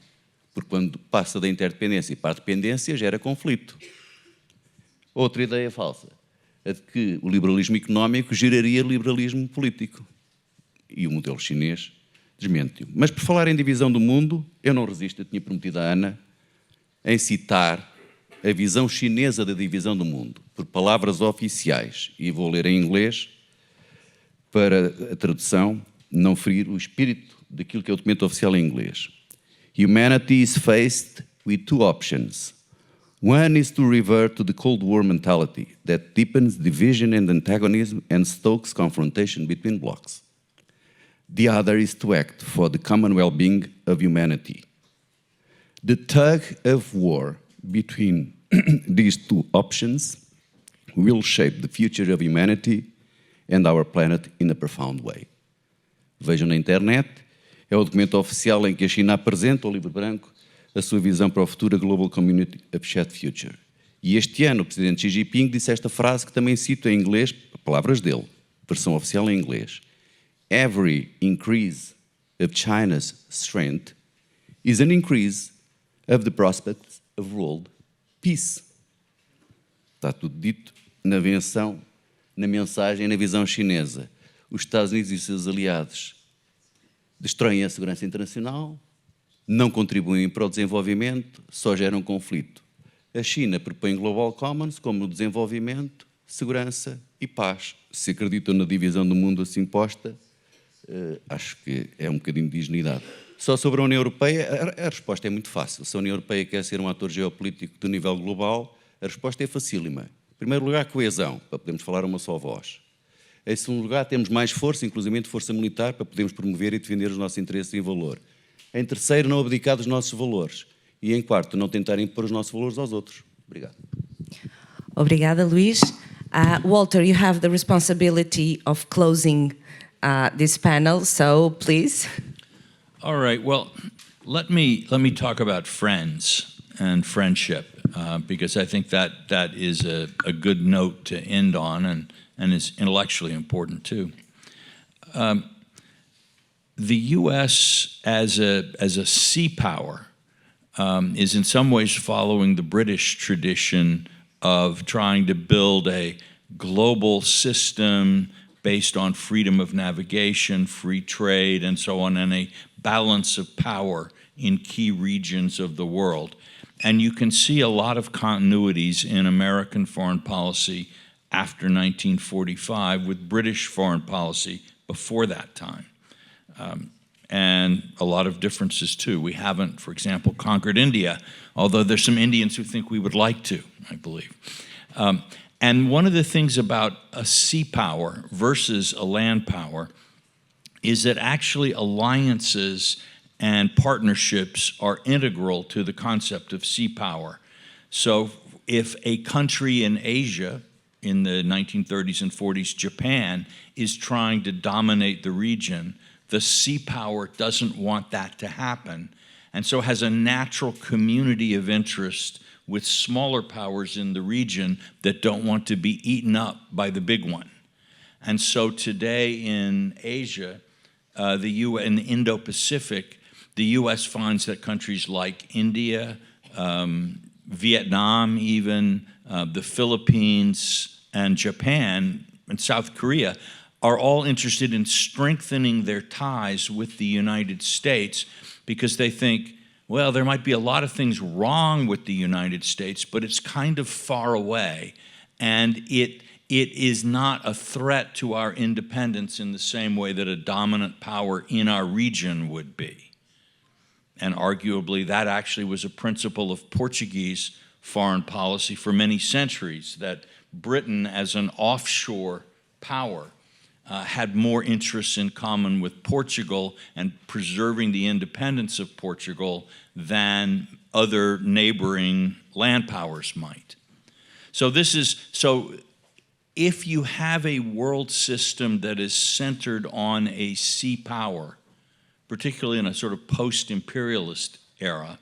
porque quando passa da interdependência para a dependência gera conflito. Outra ideia falsa, a de que o liberalismo económico geraria liberalismo político. E o modelo chinês desmente-o. Mas por falar em divisão do mundo, eu não resisto, eu tinha prometido à Ana, em citar a visão chinesa da divisão do mundo, por palavras oficiais, e vou ler em inglês, para a tradução, não ferir o espírito daquilo que é o documento oficial em inglês. Humanity is faced with 2 options. One is to revert to the Cold War mentality that deepens division and antagonism and stokes confrontation between blocs. The other is to act for the common well-being of humanity. The tug of war between these 2 options will shape the future of humanity and our planet in a profound way. Vejam na internet, é o documento oficial em que a China apresenta ao livro branco a sua visão para o futuro, a Global Community of Shared Future. E este ano o presidente Xi Jinping disse esta frase que também cito em inglês, palavras dele, versão oficial em inglês. Every increase of China's strength is an increase of the prospects of world peace. Está tudo dito na mensagem, na visão chinesa. os Estados Unidos e os seus aliados destroem a segurança internacional, não contribuem para o desenvolvimento, só geram conflito. A China propõe Global Commons como desenvolvimento, segurança e paz. Se acreditam na divisão do mundo assim posta, acho que é um bocadinho de ingenuidade. Só sobre a União Europeia, a resposta é muito fácil. Se a União Europeia quer ser um ator geopolítico do nível global, a resposta é facílima. Em primeiro lugar, coesão, para podermos falar uma só voz. Em segundo lugar, temos mais força, inclusive força militar, para podermos promover e defender os nossos interesses e valor. Em terceiro, não abdicar dos nossos valores. E em quarto, não tentar impor os nossos valores aos outros. Obrigado. Obrigada, Luís. Walter, you have the responsibility of closing this panel, so please. All right. Well, let me talk about friends and friendship because I think that is a good note to end on and is intellectually important too. The U.S. as a sea power is in some ways following the British tradition of trying to build a global system based on freedom of navigation, free trade, and so on, and a balance of power in key regions of the world. And you can see a lot of continuities in American foreign policy after 1945 with British foreign policy before that time. And a lot of differences too. We haven't, for example, conquered India, although there's some Indians who think we would like to, I believe. And one of the things about a sea power versus a land power is that actually alliances and partnerships are integral to the concept of sea power. So if a country in Asia in the 1930s and 40s, Japan, is trying to dominate the region, the sea power doesn't want that to happen, and so has a natural community of interest with smaller powers in the region that don't want to be eaten up by the big one. And so today in Asia, in the Indo-Pacific, the U.S. finds that countries like India, Vietnam even, the Philippines, and Japan, and South Korea are all interested in strengthening their ties with the United States because they think, well, there might be a lot of things wrong with the United States, but it's kind of far away, and it is not a threat to our independence in the same way that a dominant power in our region would be. And arguably, that actually was a principle of Portuguese foreign policy for many centuries, that Britain, as an offshore power, had more interests in common with Portugal and preserving the independence of Portugal than other neighboring land powers might. So if you have a world system that is centered on a sea power, particularly in a sort of post-imperialist era,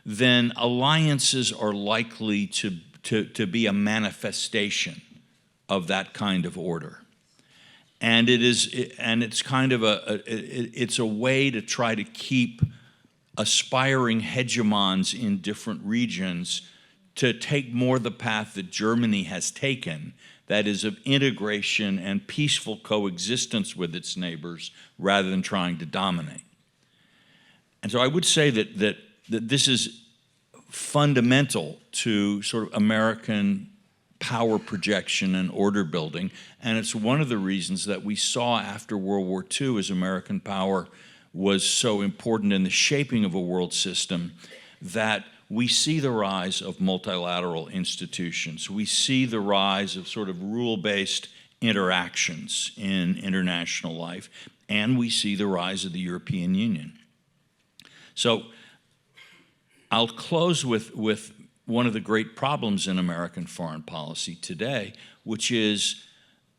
then alliances are likely to be a manifestation of that kind of order. And it's kind of it's a way to try to keep aspiring hegemons in different regions to take more the path that Germany has taken, that is of integration and peaceful coexistence with its neighbors rather than trying to dominate. And so I would say that this is fundamental to sort of American power projection and order building, and it's one of the reasons that we saw after World War II, as American power was so important in the shaping of a world system, that we see the rise of multilateral institutions. We see the rise of sort of rule-based interactions in international life, and we see the rise of the European Union. So I'll close with one of the great problems in American foreign policy today, which is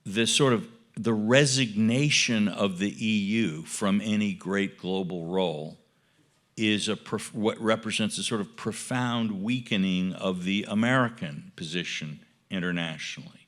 this sort of the resignation of the EU from any great global role is what represents a sort of profound weakening of the American position internationally.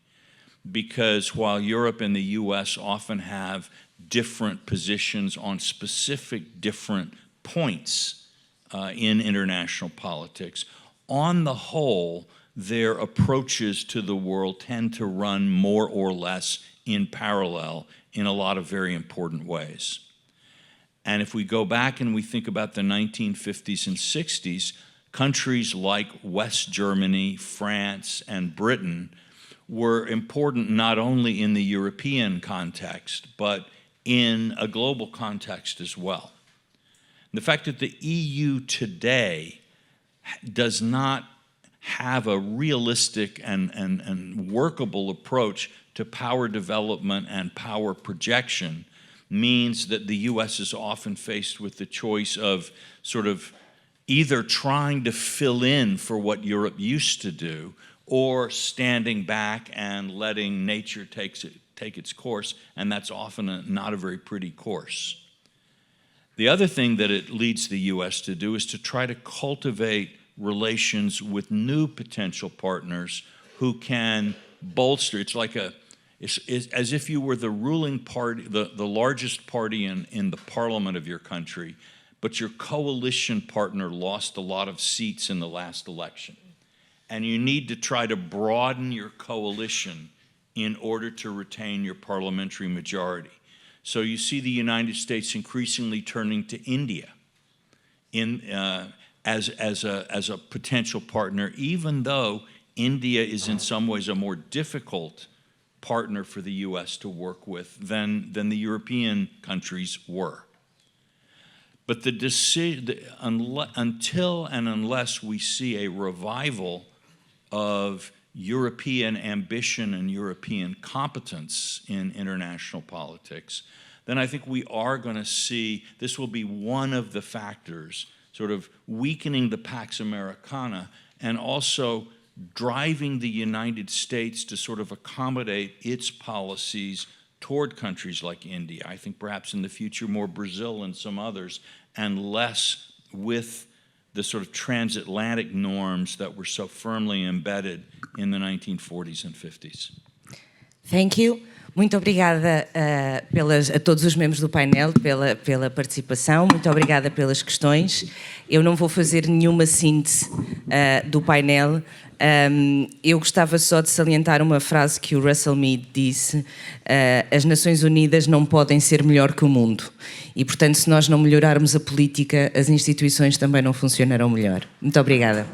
Because while Europe and the US often have different positions on specific different points in international politics, on the whole, their approaches to the world tend to run more or less in parallel in a lot of very important ways. And if we go back and we think about the 1950s and 60s, countries like West Germany, France, and Britain were important not only in the European context, but in a global context as well. The fact that the EU today does not have a realistic and workable approach to power development and power projection means that the US is often faced with the choice of sort of either trying to fill in for what Europe used to do or standing back and letting nature take its course, and that's often not a very pretty course. The other thing that it leads the US to do is to try to cultivate relations with new potential partners who can bolster. It's like it's as if you were the ruling party, the largest party in the parliament of your country, but your coalition partner lost a lot of seats in the last election. And you need to try to broaden your coalition in order to retain your parliamentary majority. So you see the United States increasingly turning to India as a potential partner, even though India is in some ways a more difficult partner for the US to work with than the European countries were. But the decision, until and unless we see a revival of European ambition and European competence in international politics, then I think we are going to see, this will be one of the factors sort of weakening the Pax Americana and also driving the United States to sort of accommodate its policies toward countries like India. I think perhaps in the future more Brazil and some others, and less with the sort of transatlantic norms that were so firmly embedded in the 1940s and 50s. Thank you. Muito obrigada a todos os membros do painel pela participação, muito obrigada pelas questões. Eu não vou fazer nenhuma síntese do painel. Eu gostava só de salientar uma frase que o Russell Mead disse: as Nações Unidas não podem ser melhor que o mundo. E, portanto, se nós não melhorarmos a política, as instituições também não funcionarão melhor. Muito obrigada.